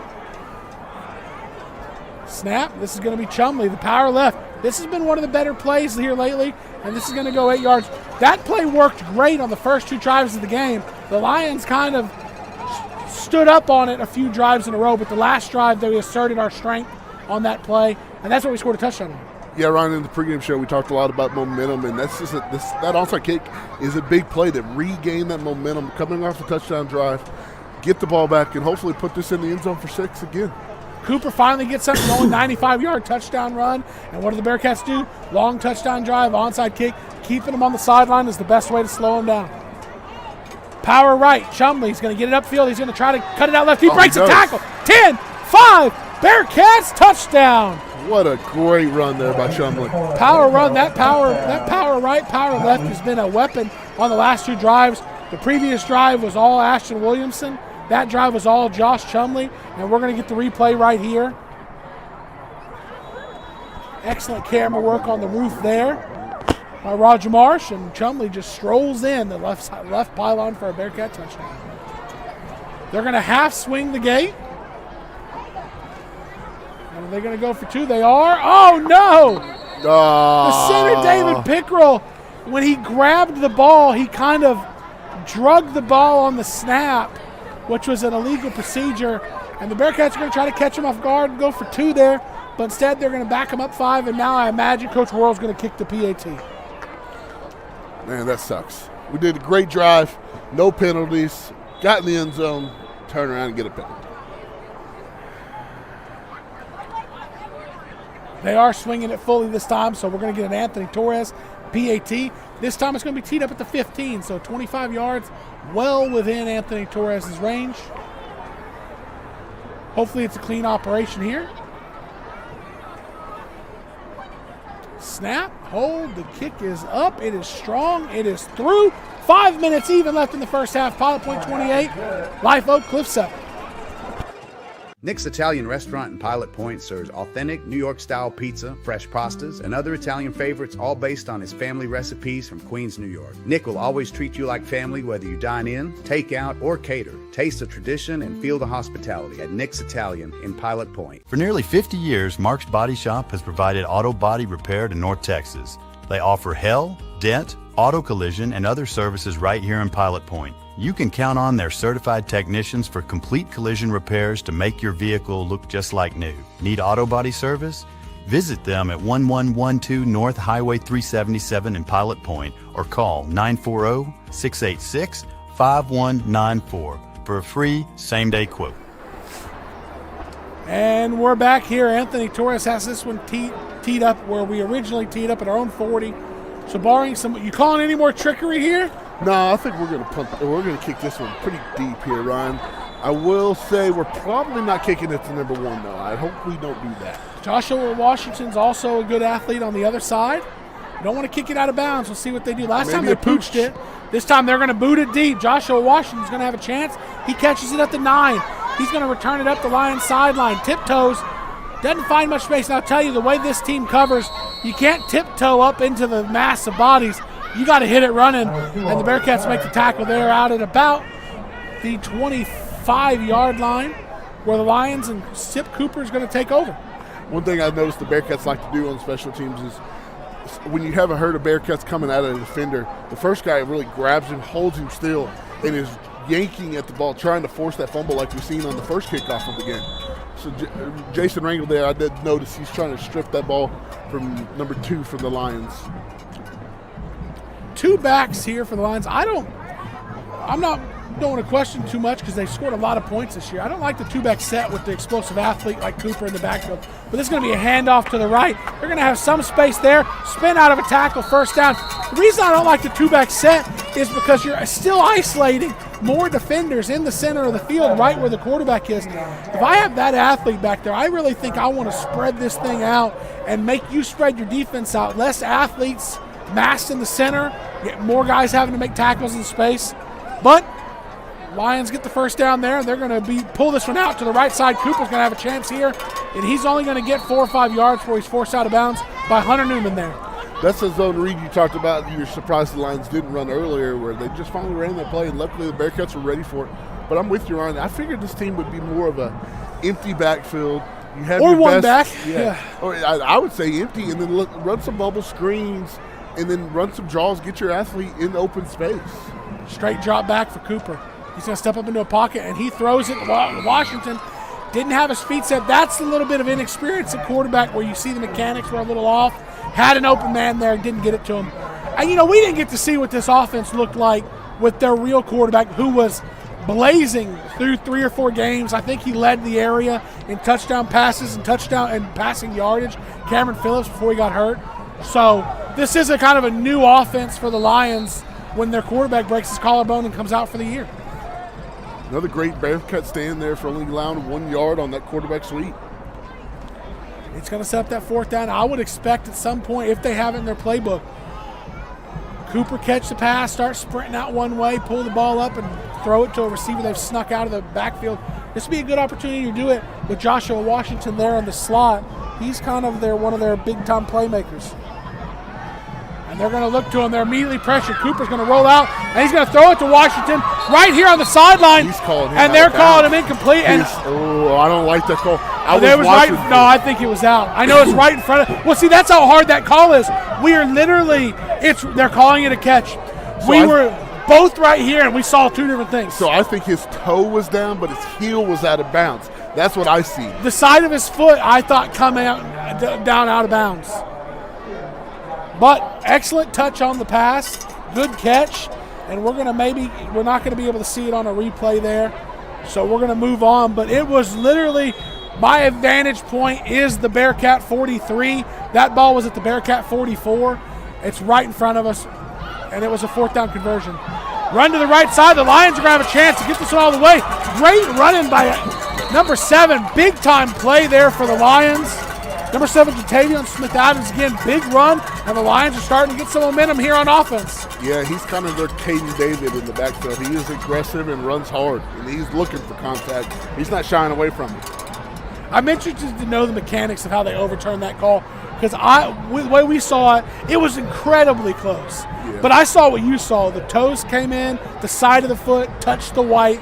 Speaker 4: Snap. This is going to be Chumley, the power left. This has been one of the better plays here lately, and this is going to go 8 yards. That play worked great on the first 2 drives of the game. The Lions kind of stood up on it a few drives in a row, but the last drive, we asserted our strength on that play, and that's what we scored a touchdown on.
Speaker 5: Yeah, Ryan, in the pregame show, we talked a lot about momentum, and that's just that onside kick is a big play to regain that momentum coming off a touchdown drive, get the ball back, and hopefully put this in the end zone for 6 again.
Speaker 4: Cooper finally gets something going, 95-yard touchdown run. And what do the Bearcats do? Long touchdown drive, onside kick. Keeping him on the sideline is the best way to slow him down. Power right. Chumley's going to get it upfield. He's going to try to cut it out left. He breaks a tackle. 10, 5, Bearcats touchdown.
Speaker 5: What a great run there by Chumley.
Speaker 4: Power run. That power right, power left has been a weapon on the last 2 drives. The previous drive was all Ashton Williamson. That drive was all Josh Chumley, and we're going to get the replay right here. Excellent camera work on the roof there by Roger Marsh, and Chumley just strolls in the left pylon for a Bearcat touchdown. They're going to half swing the gate. And are they going to go for 2? They are. Oh, no! The center, David Pickrell, when he grabbed the ball, he kind of drugged the ball on the snap, which was an illegal procedure. And the Bearcats are going to try to catch him off guard and go for 2 there. But instead, they're going to back him up 5. And now I imagine Coach Worrell's going to kick the PAT.
Speaker 5: Man, that sucks. We did a great drive, no penalties, got in the end zone, turn around and get a penalty.
Speaker 4: They are swinging it fully this time, so we're going to get an Anthony Torres PAT. This time it's going to be teed up at the 15, so 25 yards, well within Anthony Torres' range. Hopefully it's a clean operation here. Snap, hold, the kick is up, it is strong, it is through. 5 minutes even left in the first half. Pilot Point 28, Live Oak, Cliff 7.
Speaker 14: Nick's Italian Restaurant in Pilot Point serves authentic New York-style pizza, fresh pastas, and other Italian favorites, all based on his family recipes from Queens, New York. Nick will always treat you like family, whether you dine in, take out, or cater. Taste the tradition and feel the hospitality at Nick's Italian in Pilot Point.
Speaker 1: For nearly 50 years, Mark's Body Shop has provided auto body repair to North Texas. They offer hail, dent, auto collision, and other services right here in Pilot Point. You can count on their certified technicians for complete collision repairs to make your vehicle look just like new. Need auto body service? Visit them at 1112 North Highway 377 in Pilot Point or call 940-686-5194 for a free same-day quote.
Speaker 4: And we're back here. Anthony Torres has this one teed up where we originally teed up at our own 40. So barring some, you calling any more trickery here?
Speaker 5: No, I think we're going to punt. We're going to kick this one pretty deep here, Ryan. I will say we're probably not kicking it to number one, though. I hope we don't do that.
Speaker 4: Joshua Washington's also a good athlete on the other side. You don't want to kick it out of bounds. We'll see what they do. Last time they pooched it. This time they're going to boot it deep. Joshua Washington's going to have a chance. He catches it at the 9. He's going to return it up the Lions sideline. Tiptoes. Doesn't find much space. And I'll tell you, the way this team covers, you can't tiptoe up into the mass of bodies. You got to hit it running, and the Bearcats make the tackle there out at about the 25-yard line where the Lions and Sip Cooper is going to take over.
Speaker 5: One thing I've noticed the Bearcats like to do on special teams is when you have a herd of Bearcats coming out of a defender, the first guy really grabs him, holds him still, and is yanking at the ball, trying to force that fumble like we've seen on the first kickoff of the game. So Jason Rangel there, I did notice he's trying to strip that ball from number 2 from the Lions.
Speaker 4: 2 backs here for the Lions. don't want to question too much because they've scored a lot of points this year. I don't like the 2-back set with the explosive athlete like Cooper in the backfield. But this is going to be a handoff to the right. They're going to have some space there. Spin out of a tackle, first down. The reason I don't like the 2-back set is because you're still isolating more defenders in the center of the field right where the quarterback is. If I have that athlete back there, I really think I want to spread this thing out and make you spread your defense out. Less athletes massed in the center, get more guys having to make tackles in space. But Lions get the first down there. They're going to pull this one out to the right side. Cooper's going to have a chance here, and he's only going to get 4 or 5 yards before he's forced out of bounds by Hunter Newman there.
Speaker 5: That's the zone read you talked about. You're surprised the Lions didn't run earlier where they just finally ran that play, and luckily the Bearcats were ready for it. But I'm with you, Ryan. I figured this team would be more of a empty backfield. You have
Speaker 4: or
Speaker 5: your
Speaker 4: one
Speaker 5: best,
Speaker 4: back. Yeah.
Speaker 5: Or I would say empty, and then run some bubble screens, and then run some draws, get your athlete in open space.
Speaker 4: Straight drop back for Cooper. He's going to step up into a pocket, and he throws it. Washington didn't have his feet set. That's a little bit of inexperience at quarterback where you see the mechanics were a little off. Had an open man there, didn't get it to him. And, we didn't get to see what this offense looked like with their real quarterback who was blazing through 3 or 4 games. I think he led the area in touchdown passes and passing yardage, Cameron Phillips, before he got hurt. So this is a kind of a new offense for the Lions when their quarterback breaks his collarbone and comes out for the year.
Speaker 5: Another great Bearcat stand there for only allowing 1 yard on that quarterback sweep.
Speaker 4: It's going to set up that 4th down. I would expect at some point, if they have it in their playbook, Cooper catch the pass, start sprinting out one way, pull the ball up, and throw it to a receiver they've snuck out of the backfield. This would be a good opportunity to do it with Joshua Washington there in the slot. He's kind of one of their big-time playmakers. And they're going to look to him. They're immediately pressured. Cooper's going to roll out, and he's going to throw it to Washington right here on the sideline.
Speaker 5: He's calling him
Speaker 4: and they're calling him incomplete. And
Speaker 5: I don't like that call.
Speaker 4: I think it was out. I know it's right in front of. Well, see, that's how hard that call is. We are literally. They're calling it a catch. We were both right here, and we saw 2 different things.
Speaker 5: So I think his toe was down, but his heel was out of bounds. That's what I see.
Speaker 4: The side of his foot, I thought, coming out down out of bounds. But excellent touch on the pass, good catch, and we're not going to be able to see it on a replay there, so we're going to move on. But it was literally, my vantage point is the Bearcat 43. That ball was at the Bearcat 44. It's right in front of us, and it was a 4th down conversion. Run to the right side. The Lions are going to have a chance to get this one all the way. Great running by number 7. Big-time play there for the Lions. Number 7, Jatavion Smith-Adams, again, big run, and the Lions are starting to get some momentum here on offense.
Speaker 5: Yeah, he's kind of their Caden David in the backfield. He is aggressive and runs hard, and he's looking for contact. He's not shying away from it.
Speaker 4: I'm interested to know the mechanics of how they overturned that call, because the way we saw it, it was incredibly close. Yeah. But I saw what you saw. The toes came in, the side of the foot touched the white,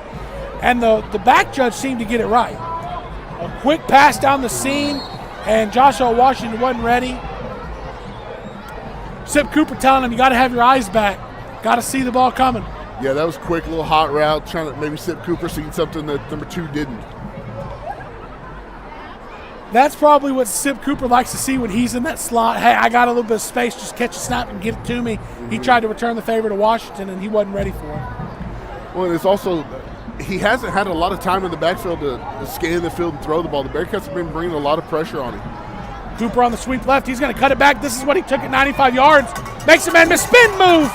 Speaker 4: and the back judge seemed to get it right. A quick pass down the seam, and Joshua Washington wasn't ready. Sip Cooper telling him, you got to have your eyes back. Got to see the ball coming.
Speaker 5: Yeah, that was a quick little hot route, trying to maybe Sip Cooper seeing something that number 2 didn't.
Speaker 4: That's probably what Sip Cooper likes to see when he's in that slot. Hey, I got a little bit of space, just catch a snap and give it to me. Mm-hmm. He tried to return the favor to Washington, and he wasn't ready for it.
Speaker 5: Well, and it's also, he hasn't had a lot of time in the backfield to scan the field and throw the ball. The Bearcats have been bringing a lot of pressure on him.
Speaker 4: Cooper on the sweep left. He's going to cut it back. This is what he took at 95 yards. Makes a man miss. Spin move.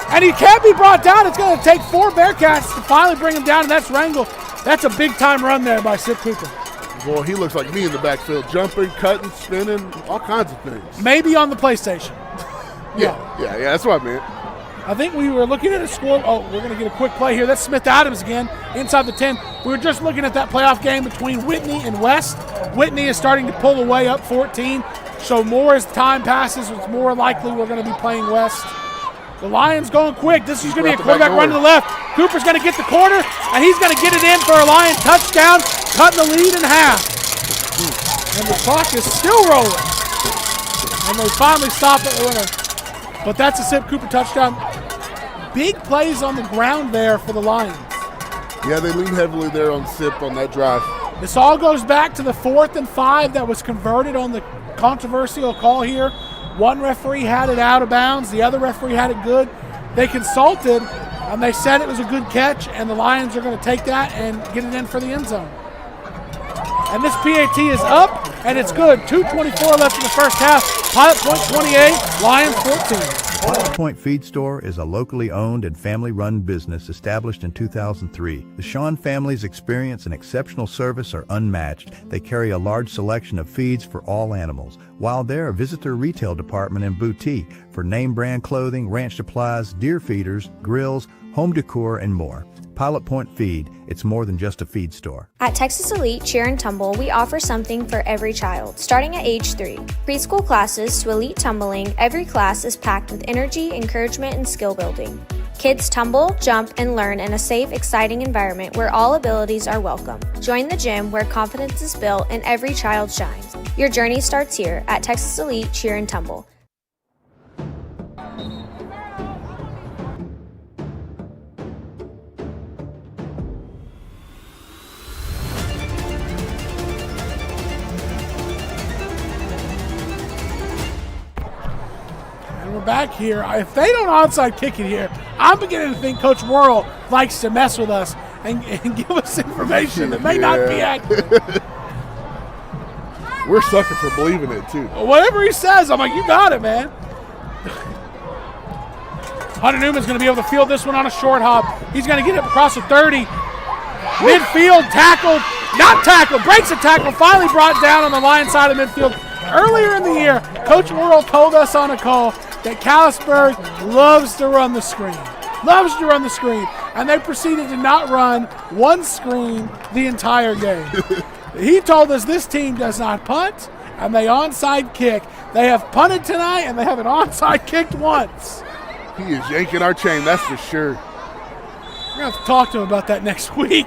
Speaker 4: And he can't be brought down. It's going to take 4 Bearcats to finally bring him down, and that's Rangel. That's a big-time run there by Sip Cooper.
Speaker 5: Boy, he looks like me in the backfield, jumping, cutting, spinning, all kinds of things.
Speaker 4: Maybe on the PlayStation.
Speaker 5: Yeah, that's what I meant.
Speaker 4: I think we were looking at a score. Oh, we're going to get a quick play here. That's Smith Adams again, inside the 10. We were just looking at that playoff game between Whitney and West. Whitney is starting to pull away up 14. So more as time passes, it's more likely we're going to be playing West. The Lions going quick. This is going to be a quarterback run to the left. Cooper's going to get the corner, and he's going to get it in for a Lion touchdown, cutting the lead in half. And the clock is still rolling. And they finally stop it. But that's a Sip Cooper touchdown. Big plays on the ground there for the Lions.
Speaker 5: Yeah, they lean heavily there on Sip on that drive.
Speaker 4: This all goes back to the 4th and 5 that was converted on the controversial call here. One referee had it out of bounds. The other referee had it good. They consulted, and they said it was a good catch, and the Lions are going to take that and get it in for the end zone. And this PAT is up, and it's good. 2:24 left in the first half. Pilot Point 28, Lions 14.
Speaker 17: Pilot Point Feed Store is a locally owned and family-run business established in 2003. The Shawn family's experience and exceptional service are unmatched. They carry a large selection of feeds for all animals, while they're a visitor retail department and boutique for name-brand clothing, ranch supplies, deer feeders, grills, home decor, and more. Pilot Point Feed, it's more than just a feed store.
Speaker 18: At Texas Elite Cheer and Tumble, we offer something for every child, starting at age 3. Preschool classes to elite tumbling, every class is packed with energy, encouragement, and skill building. Kids tumble, jump, and learn in a safe, exciting environment where all abilities are welcome. Join the gym where confidence is built and every child shines. Your journey starts here at Texas Elite Cheer and Tumble.
Speaker 4: Back here, if they don't onside kick it here, I'm beginning to think Coach Worrell likes to mess with us and give us information that may not be accurate.
Speaker 5: We're sucker for believing it too.
Speaker 4: Whatever he says, I'm like, you got it, man. Hunter Newman's going to be able to field this one on a short hop. He's going to get it across the 30. Midfield, tackled, not tackled, breaks a tackle, finally brought down on the Lions side of midfield. Earlier in the year, Coach Worrell told us on a call that Callisburg loves to run the screen, and they proceeded to not run one screen the entire game. He told us this team does not punt, and they onside kick. They have punted tonight, and they haven't onside kicked once.
Speaker 5: He is yanking our chain, that's for sure.
Speaker 4: We're going to have to talk to him about that next week.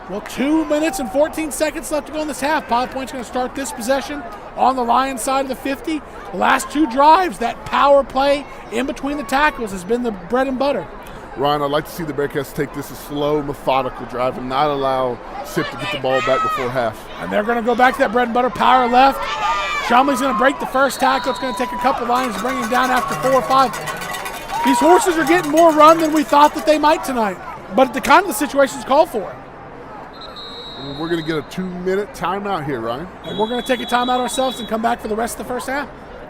Speaker 4: Well, 2 minutes and 14 seconds left to go in this half. Pilot Point's going to start this possession on the Lions side of the 50. The last 2 drives, that power play in between the tackles has been the bread and butter.
Speaker 5: Ryan, I'd like to see the Bearcats take this a slow, methodical drive and not allow Sip to get the ball back before half.
Speaker 4: And they're going to go back to that bread and butter, power left. Chumley's going to break the first tackle. It's going to take a couple Lions to bring him down after 4 or 5. These horses are getting more run than we thought that they might tonight. But the kind of the situations call for it.
Speaker 5: We're going to get a 2-minute timeout here, Ryan.
Speaker 4: And we're going to take a timeout ourselves and come back for the rest of the first half.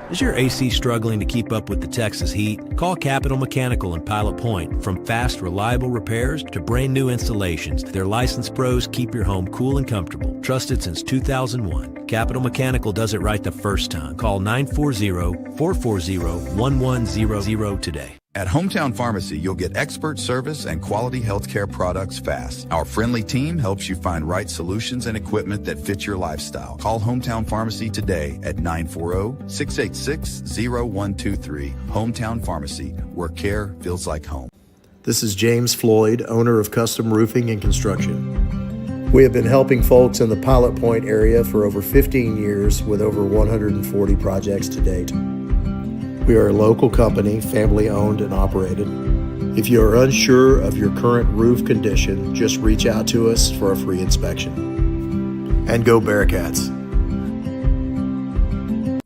Speaker 6: Is your AC struggling to keep up with the Texas heat? Call Capital Mechanical in Pilot Point. From fast, reliable repairs to brand new installations, their licensed pros keep your home cool and comfortable. Trusted since 2001. Capital Mechanical does it right the first time. Call 940-440-1100 today.
Speaker 19: At Hometown Pharmacy, you'll get expert service and quality healthcare products fast. Our friendly team helps you find right solutions and equipment that fit your lifestyle. Call Hometown Pharmacy today at 940-686-0123. Hometown Pharmacy, where care feels like home.
Speaker 20: This is James Floyd, owner of Custom Roofing and Construction. We have been helping folks in the Pilot Point area for over 15 years with over 140 projects to date. We are a local company, family owned and operated. If you are unsure of your current roof condition, just reach out to us for a free inspection. And go Bearcats.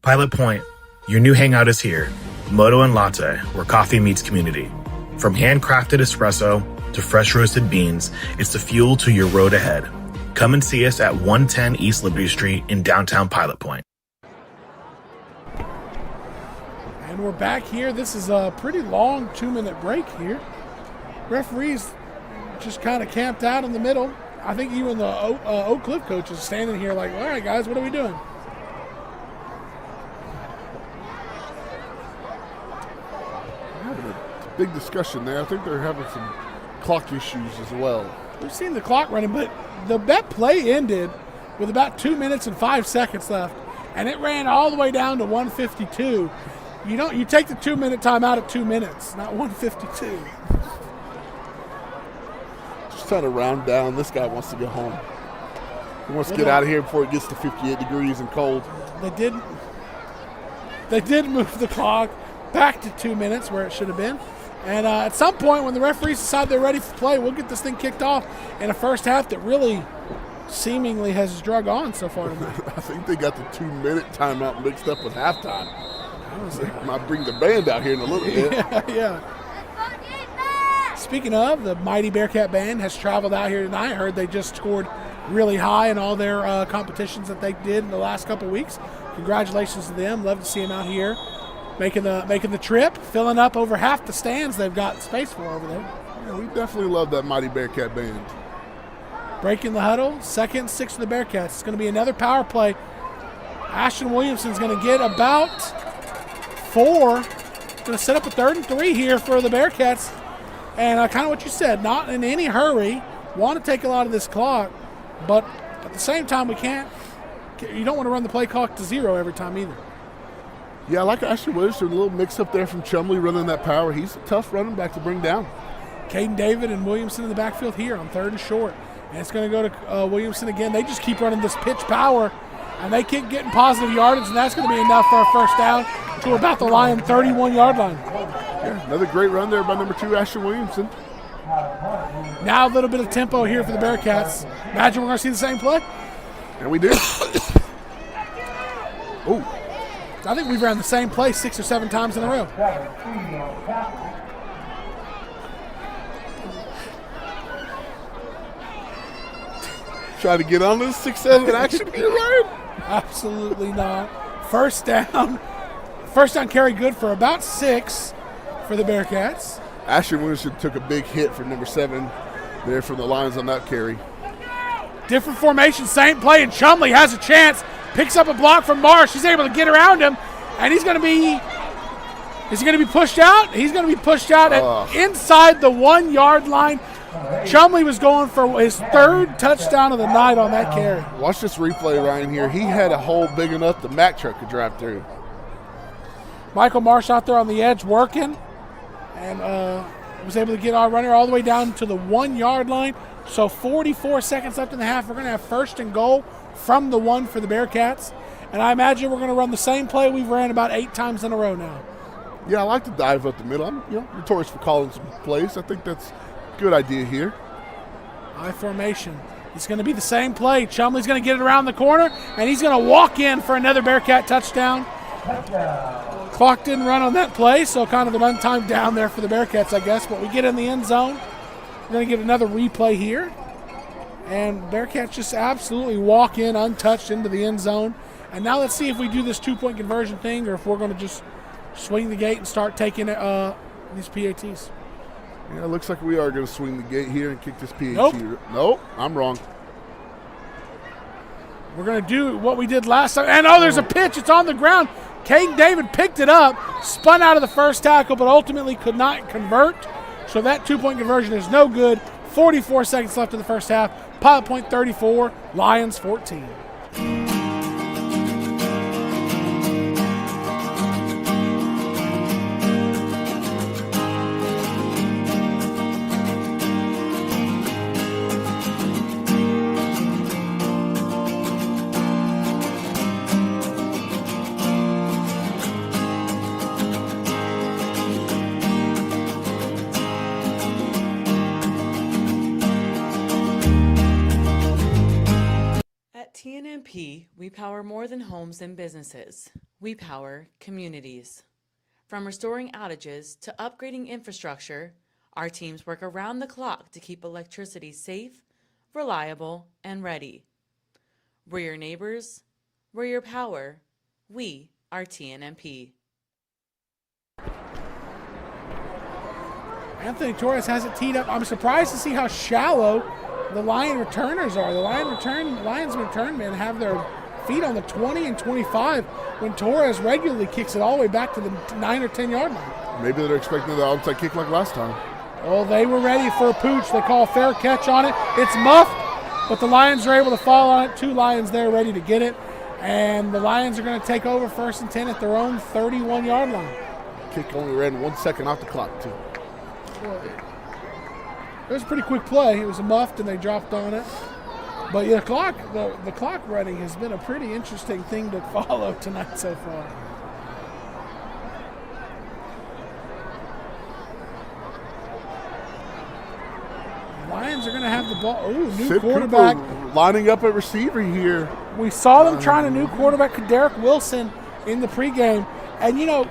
Speaker 23: Pilot Point, your new hangout is here. Moto and Latte, where coffee meets community. From handcrafted espresso to fresh roasted beans, it's the fuel to your road ahead. Come and see us at 110 East Liberty Street in downtown Pilot Point.
Speaker 4: And we're back here. This is a pretty long 2-minute break here. Referees just kind of camped out in the middle. I think even the Oak Cliff coach is standing here like, all right, guys, what are we doing?
Speaker 5: Having a big discussion there. I think they're having some clock issues as well.
Speaker 4: We've seen the clock running, but that play ended with about 2 minutes and 5 seconds left, and it ran all the way down to 1:52. You take the 2-minute timeout at 2 minutes, not 1:52.
Speaker 5: Just trying to round down. This guy wants to go home. He wants to get out of here before it gets to 58 degrees and cold.
Speaker 4: They did move the clock back to 2 minutes where it should have been. And at some point when the referees decide they're ready for play, we'll get this thing kicked off in a first half that really seemingly has drug on so far tonight.
Speaker 5: I think they got the 2-minute timeout mixed up with halftime. Might bring the band out here in a little bit.
Speaker 4: Yeah. Speaking of, the mighty Bearcat band has traveled out here tonight. I heard they just scored really high in all their competitions that they did in the last couple weeks. Congratulations to them. Love to see them out here making the trip, filling up over half the stands they've got space for over there.
Speaker 5: Yeah, we definitely love that mighty Bearcat band.
Speaker 4: Breaking the huddle, 2nd and 6 of the Bearcats. It's going to be another power play. Ashton Williamson's going to get about 4. Going to set up a 3rd and 3 here for the Bearcats. And kind of what you said, not in any hurry. Want to take a lot of this clock, but at the same time, you don't want to run the play clock to 0 every time either.
Speaker 5: Yeah, I like Ashton Williamson. A little mix up there from Chumley running that power. He's a tough running back to bring down.
Speaker 4: Caden David and Williamson in the backfield here on 3rd and short. And it's going to go to Williamson again. They just keep running this pitch power, and they keep getting positive yardage, and that's going to be enough for a first down to about the Lion 31-yard line.
Speaker 5: Yeah, another great run there by number 2, Ashton Williamson.
Speaker 4: Now a little bit of tempo here for the Bearcats. Imagine we're going to see the same play.
Speaker 5: And we do.
Speaker 4: Ooh. I think we've ran the same play 6 or 7 times in a row.
Speaker 5: Trying to get on this 6-7 action here, Ryan?
Speaker 4: Absolutely not. First down carry good for about 6 for the Bearcats.
Speaker 5: Ashton Williamson took a big hit for number 7 there from the Lions on that carry.
Speaker 4: Different formation, same play, and Chumley has a chance. Picks up a block from Marsh. He's able to get around him, and is he going to be pushed out? He's going to be pushed out at inside the 1-yard line. Chumley was going for his 3rd touchdown of the night on that carry.
Speaker 5: Watch this replay, Ryan, here. He had a hole big enough the Mack truck could drive through.
Speaker 4: Michael Marsh out there on the edge working, and was able to get our runner all the way down to the 1-yard line. So 44 seconds left in the half. We're going to have 1st and goal from the 1 for the Bearcats. And I imagine we're going to run the same play we've ran about 8 times in a row now.
Speaker 5: Yeah, I like to dive up the middle. I'm notorious for calling some plays. I think that's a good idea here.
Speaker 4: High formation. It's going to be the same play. Chumley's going to get it around the corner, and he's going to walk in for another Bearcat touchdown. Clock didn't run on that play, so kind of an untimed down there for the Bearcats, I guess. But we get in the end zone. We're going to get another replay here. And Bearcats just absolutely walk in untouched into the end zone. And now let's see if we do this 2-point conversion thing or if we're going to just swing the gate and start taking these PATs.
Speaker 5: Yeah, it looks like we are going to swing the gate here and kick this PAT.
Speaker 4: Nope,
Speaker 5: I'm wrong.
Speaker 4: We're going to do what we did last time. And there's a pitch. It's on the ground. Caden David picked it up, spun out of the first tackle, but ultimately could not convert. So that 2-point conversion is no good. 44 seconds left in the first half. Pilot Point 34, Lions 14.
Speaker 2: TNMP, we power more than homes and businesses. We power communities. From restoring outages to upgrading infrastructure, our teams work around the clock to keep electricity safe, reliable, and ready. We're your neighbors. We're your power. We are TNMP.
Speaker 4: Anthony Torres has it teed up. I'm surprised to see how shallow the Lion returners are. The Lions return men have their feet on the 20 and 25 when Torres regularly kicks it all the way back to the 9 or 10 yard line.
Speaker 5: Maybe they're expecting the onside kick like last time.
Speaker 4: Well, they were ready for a pooch. They call a fair catch on it. It's muffed, but the Lions are able to fall on it. 2 Lions there ready to get it. And the Lions are going to take over 1st and 10 at their own 31-yard line.
Speaker 5: Kick only ran 1 second off the clock, too.
Speaker 4: It was a pretty quick play. It was a muffed, and they dropped on it. But yeah, the clock running has been a pretty interesting thing to follow tonight so far. The Lions are going to have the ball. Ooh, new
Speaker 5: Sid
Speaker 4: quarterback.
Speaker 5: Cooper lining up at receiver here.
Speaker 4: We saw them trying a new quarterback, Derek Wilson, in the pregame. And, you know,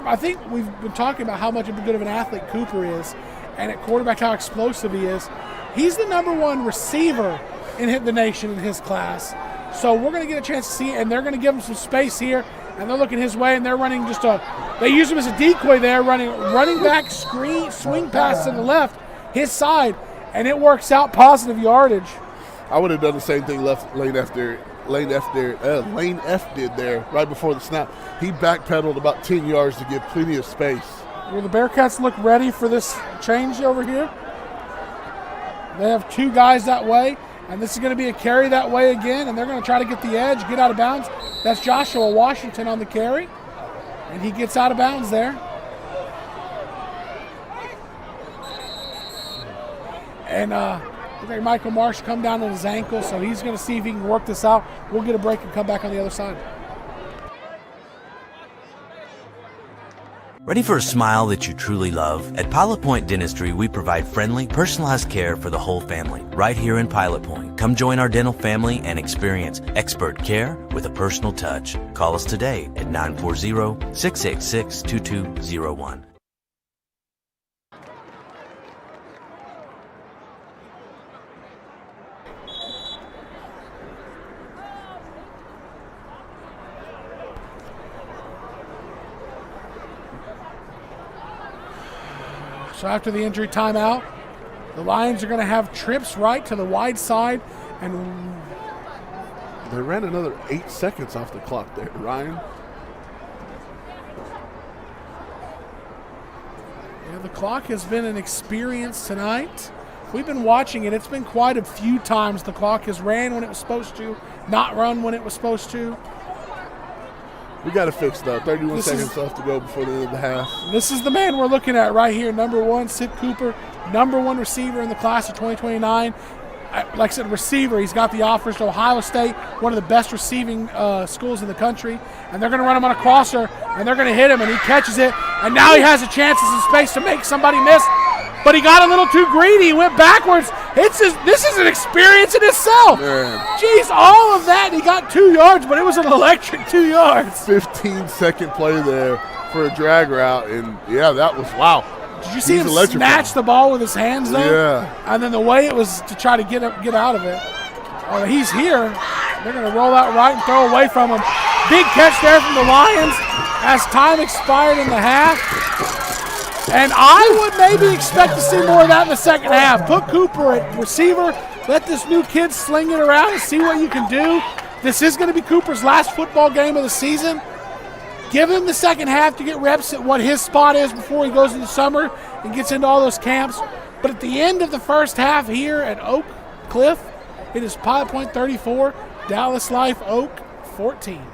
Speaker 4: I think we've been talking about how much of a good of an athlete Cooper is, and at quarterback how explosive he is. He's the #1 receiver in the nation in his class. So we're going to get a chance to see it, and they're going to give him some space here, and they're looking his way, and they're running they use him as a decoy there, running back swing pass to the left, his side, and it works out positive yardage.
Speaker 5: I would have done the same thing Lane F did there right before the snap. He backpedaled about 10 yards to give plenty of space.
Speaker 4: Will the Bearcats look ready for this change over here? They have 2 guys that way, and this is going to be a carry that way again, and they're going to try to get the edge, get out of bounds. That's Joshua Washington on the carry, and he gets out of bounds there. And looks like Michael Marsh come down on his ankle, so he's going to see if he can work this out. We'll get a break and come back on the other side.
Speaker 11: Ready for a smile that you truly love? At Pilot Point Dentistry, we provide friendly, personalized care for the whole family, right here in Pilot Point. Come join our dental family and experience expert care with a personal touch. Call us today at 940-686-2201.
Speaker 4: So after the injury timeout, the Lions are going to have trips right to the wide side. And
Speaker 5: they ran another 8 seconds off the clock there, Ryan.
Speaker 4: Yeah, the clock has been an experience tonight. We've been watching it. It's been quite a few times the clock has ran when it was supposed to, not run when it was supposed to.
Speaker 5: We got to fix that. 31 seconds left to go before the end of the half.
Speaker 4: This is the man we're looking at right here, #1, Sid Cooper, #1 receiver in the class of 2029. Like I said, receiver. He's got the offers to Ohio State, one of the best receiving schools in the country. And they're going to run him on a crosser, and they're going to hit him, and he catches it. And now he has a chance in space to make somebody miss. But he got a little too greedy. He went backwards. This is an experience in itself.
Speaker 5: Man.
Speaker 4: Jeez, all of that. He got 2 yards, but it was an electric 2 yards.
Speaker 5: 15-second play there for a drag route. And, yeah, that was wow.
Speaker 4: Did you see him snatch the ball with his hands, though?
Speaker 5: Yeah.
Speaker 4: And then the way it was to try to get out of it. Oh, he's here. They're going to roll out right and throw away from him. Big catch there from the Lions as time expired in the half. And I would maybe expect to see more of that in the second half. Put Cooper at receiver. Let this new kid sling it around and see what you can do. This is going to be Cooper's last football game of the season. Give him the second half to get reps at what his spot is before he goes into summer and gets into all those camps. But at the end of the first half here at Oak Cliff, it is Pilot Point 34, Dallas Life Oak 14.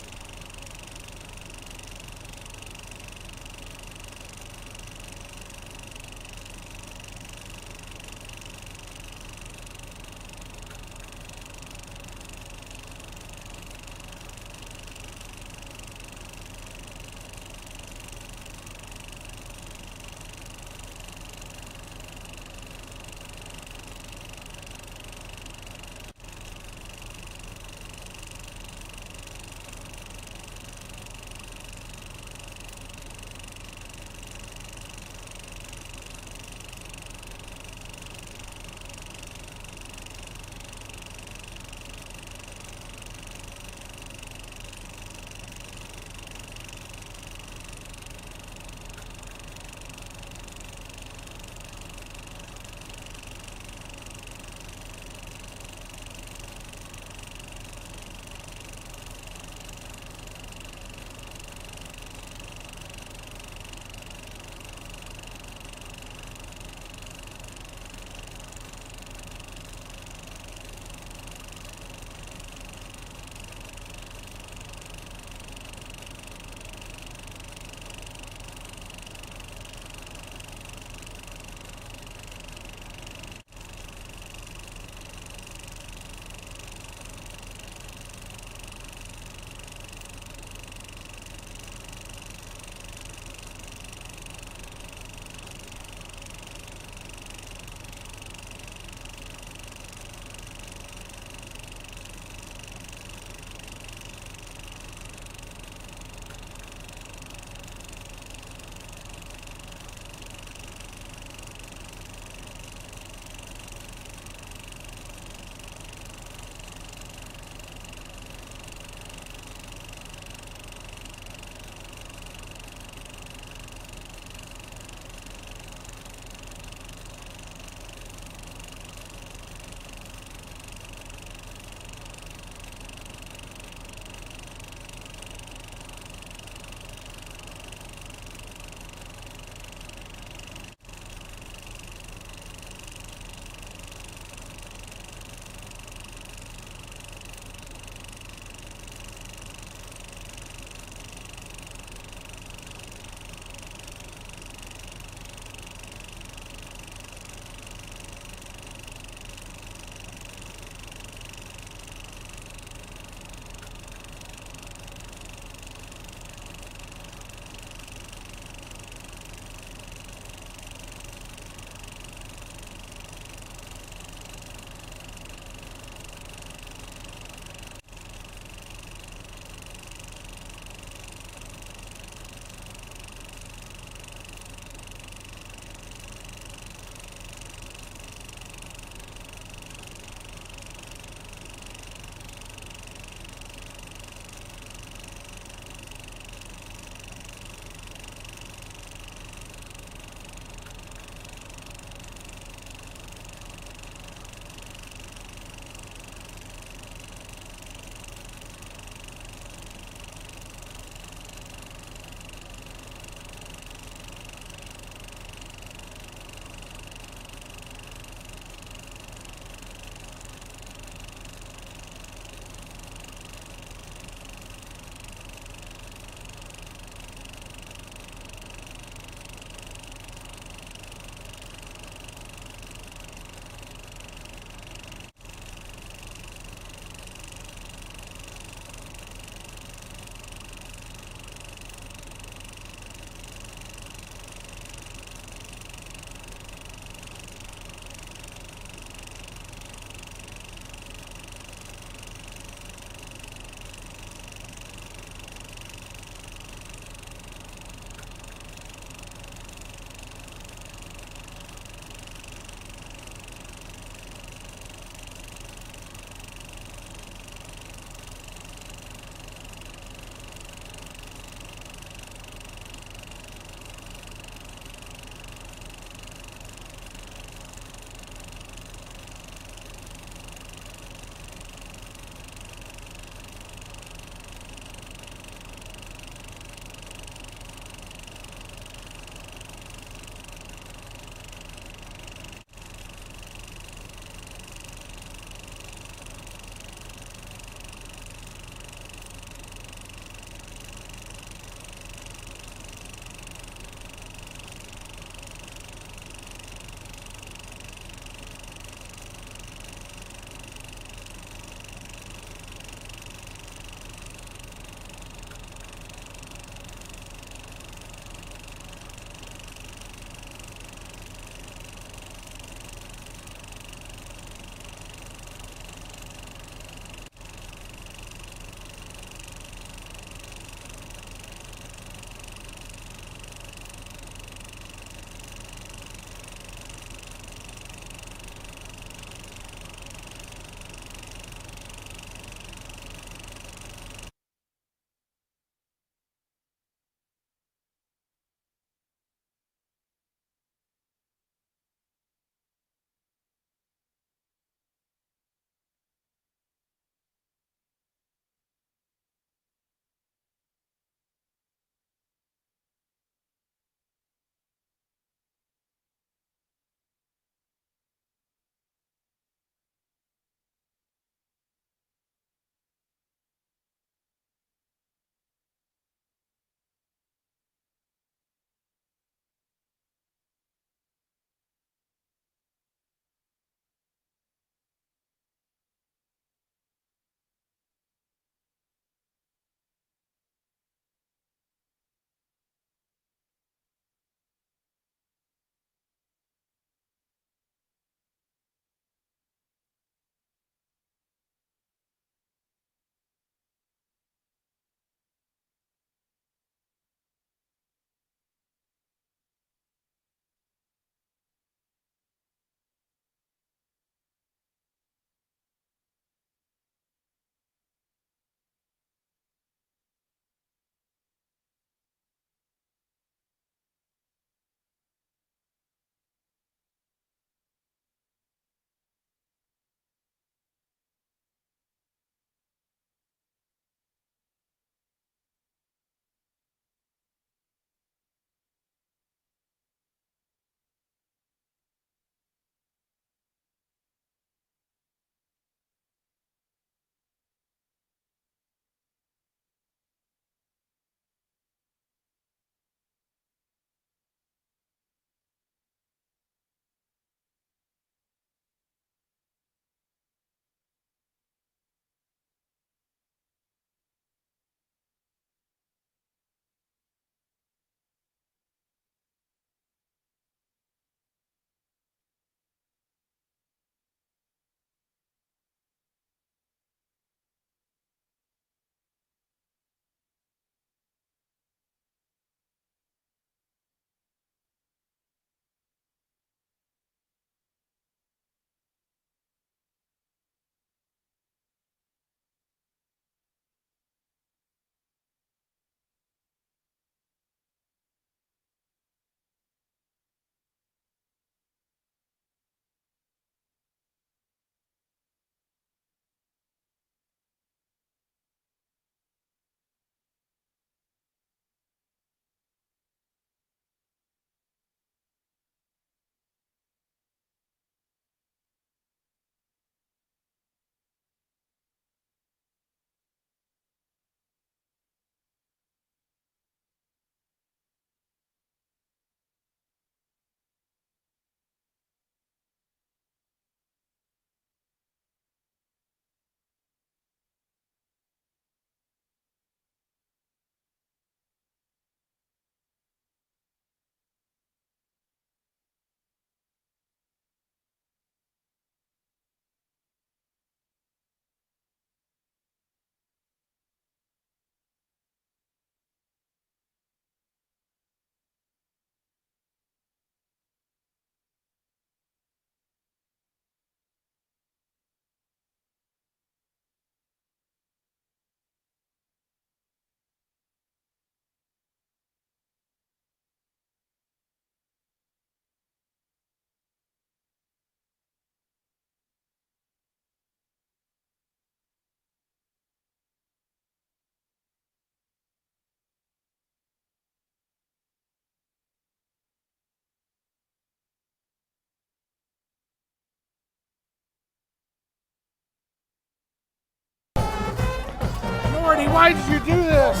Speaker 4: Brittany. Why did you do this?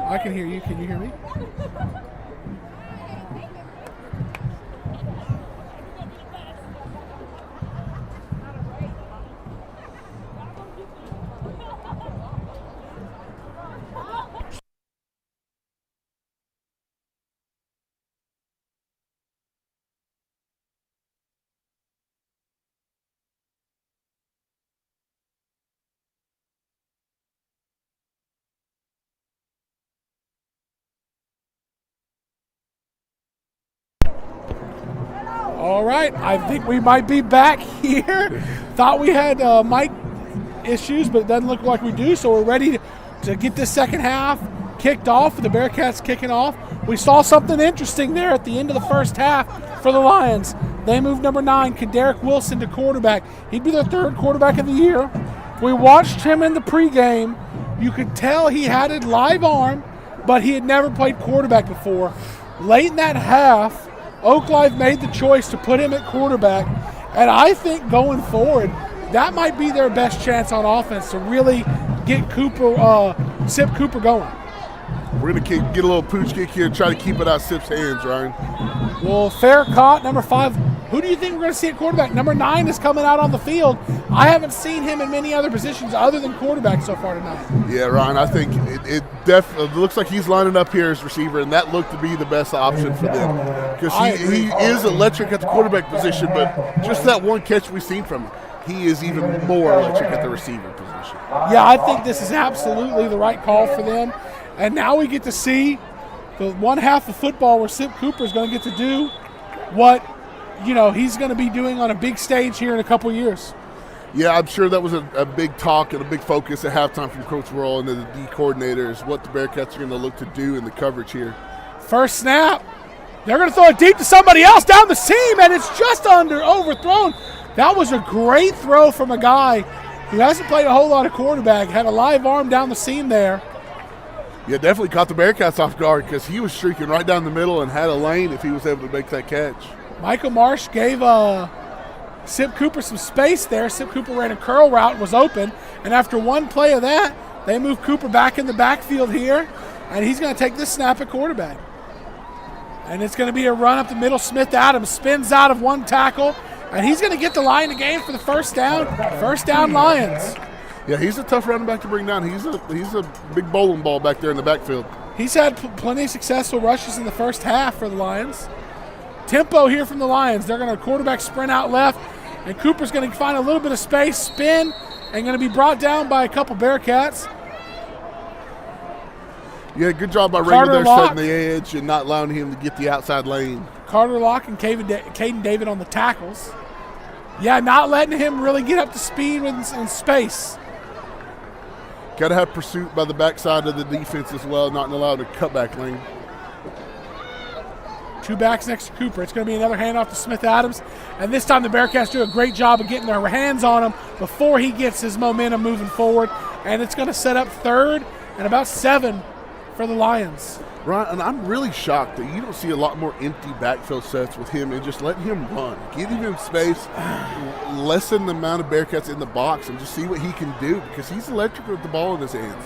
Speaker 4: I can hear you. Can you hear me? All right, I think we might be back here. Thought we had mic issues, but it doesn't look like we do, so we're ready to get this second half kicked off, with the Bearcats kicking off. We saw something interesting there at the end of the first half for the Lions. They moved number 9, Kaderick Wilson, to quarterback. He'd be their 3rd quarterback of the year. We watched him in the pregame. You could tell he had a live arm, but he had never played quarterback before. Late in that half, Oak Life made the choice to put him at quarterback, and I think going forward, that might be their best chance on offense to really get Sip Cooper going.
Speaker 5: We're going to get a little pooch kick here and try to keep it out of Sip's hands, Ryan.
Speaker 4: Well, fair caught, number 5. Who do you think we're going to see at quarterback? Number 9 is coming out on the field. I haven't seen him in many other positions other than quarterback so far tonight.
Speaker 5: Yeah, Ryan, I think it definitely looks like he's lining up here as receiver, and that looked to be the best option for them. Because he is electric at the quarterback position, but just that one catch we've seen from him, he is even more electric at the receiver position.
Speaker 4: Yeah, I think this is absolutely the right call for them. And now we get to see the one half of football where Sip Cooper is going to get to do what he's going to be doing on a big stage here in a couple years.
Speaker 5: Yeah, I'm sure that was a big talk and a big focus at halftime from Coach Worrell and the D coordinators, what the Bearcats are going to look to do in the coverage here.
Speaker 4: First snap. They're going to throw it deep to somebody else down the seam, and it's just overthrown. That was a great throw from a guy who hasn't played a whole lot of quarterback, had a live arm down the seam there.
Speaker 5: Yeah, definitely caught the Bearcats off guard because he was streaking right down the middle and had a lane if he was able to make that catch.
Speaker 4: Michael Marsh gave Sip Cooper some space there. Sip Cooper ran a curl route and was open. And after one play of that, they moved Cooper back in the backfield here, and he's going to take this snap at quarterback. And it's going to be a run up the middle. Smith Adams spins out of one tackle, and he's going to get the line of game for the first down. First down, Lions.
Speaker 5: Yeah, he's a tough running back to bring down. He's a big bowling ball back there in the backfield.
Speaker 4: He's had plenty of successful rushes in the first half for the Lions. Tempo here from the Lions. They're going to quarterback sprint out left, and Cooper's going to find a little bit of space, spin, and going to be brought down by a couple Bearcats.
Speaker 5: Yeah, good job by Ranger there setting the edge and not allowing him to get the outside lane.
Speaker 4: Carter Locke and Caden David on the tackles. Yeah, not letting him really get up to speed in space.
Speaker 5: Got to have pursuit by the backside of the defense as well, not allowing a cutback lane.
Speaker 4: Two backs next to Cooper. It's going to be another handoff to Smith Adams. And this time the Bearcats do a great job of getting their hands on him before he gets his momentum moving forward. And it's going to set up 3rd and about 7 for the Lions.
Speaker 5: Right, and I'm really shocked that you don't see a lot more empty backfield sets with him and just letting him run. Give him space, lessen the amount of Bearcats in the box, and just see what he can do because he's electric with the ball in his hands.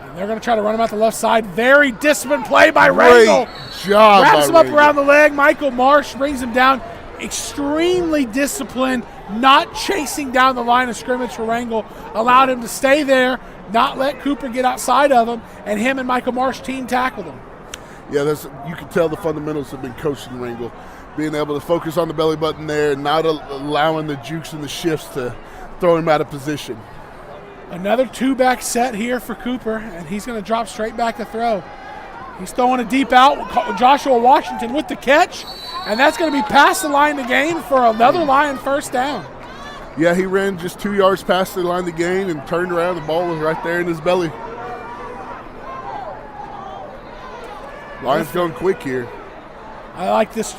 Speaker 4: And they're going to try to run him out the left side. Very disciplined play by Rangel.
Speaker 5: Great job.
Speaker 4: Wraps him up
Speaker 5: Rangel
Speaker 4: around the leg. Michael Marsh brings him down. Extremely disciplined, not chasing down the line of scrimmage for Rangel. Allowed him to stay there, not let Cooper get outside of him, and him and Michael Marsh team tackled him.
Speaker 5: Yeah, you can tell the fundamentals have been coached in Rangel. Being able to focus on the belly button there and not allowing the jukes and the shifts to throw him out of position.
Speaker 4: Another 2-back set here for Cooper, and he's going to drop straight back to throw. He's throwing a deep out. Joshua Washington with the catch, and that's going to be past the line to gain for another Lion first down.
Speaker 5: Yeah, he ran just 2 yards past the line to gain and turned around. The ball was right there in his belly. Lions going quick here.
Speaker 4: I like this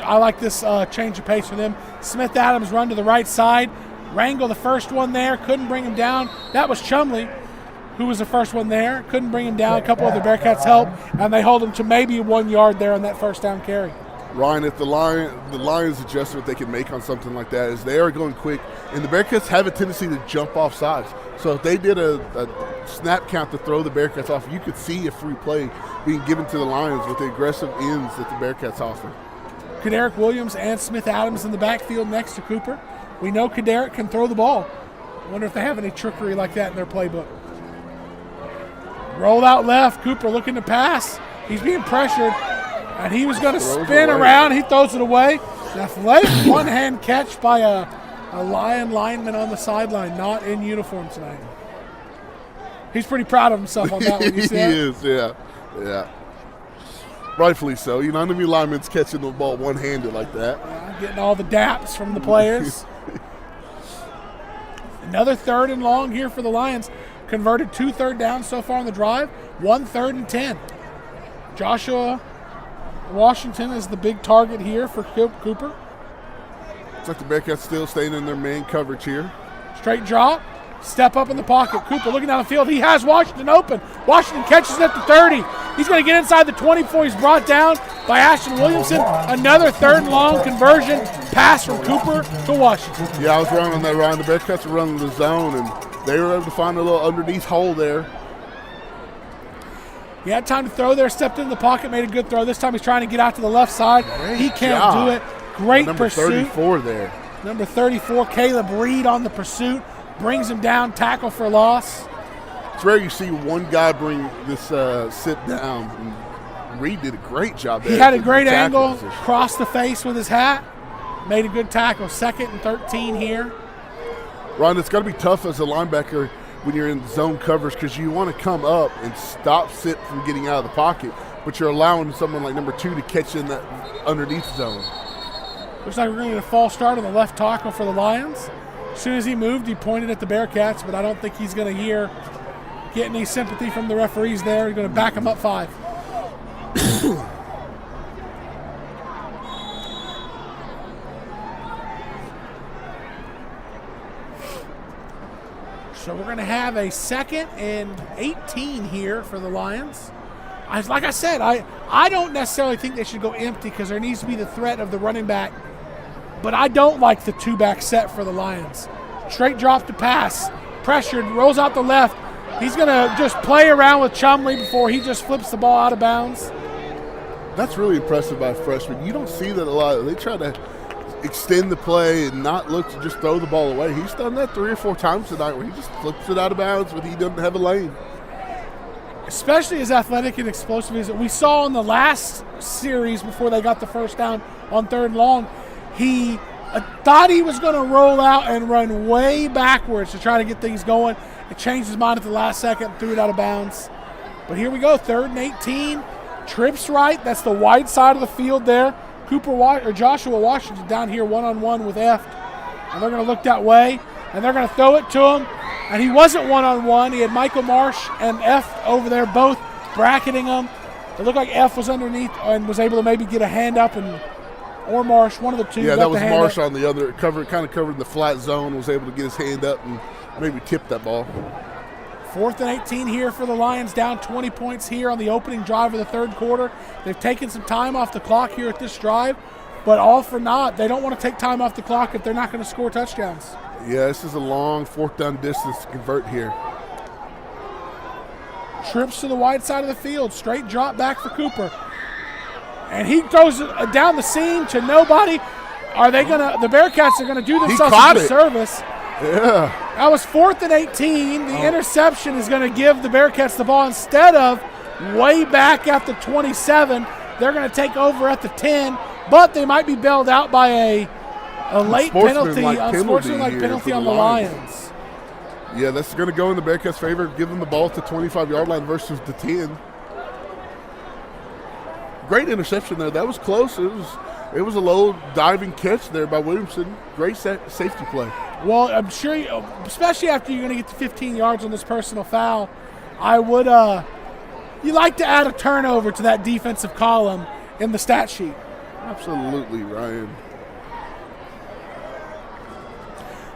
Speaker 4: change of pace for them. Smith Adams run to the right side. Rangel, the first one there, couldn't bring him down. That was Chumley, who was the first one there. Couldn't bring him down. A couple of the Bearcats help, and they hold him to maybe 1 yard there on that first down carry.
Speaker 5: Ryan, if the Lions adjustment they can make on something like that is they are going quick, and the Bearcats have a tendency to jump off sides. So if they did a snap count to throw the Bearcats off, you could see a free play being given to the Lions with the aggressive ends that the Bearcats offer.
Speaker 4: Kadarick Williams and Smith Adams in the backfield next to Cooper. We know Kadarick can throw the ball. I wonder if they have any trickery like that in their playbook. Rolled out left. Cooper looking to pass. He's being pressured, and he was going to spin around. He throws it away. An athletic one-hand catch by a Lion lineman on the sideline, not in uniform tonight. He's pretty proud of himself on that one. You see that?
Speaker 5: He is, yeah. Rightfully so. You know, how many linemen's catching the ball one-handed like that?
Speaker 4: Yeah, getting all the daps from the players. Another 3rd and long here for the Lions. Converted 2 third downs so far on the drive. 1 3rd and 10. Joshua Washington is the big target here for Cooper.
Speaker 5: Looks like the Bearcats still staying in their main coverage here.
Speaker 4: Straight drop. Step up in the pocket. Cooper looking down the field. He has Washington open. Washington catches it at the 30. He's going to get inside the 20 before he's brought down by Ashton Williamson. Another 3rd and long conversion. Pass from Cooper to Washington.
Speaker 5: Yeah, I was wrong on that, Ryan. The Bearcats were running the zone, and they were able to find a little underneath hole there.
Speaker 4: He had time to throw there, stepped in the pocket, made a good throw. This time he's trying to get out to the left side. He can't do it. Great pursuit.
Speaker 5: Number 34 there.
Speaker 4: Number 34, Caleb Reed on the pursuit. Brings him down, tackle for loss.
Speaker 5: It's rare you see one guy bring this sit down. And Reed did a great job there.
Speaker 4: He had a great angle, crossed the face with his hat, made a good tackle. 2nd and 13 here.
Speaker 5: Ron, it's got to be tough as a linebacker when you're in zone coverage because you want to come up and stop sit from getting out of the pocket, but you're allowing someone like number 2 to catch in that underneath zone.
Speaker 4: Looks like we're going to get a false start on the left tackle for the Lions. As soon as he moved, he pointed at the Bearcats, but I don't think he's going to get any sympathy from the referees there. He's going to back him up 5. So we're going to have a 2nd and 18 here for the Lions. Like I said, I don't necessarily think they should go empty because there needs to be the threat of the running back. But I don't like the 2-back set for the Lions. Straight drop to pass. Pressured, rolls out the left. He's going to just play around with Chumley before he just flips the ball out of bounds.
Speaker 5: That's really impressive by a freshman. You don't see that a lot. They try to extend the play and not look to just throw the ball away. He's done that 3 or 4 times tonight where he just flips it out of bounds when he doesn't have a lane.
Speaker 4: Especially as athletic and explosive as we saw in the last series before they got the first down on 3rd and long. He thought he was going to roll out and run way backwards to try to get things going. It changed his mind at the last second, threw it out of bounds. But here we go, 3rd and 18. Trips right. That's the wide side of the field there. Joshua Washington down here one-on-one with Eft. And they're going to look that way. And they're going to throw it to him. And he wasn't one-on-one. He had Michael Marsh and Eft over there both bracketing him. It looked like F was underneath and was able to maybe get a hand up, or Marsh, one of the two.
Speaker 5: Yeah, that was Marsh on the other, kind of covered in the flat zone, was able to get his hand up and maybe tip that ball.
Speaker 4: 4th and 18 here for the Lions, down 20 points here on the opening drive of the third quarter. They've taken some time off the clock here at this drive, but all for naught. They don't want to take time off the clock if they're not going to score touchdowns.
Speaker 5: Yeah, this is a long 4th down distance to convert here.
Speaker 4: Trips to the wide side of the field, straight drop back for Cooper. And he throws it down the seam to nobody. The Bearcats are going to do themselves a disservice.
Speaker 5: Yeah.
Speaker 4: That was 4th and 18. The interception is going to give the Bearcats the ball instead of way back at the 27. They're going to take over at the 10, but they might be bailed out by a late penalty, unsportsmanlike penalty on the Lions.
Speaker 5: Yeah, that's going to go in the Bearcats' favor. Give them the ball at the 25-yard line versus the 10. Great interception there. That was close. It was a low diving catch there by Williamson. Great safety play.
Speaker 4: Well, I'm sure, especially after you're going to get to 15 yards on this personal foul, I would you like to add a turnover to that defensive column in the stat sheet.
Speaker 5: Absolutely, Ryan.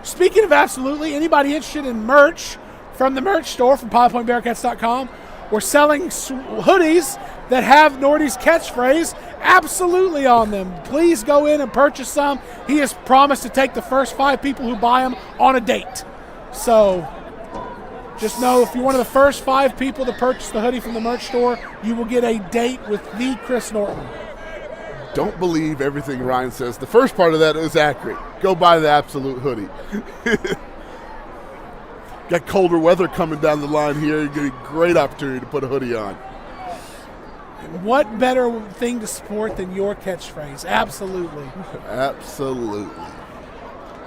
Speaker 4: Speaking of absolutely, anybody interested in merch from the merch store from PilotPointBearcats.com, we're selling hoodies that have Nordy's catchphrase absolutely on them. Please go in and purchase some. He has promised to take the first 5 people who buy them on a date. So just know if you're one of the first 5 people to purchase the hoodie from the merch store, you will get a date with the Chris Norton.
Speaker 5: Don't believe everything Ryan says. The first part of that is accurate. Go buy the absolute hoodie. Got colder weather coming down the line here. You get a great opportunity to put a hoodie on.
Speaker 4: What better thing to support than your catchphrase? Absolutely.
Speaker 5: Absolutely.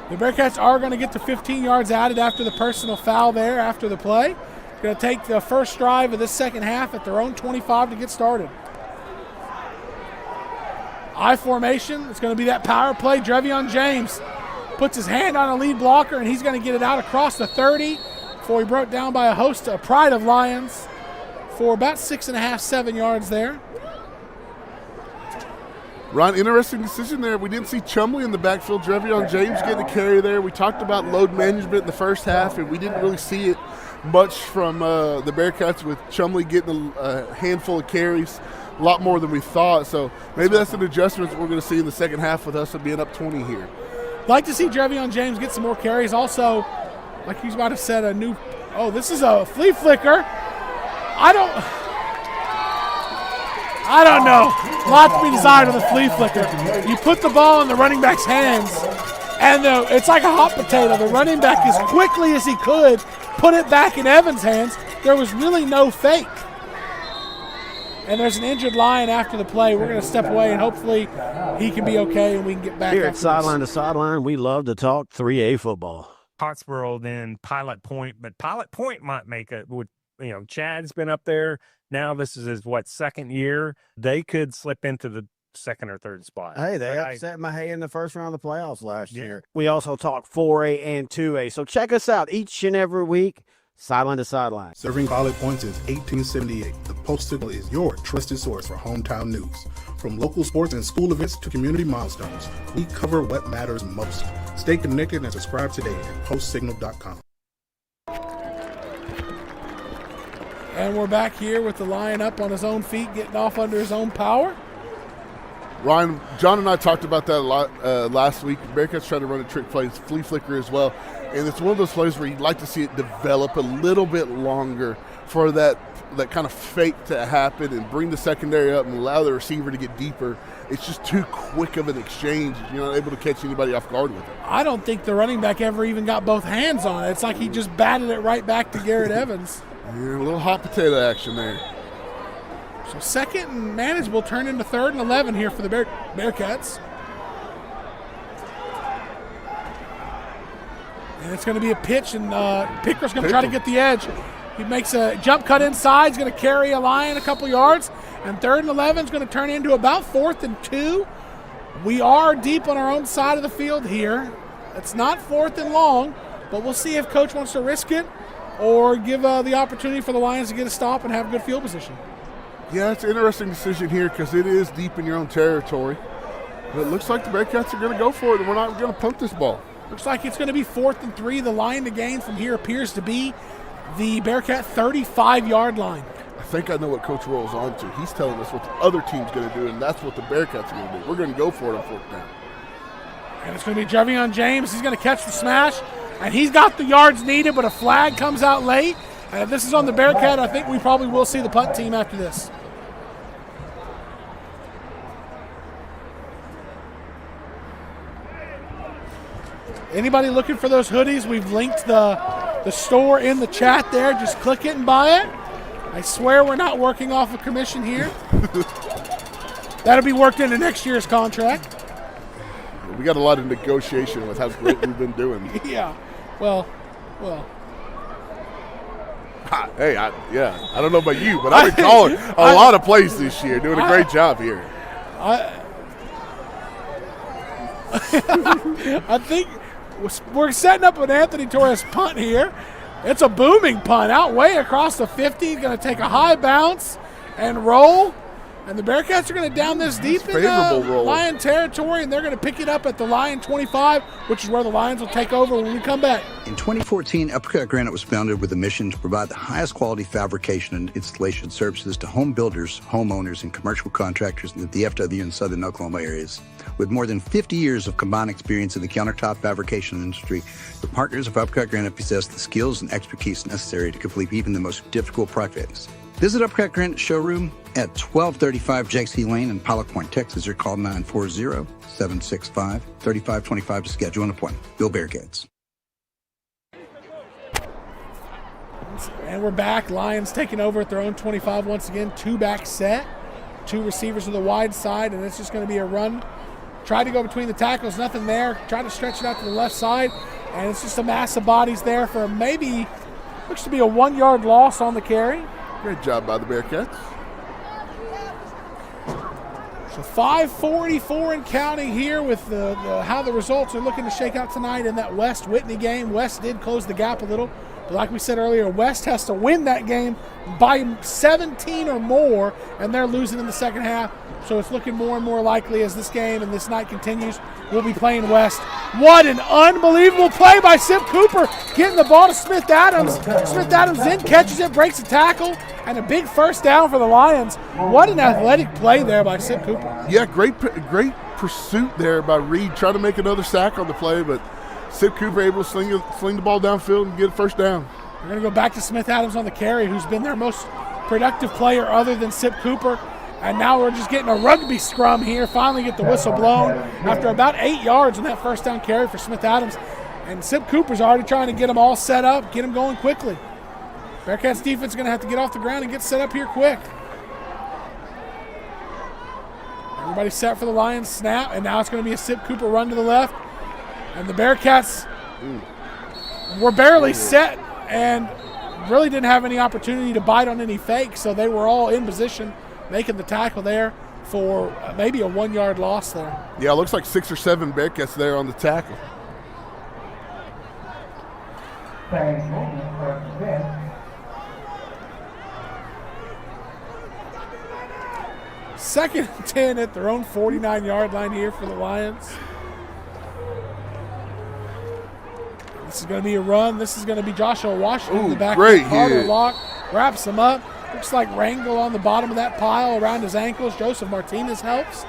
Speaker 4: The Bearcats are going to get to 15 yards added after the personal foul there after the play. Going to take the first drive of this second half at their own 25 to get started. I formation. It's going to be that power play. Drevion James puts his hand on a lead blocker, and he's going to get it out across the 30 before he broke down by a pride of Lions for about 6.5, 7 yards there.
Speaker 5: Ron, interesting decision there. We didn't see Chumley in the backfield. Drevion James getting a carry there. We talked about load management in the first half, and we didn't really see it much from the Bearcats with Chumley getting a handful of carries, a lot more than we thought. So maybe that's an adjustment that we're going to see in the second half with us being up 20 here.
Speaker 4: Like to see Drevion James get some more carries. Also, like you might have said, this is a flea flicker. I don't know. A lot to be desired on the flea flicker. You put the ball in the running back's hands, and it's like a hot potato. The running back, as quickly as he could, put it back in Evans' hands. There was really no fake. And there's an injured Lion after the play. We're going to step away, and hopefully he can be okay and we can get back.
Speaker 16: Here at Sideline to Sideline, we love to talk 3A football.
Speaker 21: Pottsboro, then Pilot Point, but Pilot Point might make it. Chad's been up there. Now this is his, second year. They could slip into the second or third spot.
Speaker 16: Hey, they upset Mahay in the first round of the playoffs last year. We also talk 4A and 2A. So check us out each and every week. Sideline to Sideline.
Speaker 22: Serving Pilot Point since 1878, the Post-Signal is your trusted source for hometown news. From local sports and school events to community milestones, we cover what matters most. Stay connected and subscribe today at postsignal.com.
Speaker 4: And we're back here with the Lion up on his own feet, getting off under his own power.
Speaker 5: Ryan, John and I talked about that a lot last week. Bearcats trying to run a trick play, flea flicker as well. And it's one of those plays where you'd like to see it develop a little bit longer for that kind of fake to happen and bring the secondary up and allow the receiver to get deeper. It's just too quick of an exchange. You're not able to catch anybody off guard with it.
Speaker 4: I don't think the running back ever even got both hands on it. It's like he just batted it right back to Garrett Evans.
Speaker 5: Yeah, a little hot potato action there.
Speaker 4: So second and manageable turn into 3rd and 11 here for the Bearcats. And it's going to be a pitch, and Picker's going to try to get the edge. He makes a jump cut inside. He's going to carry a Lion a couple yards. And 3rd and 11 is going to turn into about 4th and 2. We are deep on our own side of the field here. It's not 4th and long, but we'll see if Coach wants to risk it or give the opportunity for the Lions to get a stop and have good field position.
Speaker 5: Yeah, it's an interesting decision here because it is deep in your own territory. But it looks like the Bearcats are going to go for it, and we're not going to punt this ball.
Speaker 4: Looks like it's going to be 4th and 3. The line to gain from here appears to be the Bearcat 35-yard line.
Speaker 5: I think I know what Coach Roll's on to. He's telling us what the other team's going to do, and that's what the Bearcats are going to do. We're going to go for it on 4th down.
Speaker 4: And it's going to be Javion James. He's going to catch the smash, and he's got the yards needed, but a flag comes out late. And if this is on the Bearcat, I think we probably will see the punt team after this. Anybody looking for those hoodies? We've linked the store in the chat there. Just click it and buy it. I swear we're not working off a commission here. That'll be worked into next year's contract.
Speaker 5: We got a lot of negotiation with how great we've been doing.
Speaker 4: Yeah. Well.
Speaker 5: Hey, I don't know about you, but I've been calling a lot of plays this year, doing a great job here.
Speaker 4: I think we're setting up an Anthony Torres punt here. It's a booming punt out way across the 50. Going to take a high bounce and roll. And the Bearcats are going to down this deep in Lion territory, and they're going to pick it up at the Lion 25, which is where the Lions will take over when we come back.
Speaker 3: In 2014, Uppercut Granite was founded with a mission to provide the highest quality fabrication and installation services to home builders, homeowners, and commercial contractors in the DFW and southern Oklahoma areas. With more than 50 years of combined experience in the countertop fabrication industry, the partners of Uppercut Granite possess the skills and expertise necessary to complete even the most difficult projects. Visit Uppercut Granite Showroom at 1235 J.C. Lane in Pilot Point, Texas, or call 940-765-3525 to schedule an appointment. Bill Bearcats.
Speaker 4: And we're back. Lions taking over at their own 25 once again. 2-back set. 2 receivers to the wide side, and it's just going to be a run. Tried to go between the tackles, nothing there. Tried to stretch it out to the left side, and it's just a mass of bodies there for maybe, looks to be a 1-yard loss on the carry.
Speaker 5: Great job by the Bearcats.
Speaker 4: So 5:44 and counting here with the how the results are looking to shake out tonight in that West Whitney game. West did close the gap a little, but like we said earlier, West has to win that game by 17 or more, and they're losing in the second half. So it's looking more and more likely as this game and this night continues, we'll be playing West. What an unbelievable play by Sip Cooper, getting the ball to Smith Adams. Smith Adams then catches it, breaks a tackle, and a big first down for the Lions. What an athletic play there by Sip Cooper.
Speaker 5: Yeah, great pursuit there by Reed, trying to make another sack on the play, but Sip Cooper able to sling the ball downfield and get a first down.
Speaker 4: We're going to go back to Smith Adams on the carry, who's been their most productive player other than Sip Cooper. And now we're just getting a rugby scrum here. Finally get the whistle blown after about 8 yards on that first down carry for Smith Adams. And Sip Cooper's already trying to get them all set up, get them going quickly. Bearcats defense is going to have to get off the ground and get set up here quick. Everybody set for the Lions snap, and now it's going to be a Sip Cooper run to the left. And the Bearcats were barely set and really didn't have any opportunity to bite on any fakes, so they were all in position, making the tackle there for maybe a 1-yard loss there.
Speaker 5: Yeah, it looks like 6 or 7 Bearcats there on the tackle.
Speaker 4: Second and 10 at their own 49-yard line here for the Lions. This is going to be a run. This is going to be Joshua Washington in the back.
Speaker 5: Great
Speaker 4: Carter
Speaker 5: hit.
Speaker 4: Lock wraps him up. Looks like Rangel on the bottom of that pile around his ankles. Joseph Martinez helps.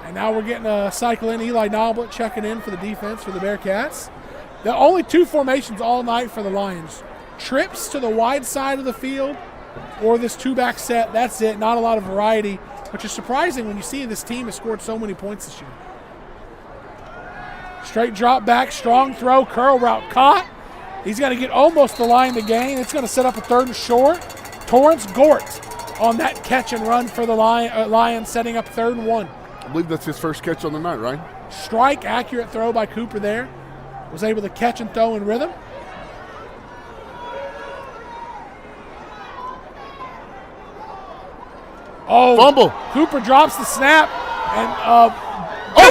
Speaker 4: And now we're getting a cycle in. Eli Noblet checking in for the defense for the Bearcats. The only 2 formations all night for the Lions. Trips to the wide side of the field or this 2-back set. That's it. Not a lot of variety, which is surprising when you see this team has scored so many points this year. Straight drop back, strong throw, curl route caught. He's going to get almost the line to gain. It's going to set up a 3rd and short. Torrance Gort on that catch and run for the Lions, setting up 3rd and 1.
Speaker 5: I believe that's his first catch on the night, right?
Speaker 4: Strike, accurate throw by Cooper there. Was able to catch and throw in rhythm. Oh,
Speaker 5: fumble.
Speaker 4: Cooper drops the snap and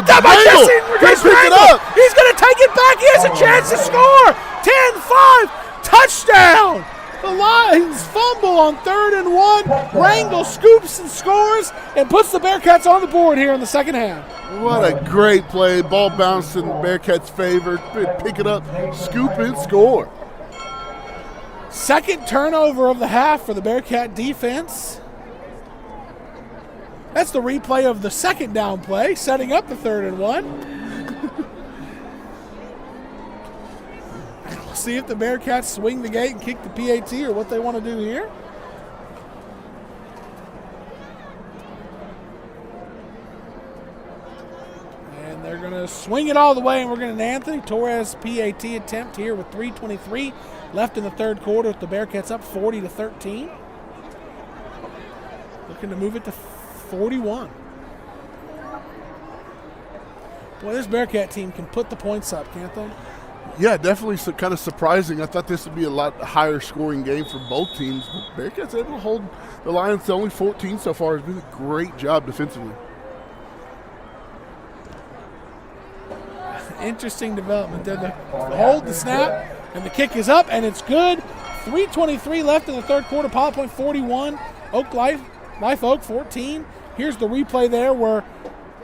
Speaker 5: that by
Speaker 4: Jesse pick it up. He's going to take it back. He has a chance to score. 10-5, touchdown. The Lions fumble fumble on 3rd and 1. Rangel scoops and scores and puts the Bearcats on the board here in the second half.
Speaker 5: What a great play. Ball bounced in the Bearcats' favor. Pick it up, scoop and score.
Speaker 4: Second turnover of the half for the Bearcat defense. That's the replay of the second down play, setting up the 3rd and 1. We'll see if the Bearcats swing the gate and kick the PAT or what they want to do here. And they're going to swing it all the way, and we're going to Anthony Torres PAT attempt here with 3:23 left in the third quarter with the Bearcats up 40-13. Looking to move it to 41. Boy, this Bearcat team can put the points up, can't they?
Speaker 5: Yeah, definitely kind of surprising. I thought this would be a lot higher scoring game for both teams. Bearcats able to hold the Lions to only 14 so far. It's been a great job defensively.
Speaker 4: Interesting development there. They hold the snap, and the kick is up, and it's good. 3:23 left in the third quarter. Pilot Point 41, Life Oak 14. Here's the replay there where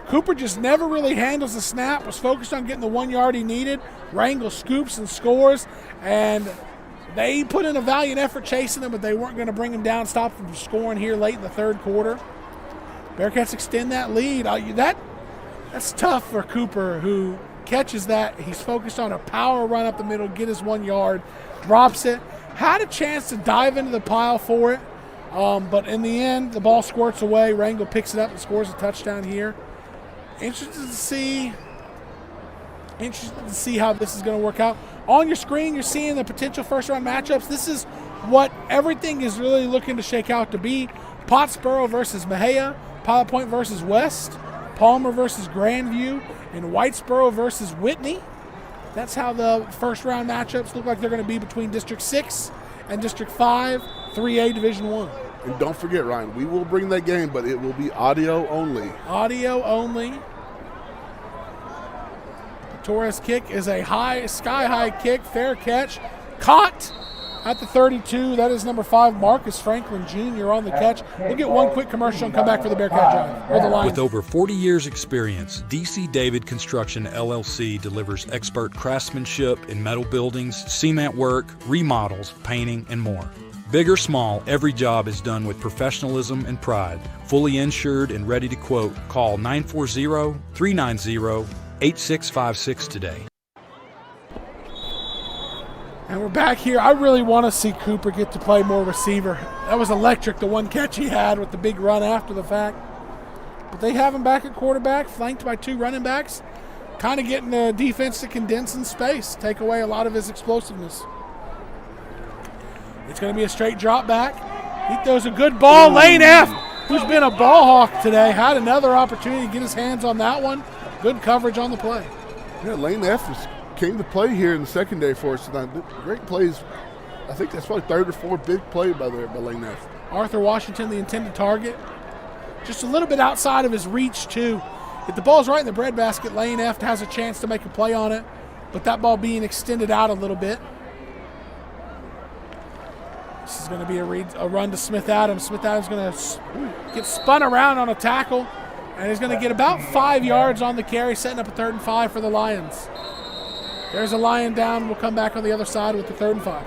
Speaker 4: Cooper just never really handles the snap, was focused on getting the 1 yard he needed. Rangel scoops and scores, and they put in a valiant effort chasing him, but they weren't going to bring him down, stop him from scoring here late in the third quarter. Bearcats extend that lead. That's tough for Cooper, who catches that. He's focused on a power run up the middle, get his 1 yard, drops it. Had a chance to dive into the pile for it, but in the end, the ball squirts away. Rangel picks it up and scores a touchdown here. Interested to see how this is going to work out. On your screen, you're seeing the potential first-round matchups. This is what everything is really looking to shake out to be. Pottsboro versus Mejia, Pilot Point versus West, Palmer versus Grandview, and Whitesboro versus Whitney. That's how the first-round matchups look like they're going to be between District 6 and District 5, 3A Division 1.
Speaker 5: And don't forget, Ryan, we will bring that game, but it will be audio only.
Speaker 4: Audio only. The Torres kick is a sky-high kick, fair catch. Caught at the 32. That is number 5, Marcus Franklin Jr. on the catch. We'll get one quick commercial and come back for the Bearcat Drive, or the Lions.
Speaker 15: With over 40 years' experience, DC David Construction LLC delivers expert craftsmanship in metal buildings, cement work, remodels, painting, and more. Big or small, every job is done with professionalism and pride. Fully insured and ready to quote. Call 940-390-8656 today.
Speaker 4: And we're back here. I really want to see Cooper get to play more receiver. That was electric, the one catch he had with the big run after the fact. But they have him back at quarterback, flanked by 2 running backs, kind of getting the defense to condense in space, take away a lot of his explosiveness. It's going to be a straight drop back. He throws a good ball. Lane F., who's been a ball hawk today, had another opportunity to get his hands on that one. Good coverage on the play.
Speaker 5: Yeah, Lane F. came to play here in the secondary for us tonight. Great plays. I think that's probably 3rd or 4th big play by Lane F.
Speaker 4: Arthur Washington, the intended target. Just a little bit outside of his reach, too. If the ball's right in the breadbasket, Lane F. has a chance to make a play on it, but that ball being extended out a little bit. This is going to be a run to Smith Adams. Smith Adams is going to get spun around on a tackle, and he's going to get about 5 yards on the carry, setting up a 3rd and 5 for the Lions. There's a Lion down. We'll come back on the other side with the 3rd and 5.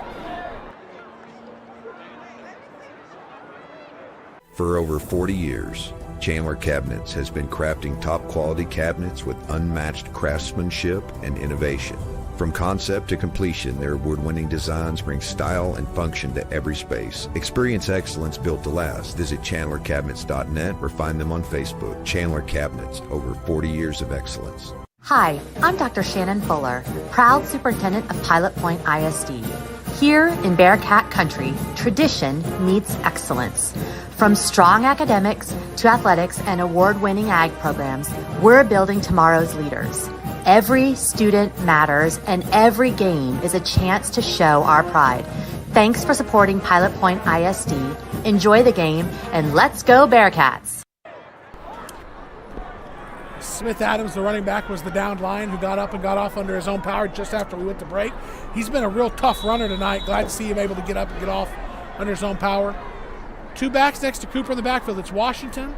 Speaker 8: For over 40 years, Chandler Cabinets has been crafting top quality cabinets with unmatched craftsmanship and innovation. From concept to completion, their award-winning designs bring style and function to every space. Experience excellence built to last. Visit chandlercabinets.net or find them on Facebook. Chandler Cabinets, over 40 years of excellence.
Speaker 9: Hi, I'm Dr. Shannon Fuller, proud superintendent of Pilot Point ISD. Here in Bearcat Country, tradition meets excellence. From strong academics to athletics and award-winning ag programs, we're building tomorrow's leaders. Every student matters, and every game is a chance to show our pride. Thanks for supporting Pilot Point ISD. Enjoy the game, and let's go Bearcats!
Speaker 4: Smith Adams, the running back, was the downed Lion who got up and got off under his own power just after we went to break. He's been a real tough runner tonight. Glad to see him able to get up and get off under zone power. 2 backs next to Cooper in the backfield. It's Washington.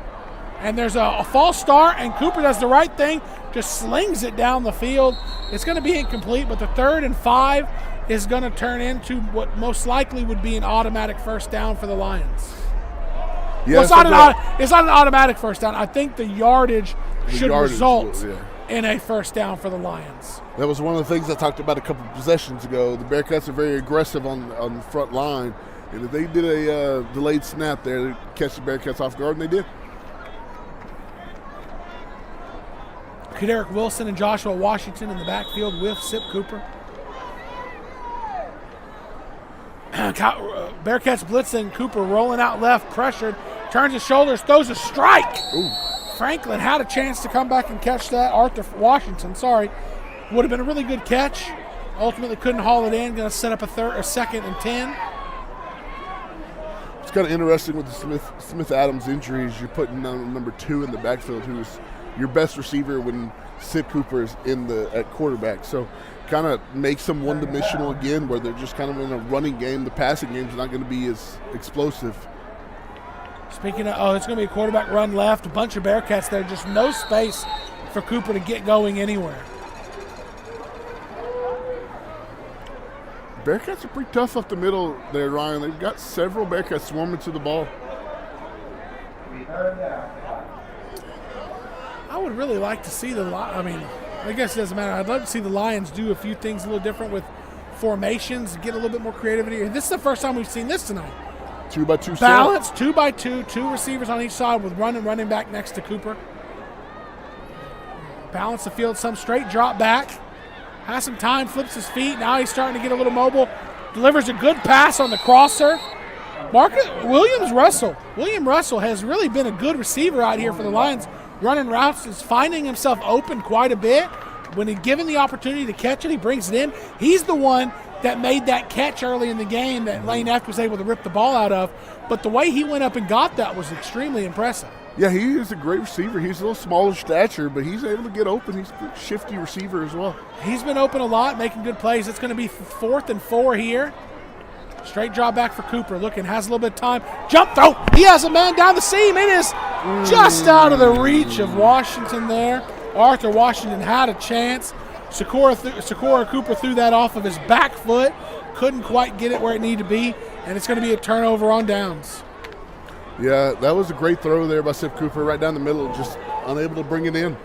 Speaker 4: And there's a false start, and Cooper does the right thing, just slings it down the field. It's going to be incomplete, but the 3rd and 5 is going to turn into what most likely would be an automatic first down for the Lions.
Speaker 5: Yeah,
Speaker 4: well, it's not an automatic first down. I think the yardage should result in a first down for the Lions.
Speaker 5: That was one of the things I talked about a couple of possessions ago. The Bearcats are very aggressive on the front line, and if they did a delayed snap there to catch the Bearcats off guard, and they did.
Speaker 4: Kadarick Wilson and Joshua Washington in the backfield with Sip Cooper. Bearcats blitzing, Cooper rolling out left, pressured, turns his shoulders, throws a strike.
Speaker 5: Ooh.
Speaker 4: Franklin had a chance to come back and catch that. Arthur Washington, would have been a really good catch. Ultimately couldn't haul it in. Going to set up a 2nd and 10.
Speaker 5: It's kind of interesting with the Smith Adams injuries. You're putting number 2 in the backfield, who's your best receiver when Sid Cooper is at quarterback. So kind of makes them one-dimensional again, where they're just kind of in a running game. The passing game's not going to be as explosive.
Speaker 4: Speaking of, it's going to be a quarterback run left. A bunch of Bearcats there. Just no space for Cooper to get going anywhere.
Speaker 5: Bearcats are pretty tough up the middle there, Ryan. They've got several Bearcats swarming to the ball.
Speaker 4: I would really like to see I guess it doesn't matter. I'd love to see the Lions do a few things a little different with formations, get a little bit more creativity. And this is the first time we've seen this tonight.
Speaker 5: 2x2
Speaker 4: balance, 2x2, 2 receivers on each side with running back next to Cooper. Balance the field, some straight drop back. Has some time, flips his feet. Now he's starting to get a little mobile. Delivers a good pass on the crosser. William Russell has really been a good receiver out here for the Lions. Running routes, is finding himself open quite a bit. When he's given the opportunity to catch it, he brings it in. He's the one that made that catch early in the game that Lane F was able to rip the ball out of. But the way he went up and got that was extremely impressive.
Speaker 5: Yeah, he is a great receiver. He's a little smaller stature, but he's able to get open. He's a shifty receiver as well.
Speaker 4: He's been open a lot, making good plays. It's going to be 4th and 4 here. Straight draw back for Cooper. Looking, has a little bit of time. Jump throw. He has a man down the seam. It is just out of the reach of Washington there. Arthur Washington had a chance. Sakura Cooper threw that off of his back foot. Couldn't quite get it where it needed to be, and it's going to be a turnover on downs.
Speaker 5: Yeah, that was a great throw there by Sip Cooper right down the middle, just unable to bring it in.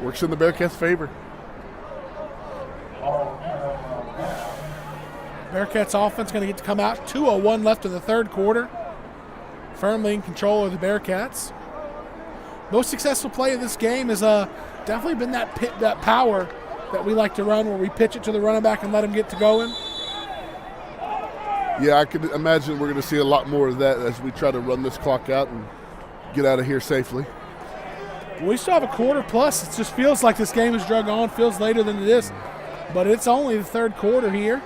Speaker 5: Works in the Bearcats' favor.
Speaker 4: Bearcats offense going to get to come out. 2:01 left in the 3rd quarter. Firmly in control of the Bearcats. Most successful play of this game has definitely been that power that we like to run, where we pitch it to the running back and let him get to going.
Speaker 5: Yeah, I could imagine we're going to see a lot more of that as we try to run this clock out and get out of here safely.
Speaker 4: We still have a quarter plus. It just feels like this game is drug on, feels later than it is. But it's only the 3rd quarter here.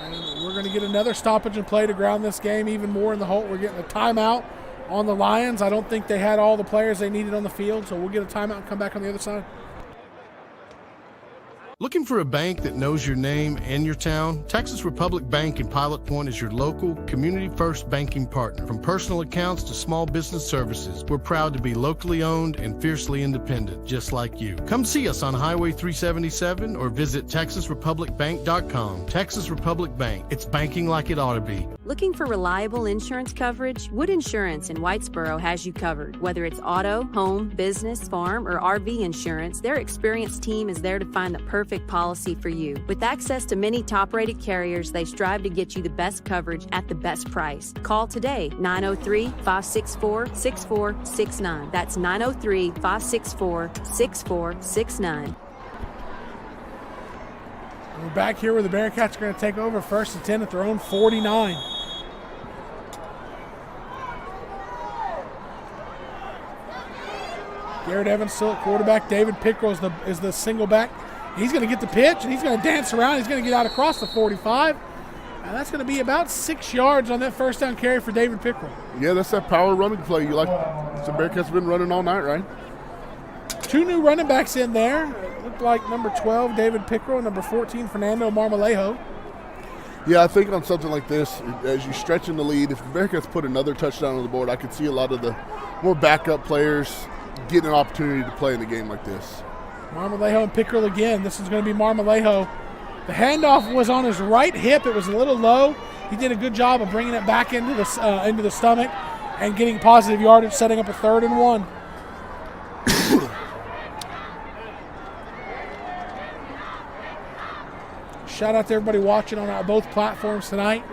Speaker 4: And we're going to get another stoppage and play to ground this game even more in the hole. We're getting a timeout on the Lions. I don't think they had all the players they needed on the field, so we'll get a timeout and come back on the other side.
Speaker 7: Looking for a bank that knows your name and your town? Texas Republic Bank in Pilot Point is your local, community-first banking partner. From personal accounts to small business services, we're proud to be locally owned and fiercely independent, just like you. Come see us on Highway 377 or visit TexasRepublicBank.com. Texas Republic Bank. It's banking like it ought to be.
Speaker 10: Looking for reliable insurance coverage? Wood Insurance in Whitesboro has you covered. Whether it's auto, home, business, farm, or RV insurance, their experienced team is there to find the perfect policy for you. With access to many top-rated carriers, they strive to get you the best coverage at the best price. Call today, 903-564-6469. That's 903-564-6469.
Speaker 4: We're back here where the Bearcats are going to take over 1st and 10 at their own 49. Garrett Evans still at quarterback. David Pickrell is the single back. He's going to get the pitch, and he's going to dance around. He's going to get out across the 45. And that's going to be about 6 yards on that first down carry for David Pickrell.
Speaker 5: Yeah, that's that power running play you like. So Bearcats have been running all night, right?
Speaker 4: 2 new running backs in there. It looked like number 12, David Pickrell, and number 14, Fernando Marmolejo.
Speaker 5: Yeah, I think on something like this, as you stretch in the lead, if the Bearcats put another touchdown on the board, I could see a lot of the more backup players getting an opportunity to play in a game like this.
Speaker 4: Marmolejo and Pickrell again. This is going to be Marmolejo. The handoff was on his right hip. It was a little low. He did a good job of bringing it back into the stomach and getting positive yardage, setting up a 3rd and 1. Shout out to everybody watching on both platforms tonight.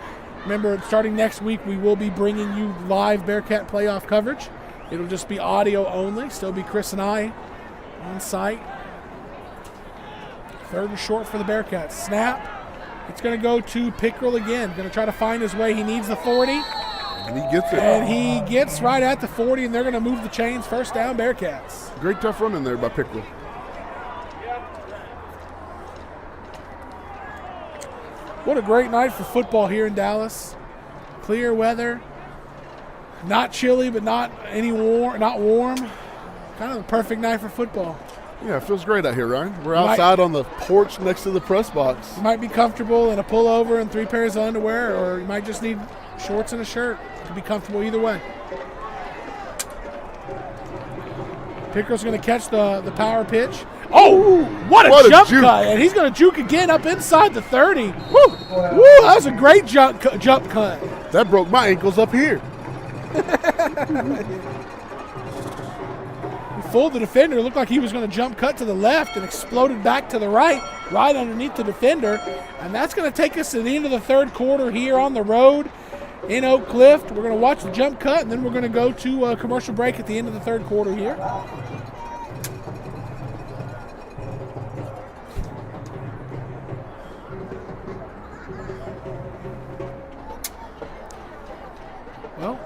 Speaker 4: Remember, starting next week, we will be bringing you live Bearcat playoff coverage. It'll just be audio only. Still be Chris and I on site. 3rd and short for the Bearcats. Snap. It's going to go to Pickrell again. Going to try to find his way. He needs the 40.
Speaker 5: And he gets it.
Speaker 4: And he gets right at the 40, and they're going to move the chains. 1st down, Bearcats.
Speaker 5: Great tough run in there by Pickrell.
Speaker 4: What a great night for football here in Dallas. Clear weather. Not chilly, but not warm. Kind of the perfect night for football.
Speaker 5: Yeah, it feels great out here, Ryan. We're outside on the porch next to the press box.
Speaker 4: You might be comfortable in a pullover and 3 pairs of underwear, or you might just need shorts and a shirt to be comfortable either way. Pickrell's going to catch the power pitch. Oh, what a jump cut. And he's going to juke again up inside the 30. Woo, that was a great jump cut.
Speaker 5: That broke my ankles up here.
Speaker 4: He fooled the defender. It looked like he was going to jump cut to the left and exploded back to the right underneath the defender. And that's going to take us to the end of the 3rd quarter here on the road in Oak Cliff. We're going to watch the jump cut, and then we're going to go to a commercial break at the end of the 3rd quarter here. Well,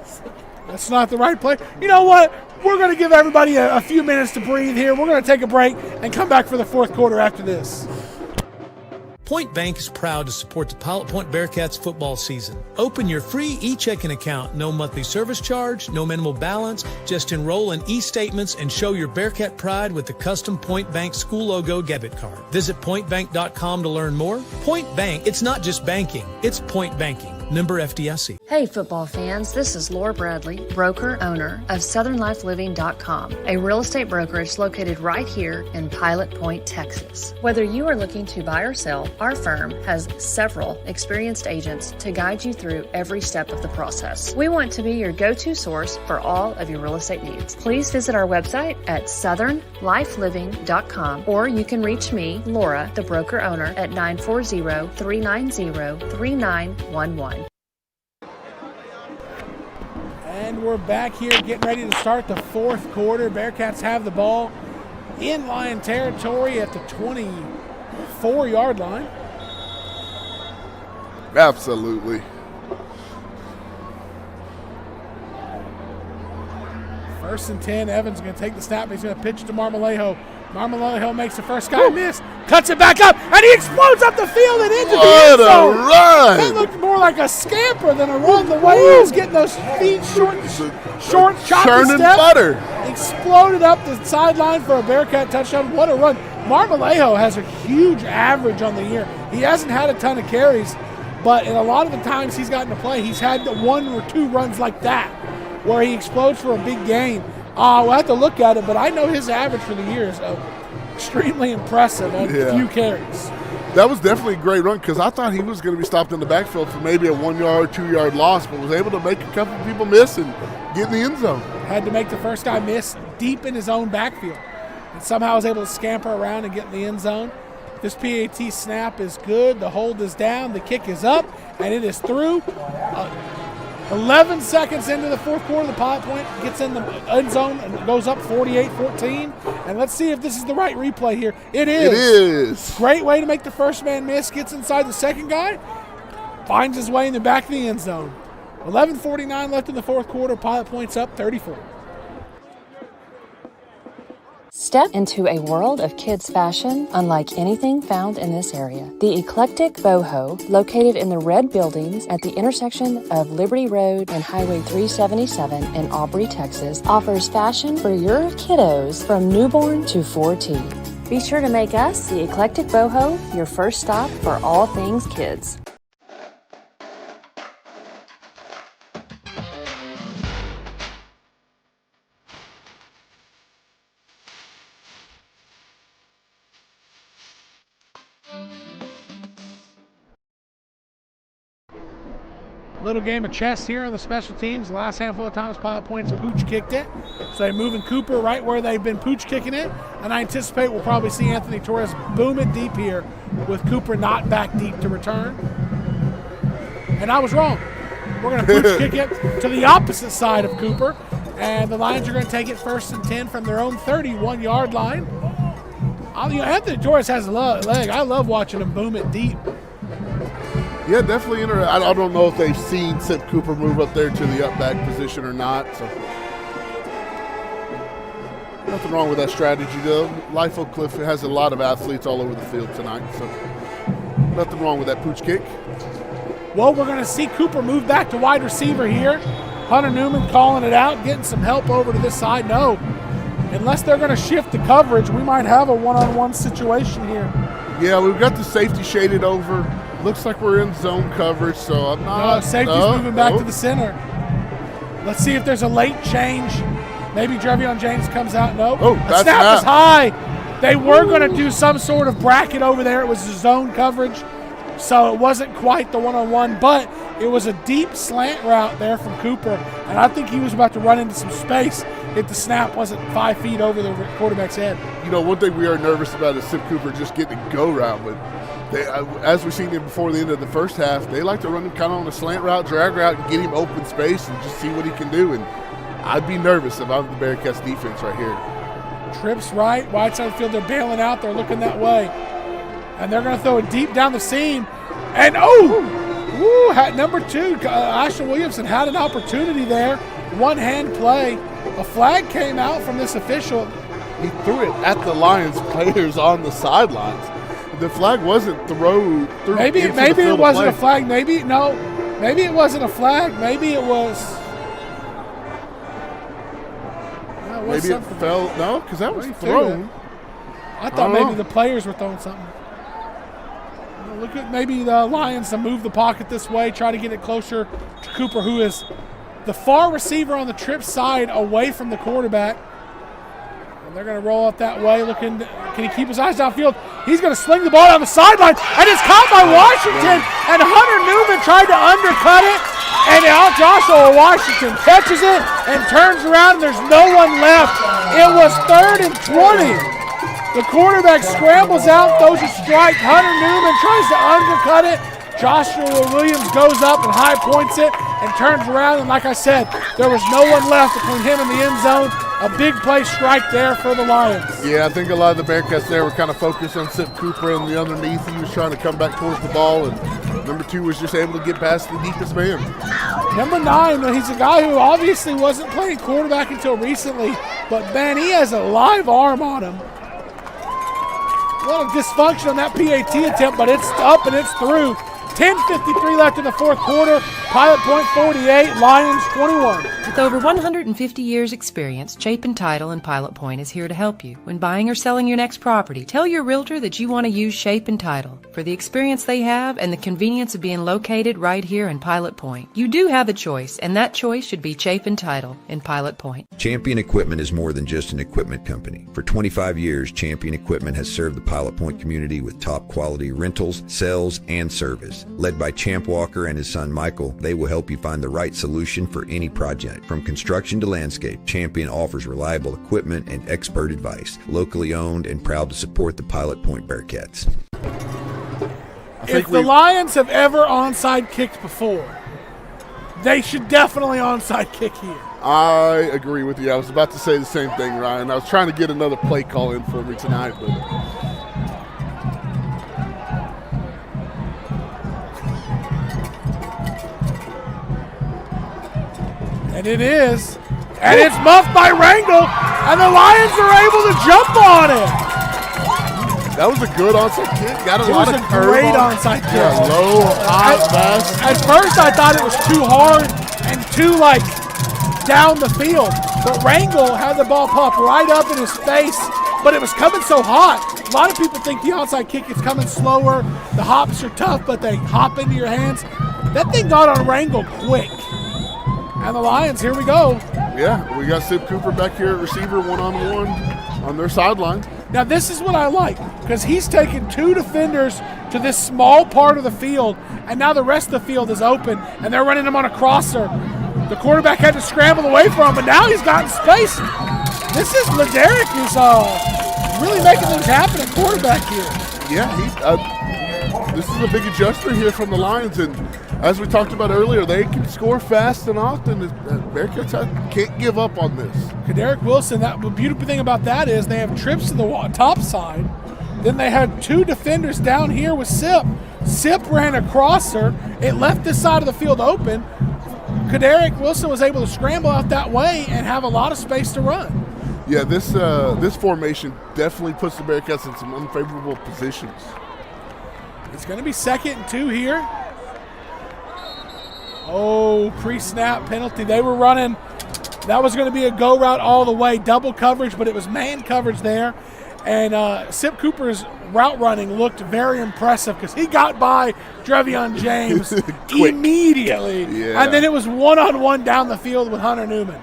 Speaker 4: that's not the right play. You know what? We're going to give everybody a few minutes to breathe here. We're going to take a break and come back for the 4th quarter after this.
Speaker 6: Point Bank is proud to support the Pilot Point Bearcats football season. Open your free e-checking account. No monthly service charge, no minimal balance. Just enroll in e-statements and show your Bearcat pride with the custom Point Bank school logo debit card. Visit pointbank.com to learn more. Point Bank, it's not just banking, it's point banking. Member FDIC.
Speaker 12: Hey football fans, this is Laura Bradley, broker owner of SouthernLifeLiving.com, a real estate brokerage located right here in Pilot Point, Texas. Whether you are looking to buy or sell, our firm has several experienced agents to guide you through every step of the process. We want to be your go-to source for all of your real estate needs. Please visit our website at SouthernLifeLiving.com, or you can reach me, Laura, the broker owner, at 940-390-3911.
Speaker 4: And we're back here getting ready to start the 4th quarter. Bearcats have the ball in Lion territory at the 24-yard line.
Speaker 5: Absolutely.
Speaker 4: First and 10. Evans going to take the snap. He's going to pitch to Marmolejo. Marmolejo makes the first guy miss, cuts it back up, and he explodes up the field and into the end zone.
Speaker 5: What a run!
Speaker 4: It looked more like a scamper than a run. The way he was getting those feet short, choppy
Speaker 5: churning
Speaker 4: step.
Speaker 5: butter.
Speaker 4: Exploded up the sideline for a Bearcat touchdown. What a run. Marmolejo has a huge average on the year. He hasn't had a ton of carries, but in a lot of the times he's gotten to play, he's had 1 or 2 runs like that where he explodes for a big gain. We'll have to look at it, but I know his average for the year is extremely impressive on few carries.
Speaker 5: That was definitely a great run because I thought he was going to be stopped in the backfield for maybe a 1-yard, 2-yard loss, but was able to make a couple people miss and get in the end zone.
Speaker 4: Had to make the first guy miss deep in his own backfield and somehow was able to scamper around and get in the end zone. This PAT snap is good. The hold is down. The kick is up, and it is through. 11 seconds into the 4th quarter, the Pilot Point gets in the end zone and goes up 48-14. And let's see if this is the right replay here. It is.
Speaker 5: It is.
Speaker 4: Great way to make the first man miss. Gets inside the second guy. Finds his way in the back of the end zone. 11:49 left in the 4th quarter. Pilot Point's up 34.
Speaker 12: Step into a world of kids' fashion unlike anything found in this area. The Eclectic Boho, located in the red buildings at the intersection of Liberty Road and Highway 377 in Aubrey, Texas, offers fashion for your kiddos from newborn to 14. Be sure to make us, the Eclectic Boho, your first stop for all things kids.
Speaker 4: Little game of chess here on the special teams. The last handful of times Pilot Point's pooch kicked it. So they're moving Cooper right where they've been pooch kicking it. And I anticipate we'll probably see Anthony Torres boom it deep here with Cooper not back deep to return. And I was wrong. We're going to pooch kick it to the opposite side of Cooper. And the Lions are going to take it 1st and 10 from their own 31-yard line. Anthony Torres has a leg. I love watching him boom it deep.
Speaker 5: Yeah, definitely. I don't know if they've seen Sip Cooper move up there to the up back position or not. So nothing wrong with that strategy, though. Life Oak Cliff has a lot of athletes all over the field tonight, so nothing wrong with that pooch kick.
Speaker 4: Well, we're going to see Cooper move back to wide receiver here. Hunter Newman calling it out, getting some help over to this side. No, unless they're going to shift the coverage, we might have a one-on-one situation here.
Speaker 5: Yeah, we've got the safety shaded over. Looks like we're in zone coverage, so I'm not.
Speaker 4: No, safety's moving back to the center. Let's see if there's a late change. Maybe Drevion James comes out. Nope.
Speaker 5: Oh,
Speaker 4: the snap is high. They were going to do some sort of bracket over there. It was zone coverage, so it wasn't quite the one-on-one, but it was a deep slant route there from Cooper, and I think he was about to run into some space if the snap wasn't 5 feet over the quarterback's head.
Speaker 5: You know, one thing we are nervous about is Sip Cooper just getting a go route, but as we've seen him before the end of the first half, they like to run him kind of on a slant route, drag route, and get him open space and just see what he can do. And I'd be nervous if I'm the Bearcats defense right here.
Speaker 4: Trips right, wide side of the field, they're bailing out, they're looking that way. And they're going to throw it deep down the seam. And number 2, Ashton Williamson had an opportunity there. One-hand play. A flag came out from this official.
Speaker 5: He threw it at the Lions players on the sidelines. The flag wasn't thrown through.
Speaker 4: Maybe it wasn't a flag. Maybe it wasn't a flag. Maybe it was.
Speaker 5: Maybe it fell. No, because that was thrown.
Speaker 4: I thought maybe the players were throwing something. Look at maybe the Lions to move the pocket this way, try to get it closer to Cooper, who is the far receiver on the trip side away from the quarterback. And they're going to roll up that way. Looking, can he keep his eyes downfield? He's going to sling the ball down the sideline, and it's caught by Washington. And Hunter Newman tried to undercut it, and now Joshua Washington catches it and turns around, and there's no one left. It was 3rd and 20. The quarterback scrambles out, throws a strike. Hunter Newman tries to undercut it. Joshua Williams goes up and high points it and turns around. And like I said, there was no one left between him and the end zone. A big play strike there for the Lions.
Speaker 5: Yeah, I think a lot of the Bearcats there were kind of focused on Sip Cooper and the underneath. He was trying to come back towards the ball, and number 2 was just able to get past the deepest man.
Speaker 4: Number 9, he's a guy who obviously wasn't playing quarterback until recently, but man, he has a live arm on him. A little dysfunction on that PAT attempt, but it's up and it's through. 10:53 left in the 4th quarter. Pilot Point 48, Lions 21.
Speaker 1: With over 150 years experience, Chapin Title and Pilot Point is here to help you. When buying or selling your next property, tell your realtor that you want to use Chapin Title for the experience they have and the convenience of being located right here in Pilot Point. You do have a choice, and that choice should be Chapin Title in Pilot Point.
Speaker 8: Champion Equipment is more than just an equipment company. For 25 years, Champion Equipment has served the Pilot Point community with top quality rentals, sales, and service. Led by Champ Walker and his son Michael, they will help you find the right solution for any project. From construction to landscape, Champion offers reliable equipment and expert advice. Locally owned and proud to support the Pilot Point Bearcats.
Speaker 4: If the Lions have ever onside kicked before, they should definitely onside kick here.
Speaker 5: I agree with you. I was about to say the same thing, Ryan. I was trying to get another play call in for me tonight, but
Speaker 4: and it is. And it's muffed by Rangel, and the Lions are able to jump on it.
Speaker 5: That was a good onside kick. Got a
Speaker 4: It
Speaker 5: lot
Speaker 4: was
Speaker 5: of
Speaker 4: a
Speaker 5: curve
Speaker 4: great
Speaker 5: on.
Speaker 4: onside kick.
Speaker 5: Yeah, low, high, fast.
Speaker 4: At first, I thought it was too hard and too, down the field. But Rangel had the ball pop right up in his face, but it was coming so hot. A lot of people think the onside kick is coming slower. The hops are tough, but they hop into your hands. That thing got on Rangel quick. And the Lions, here we go.
Speaker 5: Yeah, we got Sip Cooper back here at receiver, one-on-one on their sideline.
Speaker 4: Now, this is what I like, because he's taken 2 defenders to this small part of the field, and now the rest of the field is open, and they're running him on a crosser. The quarterback had to scramble away from him, but now he's gotten space. This is Laderick is really making things happen at quarterback here.
Speaker 5: Yeah, this is a big adjustment here from the Lions, and as we talked about earlier, they can score fast and often. Bearcats can't give up on this.
Speaker 4: Kadarick Wilson, the beautiful thing about that is they have trips to the top side. Then they had 2 defenders down here with Sip. Sip ran a crosser. It left this side of the field open. Kadarick Wilson was able to scramble out that way and have a lot of space to run.
Speaker 5: Yeah, this formation definitely puts the Bearcats in some unfavorable positions.
Speaker 4: It's going to be 2nd and 2 here. Oh, pre-snap penalty. They were running. That was going to be a go route all the way, double coverage, but it was man coverage there. And Sip Cooper's route running looked very impressive because he got by Drevion James immediately.
Speaker 5: Yeah.
Speaker 4: And then it was one-on-one down the field with Hunter Newman.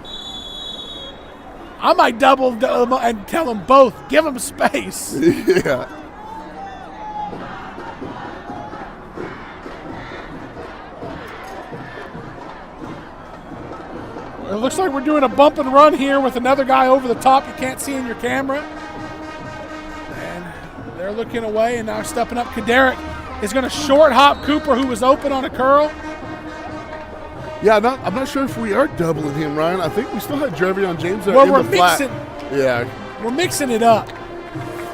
Speaker 4: I might double and tell them both, give them space.
Speaker 5: Yeah.
Speaker 4: It looks like we're doing a bump and run here with another guy over the top you can't see in your camera. And they're looking away, and now stepping up. Kadarick is going to short hop Cooper, who was open on a curl.
Speaker 5: Yeah, I'm not sure if we are doubling him, Ryan. I think we still had Drevion James there
Speaker 4: Well,
Speaker 5: in
Speaker 4: we're
Speaker 5: the flat.
Speaker 4: We're mixing it up.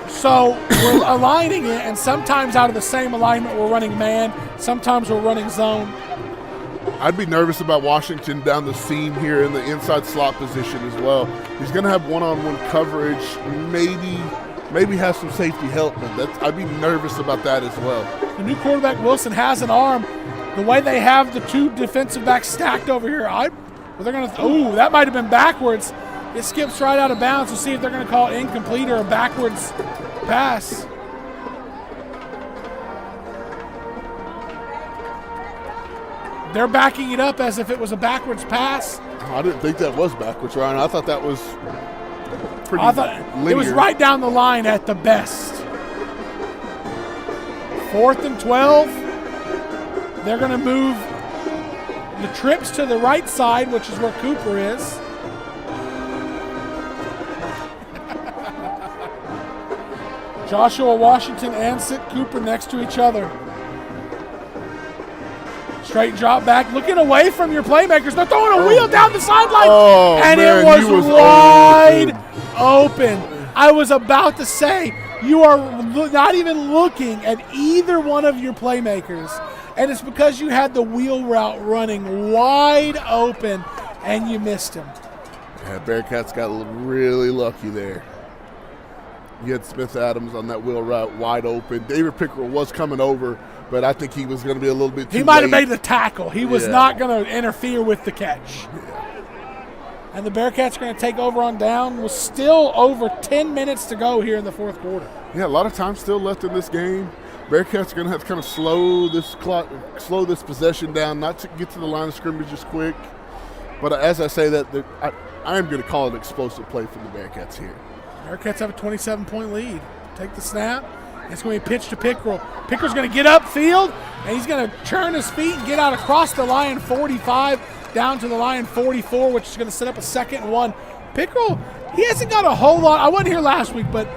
Speaker 4: So we're aligning it, and sometimes out of the same alignment we're running man, sometimes we're running zone.
Speaker 5: I'd be nervous about Washington down the seam here in the inside slot position as well. He's going to have one-on-one coverage, maybe have some safety help, but I'd be nervous about that as well.
Speaker 4: The new quarterback, Wilson, has an arm. The way they have the 2 defensive backs stacked over here, that might have been backwards. It skips right out of bounds. We'll see if they're going to call it incomplete or a backwards pass. They're backing it up as if it was a backwards pass.
Speaker 5: I didn't think that was backwards, Ryan. I thought that was pretty linear.
Speaker 4: It was right down the line at the best. 4th and 12. They're going to move the trips to the right side, which is where Cooper is. Joshua Washington and Sid Cooper next to each other. Straight drop back, looking away from your playmakers. They're throwing a wheel down the sideline, and
Speaker 5: man,
Speaker 4: it was wide open. I was about to say, you are not even looking at either one of your playmakers, and it's because you had the wheel route running wide open, and you missed him.
Speaker 5: Yeah, Bearcats got really lucky there. You had Smith Adams on that wheel route wide open. David Pickerel was coming over, but I think he was going to be a little bit too late.
Speaker 4: He might have made the tackle. He was not going to interfere with the catch.
Speaker 5: Yeah.
Speaker 4: And the Bearcats are going to take over on down with still over 10 minutes to go here in the 4th quarter.
Speaker 5: Yeah, a lot of time still left in this game. Bearcats are going to have to kind of slow this possession down, not to get to the line of scrimmage as quick. But as I say that, I am going to call it an explosive play from the Bearcats here.
Speaker 4: Bearcats have a 27-point lead. Take the snap. It's going to be pitched to Pickerel. Pickerel's going to get upfield, and he's going to turn his feet and get out across the line 45 down to the line 44, which is going to set up a 2nd and 1. Pickerel, he hasn't got a whole lot. I wasn't here last week, but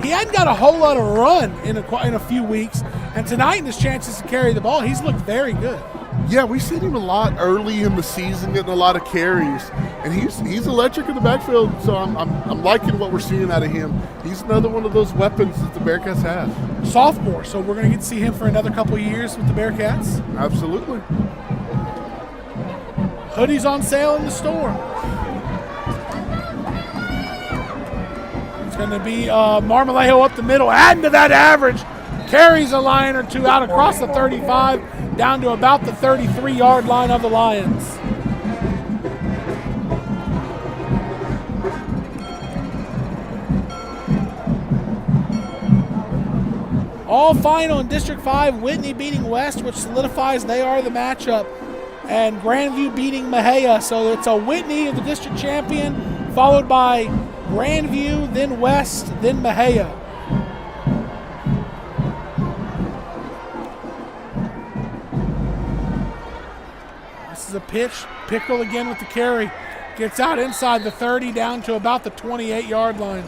Speaker 4: he hadn't got a whole lot of run in a few weeks. And tonight, in his chances to carry the ball, he's looked very good.
Speaker 5: Yeah, we've seen him a lot early in the season, getting a lot of carries, and he's electric in the backfield. So I'm liking what we're seeing out of him. He's another one of those weapons that the Bearcats have.
Speaker 4: Sophomore, so we're going to get to see him for another couple of years with the Bearcats.
Speaker 5: Absolutely.
Speaker 4: Hoodies on sale in the store. It's going to be Marmolejo up the middle, adding to that average. Carries a line or two out across the 35, down to about the 33-yard line of the Lions. All final in District 5, Whitney beating West, which solidifies they are the matchup, and Grandview beating Mejia. So it's a Whitney, the district champion, followed by Grandview, then West, then Mejia. the pitch. Pickrell again with the carry. Gets out inside the 30 down to about the 28-yard line.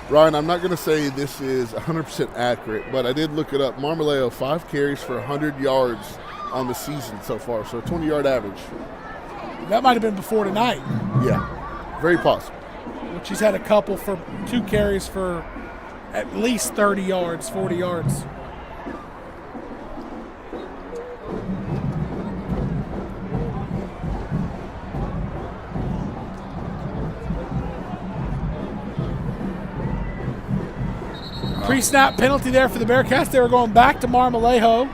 Speaker 5: Ryan, I'm not going to say this is 100% accurate, but I did look it up. Marmolejo, 5 carries for 100 yards on the season so far, so a 20-yard average.
Speaker 4: That might have been before tonight.
Speaker 5: Yeah, very possible.
Speaker 4: Which he's had a couple for 2 carries for at least 30 yards, 40 yards. Pre-snap penalty there for the Bearcats. They were going back to Marmolejo.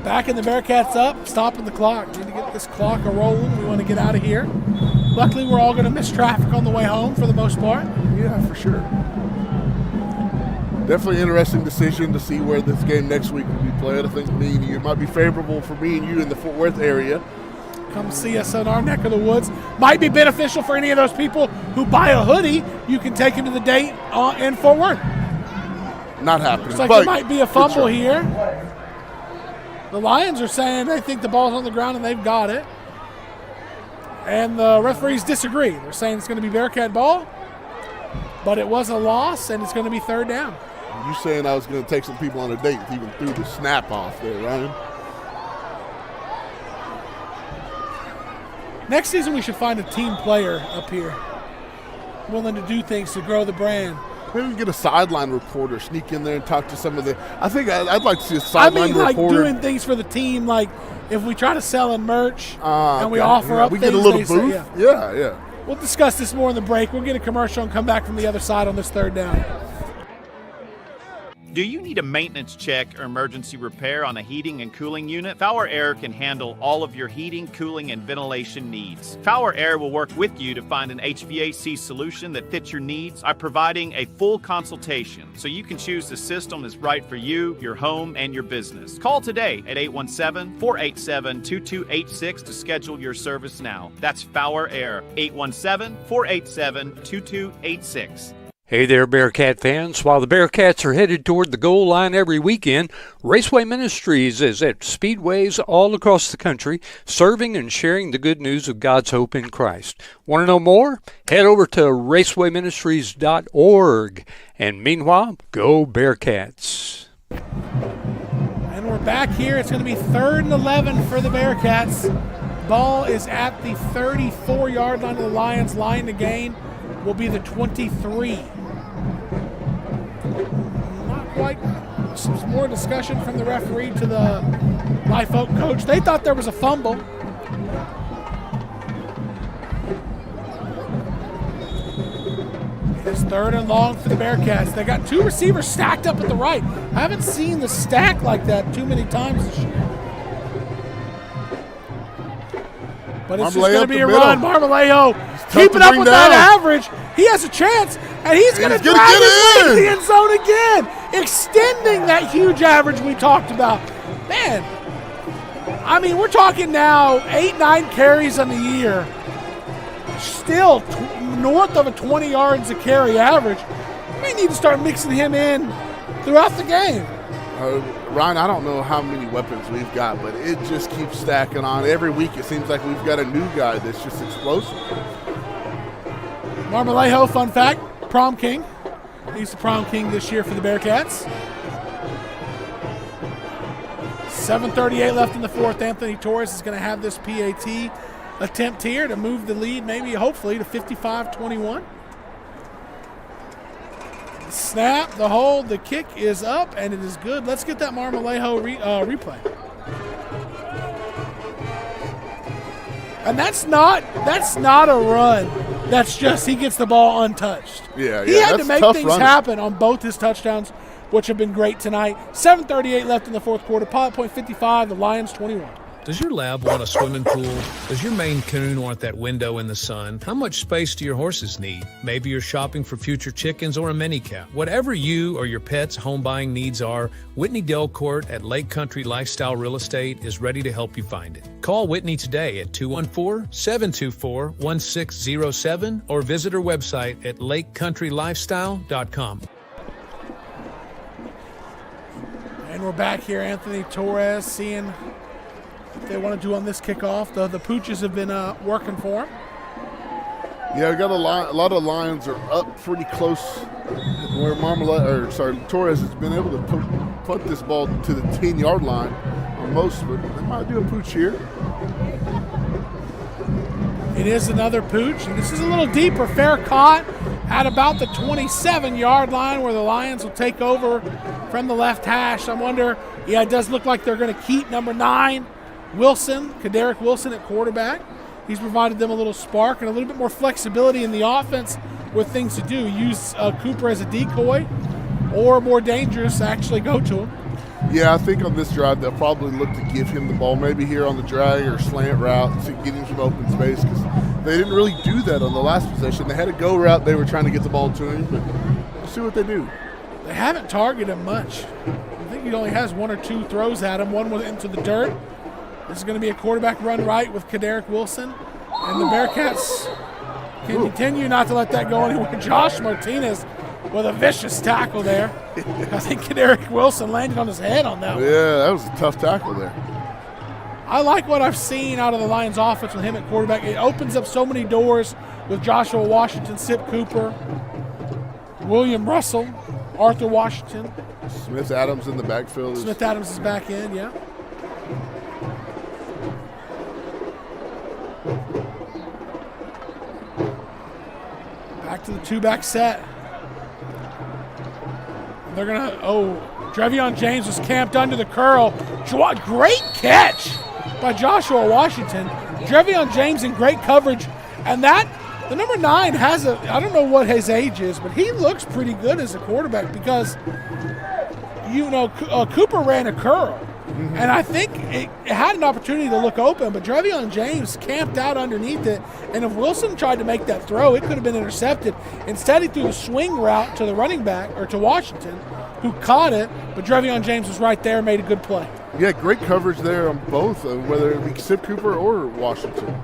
Speaker 4: Backing the Bearcats up, stopping the clock. Need to get this clock a-rolling. We want to get out of here. Luckily, we're all going to miss traffic on the way home for the most part.
Speaker 5: Yeah, for sure. Definitely interesting decision to see where this game next week will be played. I think it might be favorable for me and you in the Fort Worth area.
Speaker 4: Come see us in our neck of the woods. Might be beneficial for any of those people who buy a hoodie. You can take them to the date in Fort Worth.
Speaker 5: Not happening.
Speaker 4: Looks like there might be a fumble here. The Lions are saying they think the ball's on the ground and they've got it. And the referees disagree. They're saying it's going to be Bearcat ball, but it was a loss and it's going to be 3rd down.
Speaker 5: You saying I was going to take some people on a date even threw the snap off there, Ryan.
Speaker 4: Next season we should find a team player up here willing to do things to grow the brand.
Speaker 5: Maybe we can get a sideline reporter, sneak in there and talk to some of the – I think I'd like to see a sideline reporter.
Speaker 4: like doing things for the team, like if we try to sell in merch and we offer up
Speaker 5: we
Speaker 4: things.
Speaker 5: We get a little booth? Yeah.
Speaker 4: We'll discuss this more in the break. We'll get a commercial and come back from the other side on this 3rd down.
Speaker 13: Do you need a maintenance check or emergency repair on a heating and cooling unit? Power Air can handle all of your heating, cooling, and ventilation needs. Power Air will work with you to find an HVAC solution that fits your needs by providing a full consultation so you can choose the system that's right for you, your home, and your business. Call today at 817-487-2286 to schedule your service now. That's Power Air, 817-487-2286.
Speaker 14: Hey there, Bearcat fans. While the Bearcats are headed toward the goal line every weekend, Raceway Ministries is at speedways all across the country, serving and sharing the good news of God's hope in Christ. Want to know more? Head over to racewayministries.org. And meanwhile, go Bearcats.
Speaker 4: And we're back here. It's going to be 3rd and 11 for the Bearcats. Ball is at the 34-yard line of the Lions. Line to gain will be the 23. Not quite. Some more discussion from the referee to the Live Oak coach. They thought there was a fumble. It's 3rd and long for the Bearcats. They got 2 receivers stacked up at the right. I haven't seen the stack like that too many times this year. But it's just going to be a run. Marmolejo keeping up with that average. He has a chance, and he's going to drag his way to the end zone again, extending that huge average we talked about. Man, I mean, we're talking now 8-9 carries on the year. Still north of a 20 yards a carry average. We need to start mixing him in throughout the game.
Speaker 5: Ryan, I don't know how many weapons we've got, but it just keeps stacking on. Every week it seems like we've got a new guy that's just explosive.
Speaker 4: Marmolejo, fun fact, prom king. He's the prom king this year for the Bearcats. 7:38 left in the 4th. Anthony Torres is going to have this PAT attempt here to move the lead, maybe hopefully to 55-21. Snap, the hold, the kick is up, and it is good. Let's get that Marmolejo replay. And that's not a run. That's just he gets the ball untouched.
Speaker 5: Yeah.
Speaker 4: He had to make things happen on both his touchdowns, which have been great tonight. 7:38 left in the 4th quarter. Pilot Point 55, the Lions 21.
Speaker 17: Does your lab want a swimming pool? Does your Maine Coon want that window in the sun? How much space do your horses need? Maybe you're shopping for future chickens or a mini cow. Whatever you or your pet's home buying needs are, Whitney Delcourt at Lake Country Lifestyle Real Estate is ready to help you find it. Call Whitney today at 214-724-1607 or visit her website at lakecountrylifestyle.com.
Speaker 4: And we're back here, Anthony Torres, seeing what they want to do on this kickoff. The Pooches have been working for him.
Speaker 5: Yeah, we got a lot of Lions are up pretty close where Torres has been able to put this ball to the 10-yard line on most of it. They might do a pooch here.
Speaker 4: It is another pooch, and this is a little deeper. Fair caught at about the 27-yard line where the Lions will take over from the left hash. I wonder, yeah, it does look like they're going to keep number 9, Wilson, Kadarick Wilson at quarterback. He's provided them a little spark and a little bit more flexibility in the offense with things to do. Use Cooper as a decoy, or more dangerous, actually go to him.
Speaker 5: Yeah, I think on this drive they'll probably look to give him the ball, maybe here on the drag or slant route to get him some open space, because they didn't really do that on the last possession. They had a go route. They were trying to get the ball to him, but we'll see what they do.
Speaker 4: They haven't targeted him much. I think he only has 1 or 2 throws at him. One was into the dirt. This is going to be a quarterback run right with Kadarick Wilson. And the Bearcats can continue not to let that go anywhere. Josh Martinez with a vicious tackle there. I think Kadarick Wilson landed on his head on that one.
Speaker 5: Yeah, that was a tough tackle there.
Speaker 4: I like what I've seen out of the Lions offense with him at quarterback. It opens up so many doors with Joshua Washington, Sip Cooper, William Russell, Arthur Washington.
Speaker 5: Smith Adams in the backfield.
Speaker 4: Smith Adams is back in, yeah. Back to the 2-back set. They're going to, Drevion James was camped under the curl. Great catch by Joshua Washington. Drevion James in great coverage. And the number 9 has I don't know what his age is, but he looks pretty good as a quarterback because, Cooper ran a curl. Mm-hmm. And I think it had an opportunity to look open, but Drevion James camped out underneath it. And if Wilson tried to make that throw, it could have been intercepted. Instead, he threw the swing route to the running back, or to Washington, who caught it. But Drevion James was right there and made a good play.
Speaker 5: Yeah, great coverage there on both, whether it be Sip Cooper or Washington.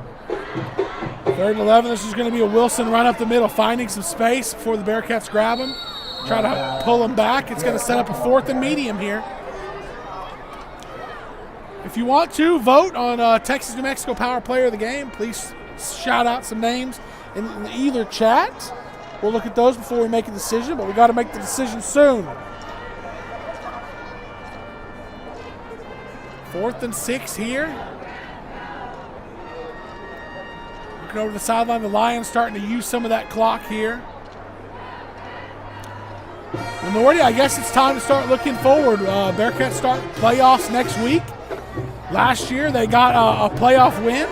Speaker 4: 3rd and 11. This is going to be a Wilson run up the middle, finding some space before the Bearcats grab him. Try to pull him back. It's going to set up a 4th and medium here. If you want to vote on Texas New Mexico Power Player of the Game, please shout out some names in either chat. We'll look at those before we make a decision, but we got to make the decision soon. 4th and 6 here. Looking over the sideline, the Lions starting to use some of that clock here. Minority, I guess it's time to start looking forward. Bearcats start playoffs next week. Last year, they got a playoff win.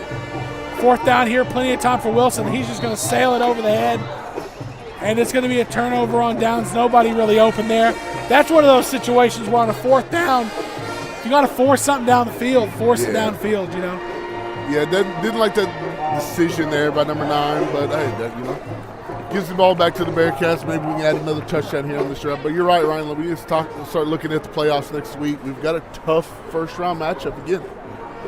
Speaker 4: 4th down here, plenty of time for Wilson. He's just going to sail it over the head. And it's going to be a turnover on downs. Nobody really open there. That's one of those situations where on a 4th down, you got to force something down the field. Force it downfield,
Speaker 5: Yeah, didn't like that decision there by number 9, but hey, gives the ball back to the Bearcats. Maybe we can add another touchdown here on this drive. But you're right, Ryan. We need to start looking at the playoffs next week. We've got a tough first-round matchup again.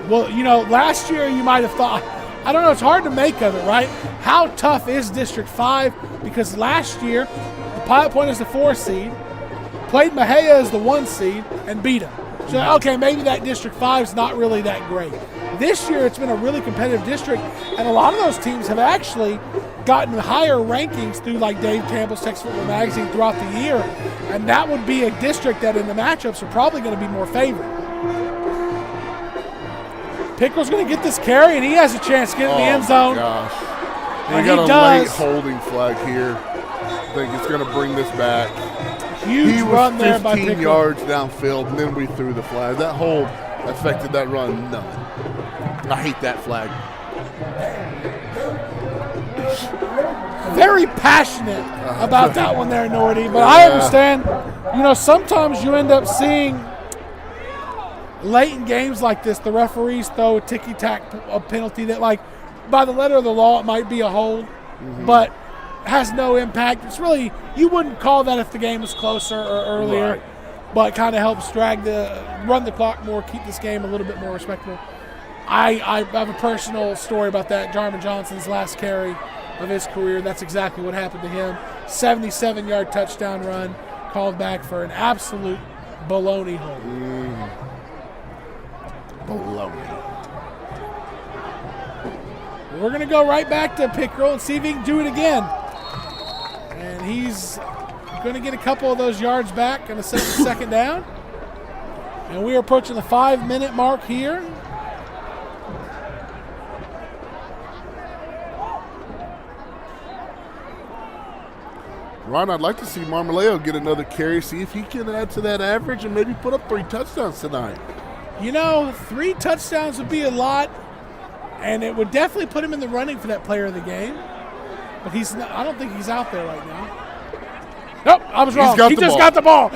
Speaker 4: Well, last year you might have thought, I don't know, it's hard to make of it, right? How tough is District 5? Because last year, the Pilot Point is the 4 seed, played Mejia as the 1 seed, and beat them. So, okay, maybe that District 5 is not really that great. This year, it's been a really competitive district, and a lot of those teams have actually gotten higher rankings through, like Dave Campbell's Texas Football Magazine throughout the year, and that would be a district that in the matchups are probably going to be more favored. Pickrell's going to get this carry, and he has a chance to get in the end zone.
Speaker 5: Gosh.
Speaker 4: And
Speaker 5: he got
Speaker 4: he
Speaker 5: a
Speaker 4: does.
Speaker 5: late holding flag here. I think it's going to bring this back.
Speaker 4: Huge run there by Pickrell.
Speaker 5: 15 yards downfield, and then we threw the flag. That hold affected that run nothing. I hate that flag.
Speaker 4: Very passionate about that one there, Nordy. But I understand, sometimes you end up seeing late in games like this, the referees throw a ticky-tack penalty that, like, by the letter of the law, it might be a hold, but has no impact. It's really, you wouldn't call that if the game was closer or earlier, but kind of helps run the clock more, keep this game a little bit more respectable. I have a personal story about that. Jarman Johnson's last carry of his career, that's exactly what happened to him. 77-yard touchdown run, called back for an absolute baloney hold.
Speaker 5: Baloney.
Speaker 4: We're going to go right back to Pickrell and see if he can do it again. And he's going to get a couple of those yards back, going to set the second down. And we are approaching the 5-minute mark here.
Speaker 5: Ron, I'd like to see Marmaleo get another carry, see if he can add to that average and maybe put up 3 touchdowns tonight.
Speaker 4: 3 touchdowns would be a lot, and it would definitely put him in the running for that player of the game. But he's not, I don't think he's out there right now. Nope, I was wrong. He just got the ball.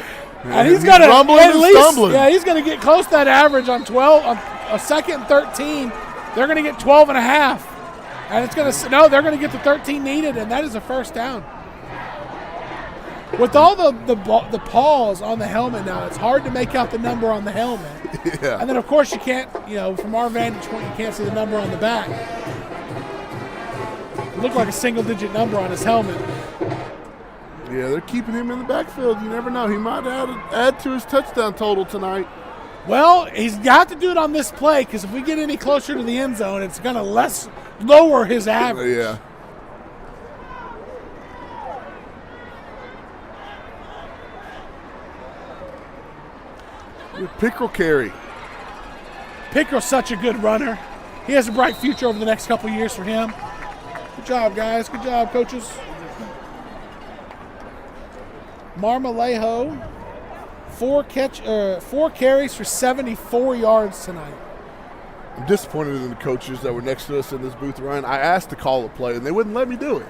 Speaker 4: And he's going to at least, he's going to get close to that average on 12, on a second and 13. They're going to get 12 and a half. And it's going to, they're going to get the 13 needed, and that is a first down. With all the paws on the helmet now, it's hard to make out the number on the helmet.
Speaker 5: Yeah.
Speaker 4: And then, of course, you can't, from our vantage point, you can't see the number on the back. It looked like a single-digit number on his helmet.
Speaker 5: Yeah, they're keeping him in the backfield. You never know. He might add to his touchdown total tonight.
Speaker 4: Well, he's got to do it on this play because if we get any closer to the end zone, it's going to lower his average.
Speaker 5: Yeah. Pickrell carry.
Speaker 4: Pickrell's such a good runner. He has a bright future over the next couple years for him. Good job, guys. Good job, coaches. Marmolejo, 4 carries for 74 yards tonight.
Speaker 5: I'm disappointed in the coaches that were next to us in this booth, Ryan. I asked to call a play, and they wouldn't let me do it.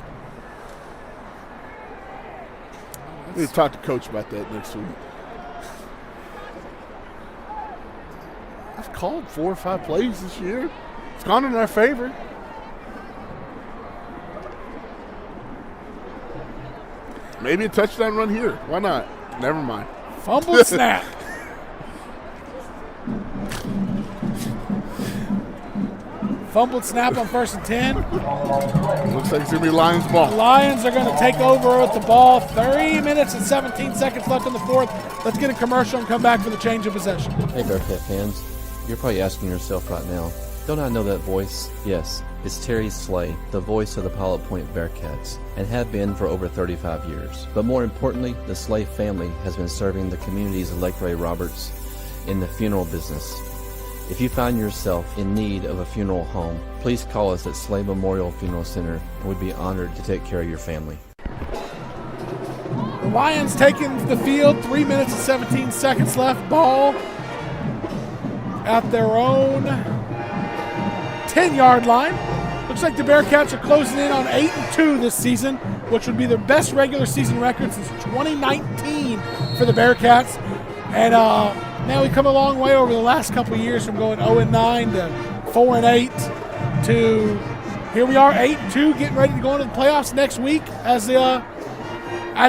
Speaker 5: I need to talk to Coach about that next week. I've called 4 or 5 plays this year. It's gone in our favor. Maybe a touchdown run here. Why not? Never mind.
Speaker 4: Fumbled snap. Fumbled snap on 1st and 10.
Speaker 5: Looks like it's going to be Lions ball.
Speaker 4: The Lions are going to take over with the ball. 3 minutes and 17 seconds left in the 4th. Let's get a commercial and come back for the change of possession.
Speaker 18: Hey, Bearcat fans. You're probably asking yourself right now, don't I know that voice? Yes, it's Terry Slay, the voice of the Pilot Point Bearcats, and have been for over 35 years. But more importantly, the Slay family has been serving the communities of Lake Ray Roberts in the funeral business. If you find yourself in need of a funeral home, please call us at Slay Memorial Funeral Center, and we'd be honored to take care of your family.
Speaker 4: The Lions taking the field, 3 minutes and 17 seconds left. Ball at their own 10-yard line. Looks like the Bearcats are closing in on 8-2 this season, which would be their best regular season record since 2019 for the Bearcats. And now we've come a long way over the last couple of years from going 0-9 to 4-8 to here we are 8-2, getting ready to go into the playoffs next week as at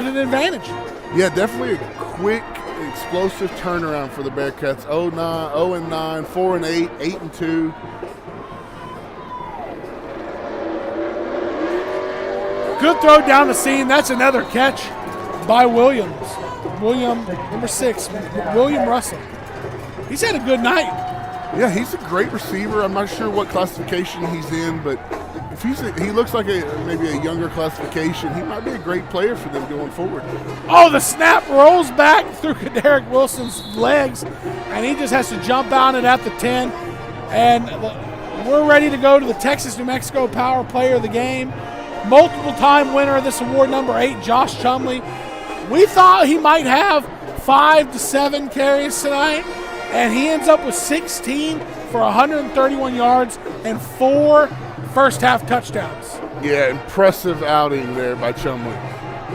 Speaker 4: an advantage.
Speaker 5: Yeah, definitely a quick, explosive turnaround for the Bearcats. 0-9, 4-8, 8-2.
Speaker 4: Good throw down the seam. That's another catch by Williams. Number 6, William Russell. He's had a good night.
Speaker 5: Yeah, he's a great receiver. I'm not sure what classification he's in, but if he looks like maybe a younger classification, he might be a great player for them going forward.
Speaker 4: Oh, the snap rolls back through Derek Wilson's legs, and he just has to jump on it at the 10. And we're ready to go to the Texas-New Mexico Power Player of the Game. Multiple-time winner of this award, number 8, Josh Chumley. We thought he might have 5 to 7 carries tonight, and he ends up with 16 for 131 yards and 4 first-half touchdowns.
Speaker 5: Yeah, impressive outing there by Chumley.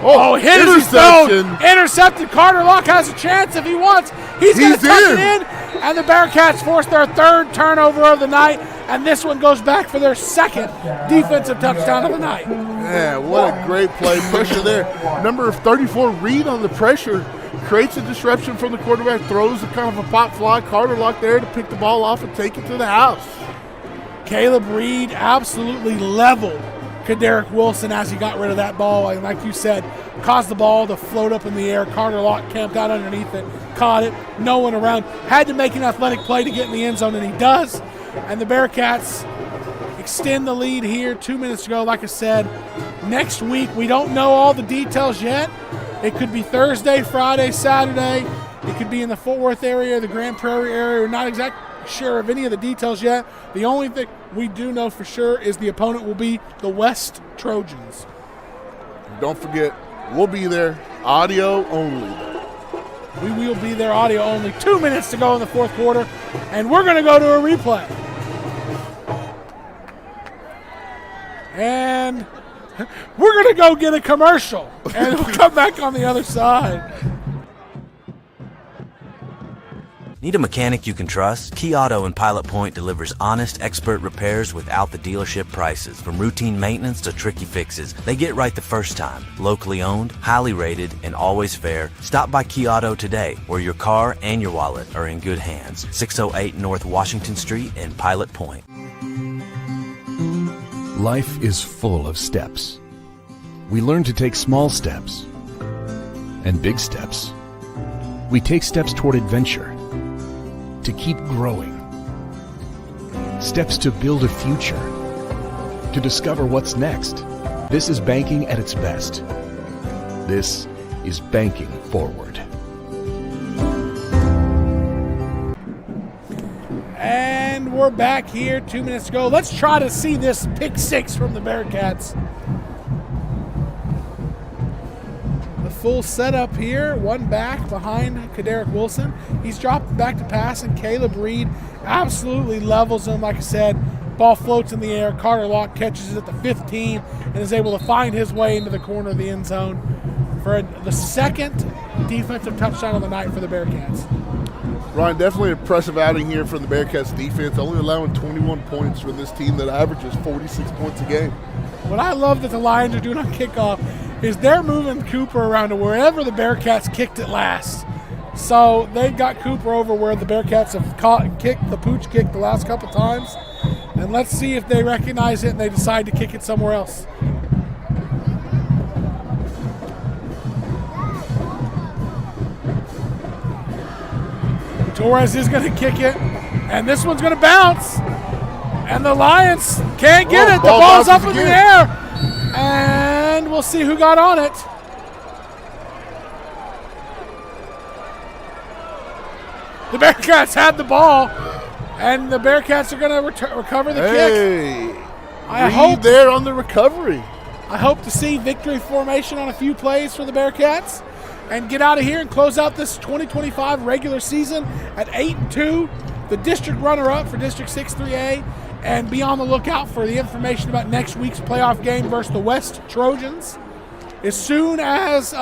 Speaker 4: Oh, hit his zone. Intercepted. Carter Locke has a chance if he wants. He's going to tuck it in. And the Bearcats force their third turnover of the night, and this one goes back for their second defensive touchdown of the night.
Speaker 5: Yeah, what a great play. Pressure there. Number 34, Reed on the pressure. Creates a disruption from the quarterback, throws a kind of a pop fly. Carter Lock there to pick the ball off and take it to the house.
Speaker 4: Caleb Reed absolutely leveled Kadarick Wilson as he got rid of that ball. And like you said, caused the ball to float up in the air. Carter Lock camped out underneath it, caught it, no one around. Had to make an athletic play to get in the end zone, and he does. And the Bearcats extend the lead here 2 minutes to go. Like I said, next week we don't know all the details yet. It could be Thursday, Friday, Saturday. It could be in the Fort Worth area, the Grand Prairie area. We're not exactly sure of any of the details yet. The only thing we do know for sure is the opponent will be the West Trojans.
Speaker 5: Don't forget, we'll be there, audio only.
Speaker 4: We will be there, audio only. 2 minutes to go in the fourth quarter, and we're going to go to a replay. And we're going to go get a commercial, and we'll come back on the other side.
Speaker 11: Need a mechanic you can trust? Key Auto in Pilot Point delivers honest, expert repairs without the dealership prices. From routine maintenance to tricky fixes, they get right the first time. Locally owned, highly rated, and always fair. Stop by Key Auto today, where your car and your wallet are in good hands. 608 North Washington Street in Pilot Point.
Speaker 19: Life is full of steps. We learn to take small steps and big steps. We take steps toward adventure, to keep growing. Steps to build a future, to discover what's next. This is banking at its best. This is banking forward.
Speaker 4: And we're back here 2 minutes ago. Let's try to see this pick six from the Bearcats. The full setup here, one back behind Kadarick Wilson. He's dropped back to pass, and Caleb Reed absolutely levels him. Like I said, ball floats in the air. Carter Lock catches it at the 15 and is able to find his way into the corner of the end zone for the second defensive touchdown of the night for the Bearcats.
Speaker 5: Ryan, definitely an impressive outing here from the Bearcats defense, only allowing 21 points for this team that averages 46 points a game.
Speaker 4: What I love that the Lions are doing on kickoff is they're moving Cooper around to wherever the Bearcats kicked it last. So they've got Cooper over where the Bearcats have caught and kicked the pooch kick the last couple times. And let's see if they recognize it and they decide to kick it somewhere else. Torres is going to kick it, and this one's going to bounce. And the Lions can't get it. The ball's up in the air. And we'll see who got on it. The Bearcats had the ball, and the Bearcats are going to recover the kick.
Speaker 5: I hope there on the recovery.
Speaker 4: I hope to see victory formation on a few plays for the Bearcats and get out of here and close out this 2025 regular season at 8-2, the district runner-up for District 6-3A, and be on the lookout for the information about next week's playoff game versus the West Trojans. As soon as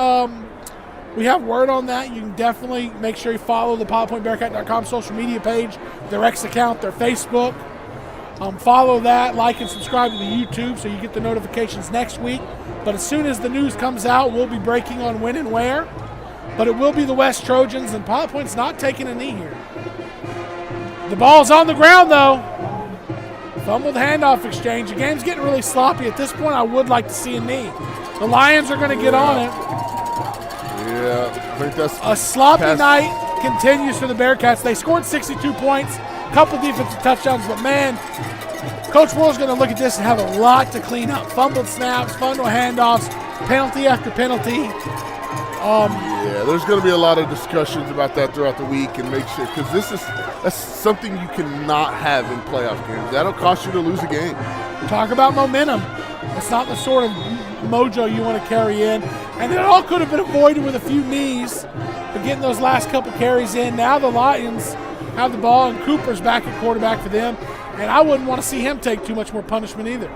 Speaker 4: we have word on that, you can definitely make sure you follow the PilotPointBearcat.com social media page, their X account, their Facebook. Follow that, like and subscribe to the YouTube so you get the notifications next week. But as soon as the news comes out, we'll be breaking on when and where. But it will be the West Trojans, and Pilot Point's not taking a knee here. The ball's on the ground, though. Fumbled handoff exchange. The game's getting really sloppy. At this point, I would like to see a knee. The Lions are going to get on it.
Speaker 5: Yeah, I think that's
Speaker 4: a sloppy night continues for the Bearcats. They scored 62 points, a couple defensive touchdowns, but man, Coach Worrell's going to look at this and have a lot to clean up. Fumbled snaps, fumbled handoffs, penalty after penalty.
Speaker 5: Yeah, there's going to be a lot of discussions about that throughout the week, and make sure, because that's something you cannot have in playoff games. That'll cost you to lose a game.
Speaker 4: Talk about momentum. It's not the sort of mojo you want to carry in. And it all could have been avoided with a few knees, but getting those last couple carries in. Now the Lions have the ball, and Cooper's back at quarterback for them. And I wouldn't want to see him take too much more punishment either.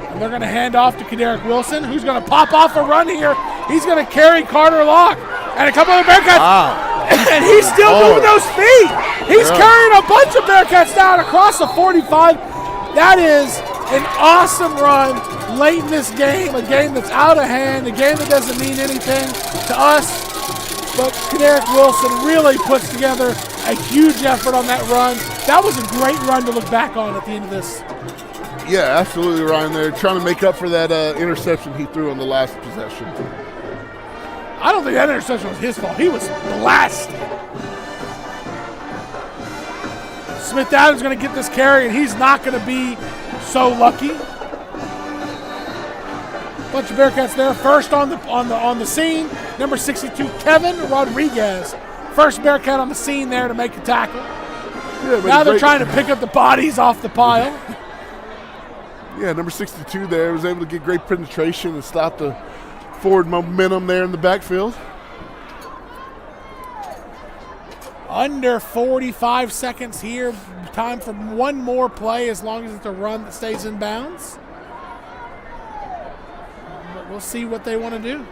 Speaker 4: And they're going to hand off to Kadarick Wilson, who's going to pop off a run here. He's going to carry Carter Lock. And a couple of Bearcats.
Speaker 5: Wow.
Speaker 4: And he's still moving those feet. He's carrying a bunch of Bearcats down across the 45. That is an awesome run late in this game, a game that's out of hand, a game that doesn't mean anything to us. But Kadarick Wilson really puts together a huge effort on that run. That was a great run to look back on at the end of this.
Speaker 5: Yeah, absolutely, Ryan. They're trying to make up for that interception he threw on the last possession.
Speaker 4: I don't think that interception was his fault. He was blasted. Smith Adams going to get this carry, and he's not going to be so lucky. Bunch of Bearcats there. First on the scene, number 62, Kevin Rodriguez. First Bearcat on the scene there to make a tackle. Yeah, now they're trying to pick up the bodies off the pile.
Speaker 5: Yeah, number 62 there was able to get great penetration and stop the forward momentum there in the backfield.
Speaker 4: Under 45 seconds here. Time for one more play as long as it's a run that stays in bounds. But we'll see what they want to do.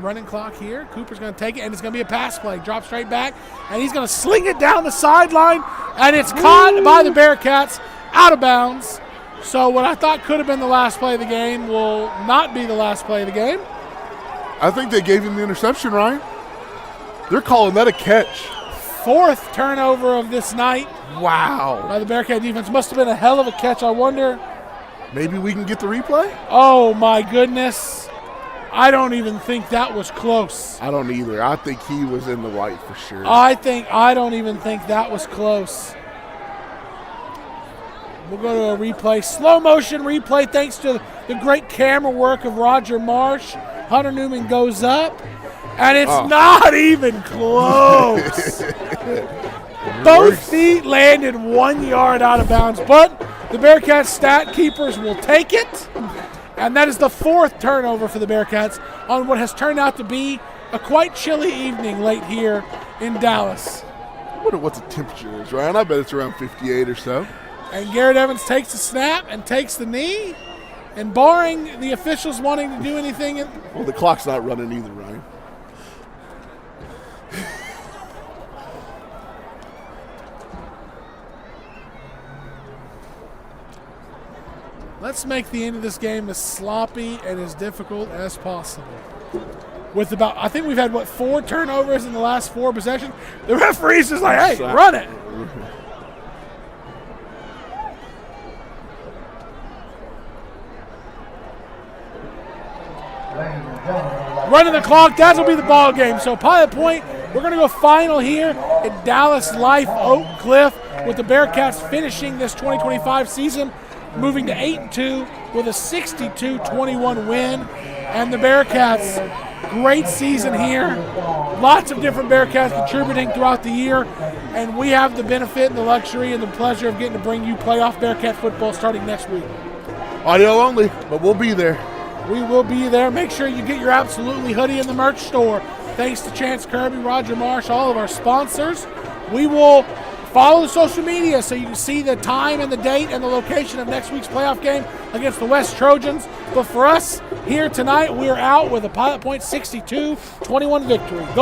Speaker 4: Running clock here. Cooper's going to take it, and it's going to be a pass play. Drop straight back, and he's going to sling it down the sideline, and it's caught by the Bearcats out of bounds. So what I thought could have been the last play of the game will not be the last play of the game.
Speaker 5: I think they gave him the interception, Ryan. They're calling that a catch.
Speaker 4: Fourth turnover of this night.
Speaker 5: Wow.
Speaker 4: By the Bearcat defense. Must have been a hell of a catch. I wonder.
Speaker 5: Maybe we can get the replay?
Speaker 4: Oh, my goodness. I don't even think that was close.
Speaker 5: I don't either. I think he was in the right for sure.
Speaker 4: I don't even think that was close. We'll go to a replay. Slow motion replay thanks to the great camera work of Roger Marsh. Hunter Newman goes up, and it's not even close. Both feet landed 1 yard out of bounds, but the Bearcats stat keepers will take it. And that is the fourth turnover for the Bearcats on what has turned out to be a quite chilly evening late here in Dallas.
Speaker 5: I wonder what the temperature is, Ryan. I bet it's around 58 or so.
Speaker 4: And Garrett Evans takes the snap and takes the knee. And barring the officials wanting to do anything.
Speaker 5: Well, the clock's not running either, Ryan.
Speaker 4: Let's make the end of this game as sloppy and as difficult as possible. With about, I think we've had, 4 turnovers in the last 4 possessions. The referee's just like, hey, run it. Running the clock, that'll be the ball game. So Pilot Point, we're going to go final here at Dallas Life Oak Cliff with the Bearcats finishing this 2025 season, moving to 8-2 with a 62-21 win. And the Bearcats, great season here. Lots of different Bearcats contributing throughout the year. And we have the benefit and the luxury and the pleasure of getting to bring you playoff Bearcat football starting next week.
Speaker 5: Audio only, but we'll be there.
Speaker 4: We will be there. Make sure you get your Absolutely hoodie in the merch store. Thanks to Chance Kirby, Roger Marsh, all of our sponsors. We will follow the social media so you can see the time and the date and the location of next week's playoff game against the West Trojans. But for us here tonight, we're out with a Pilot Point 62-21 victory. Go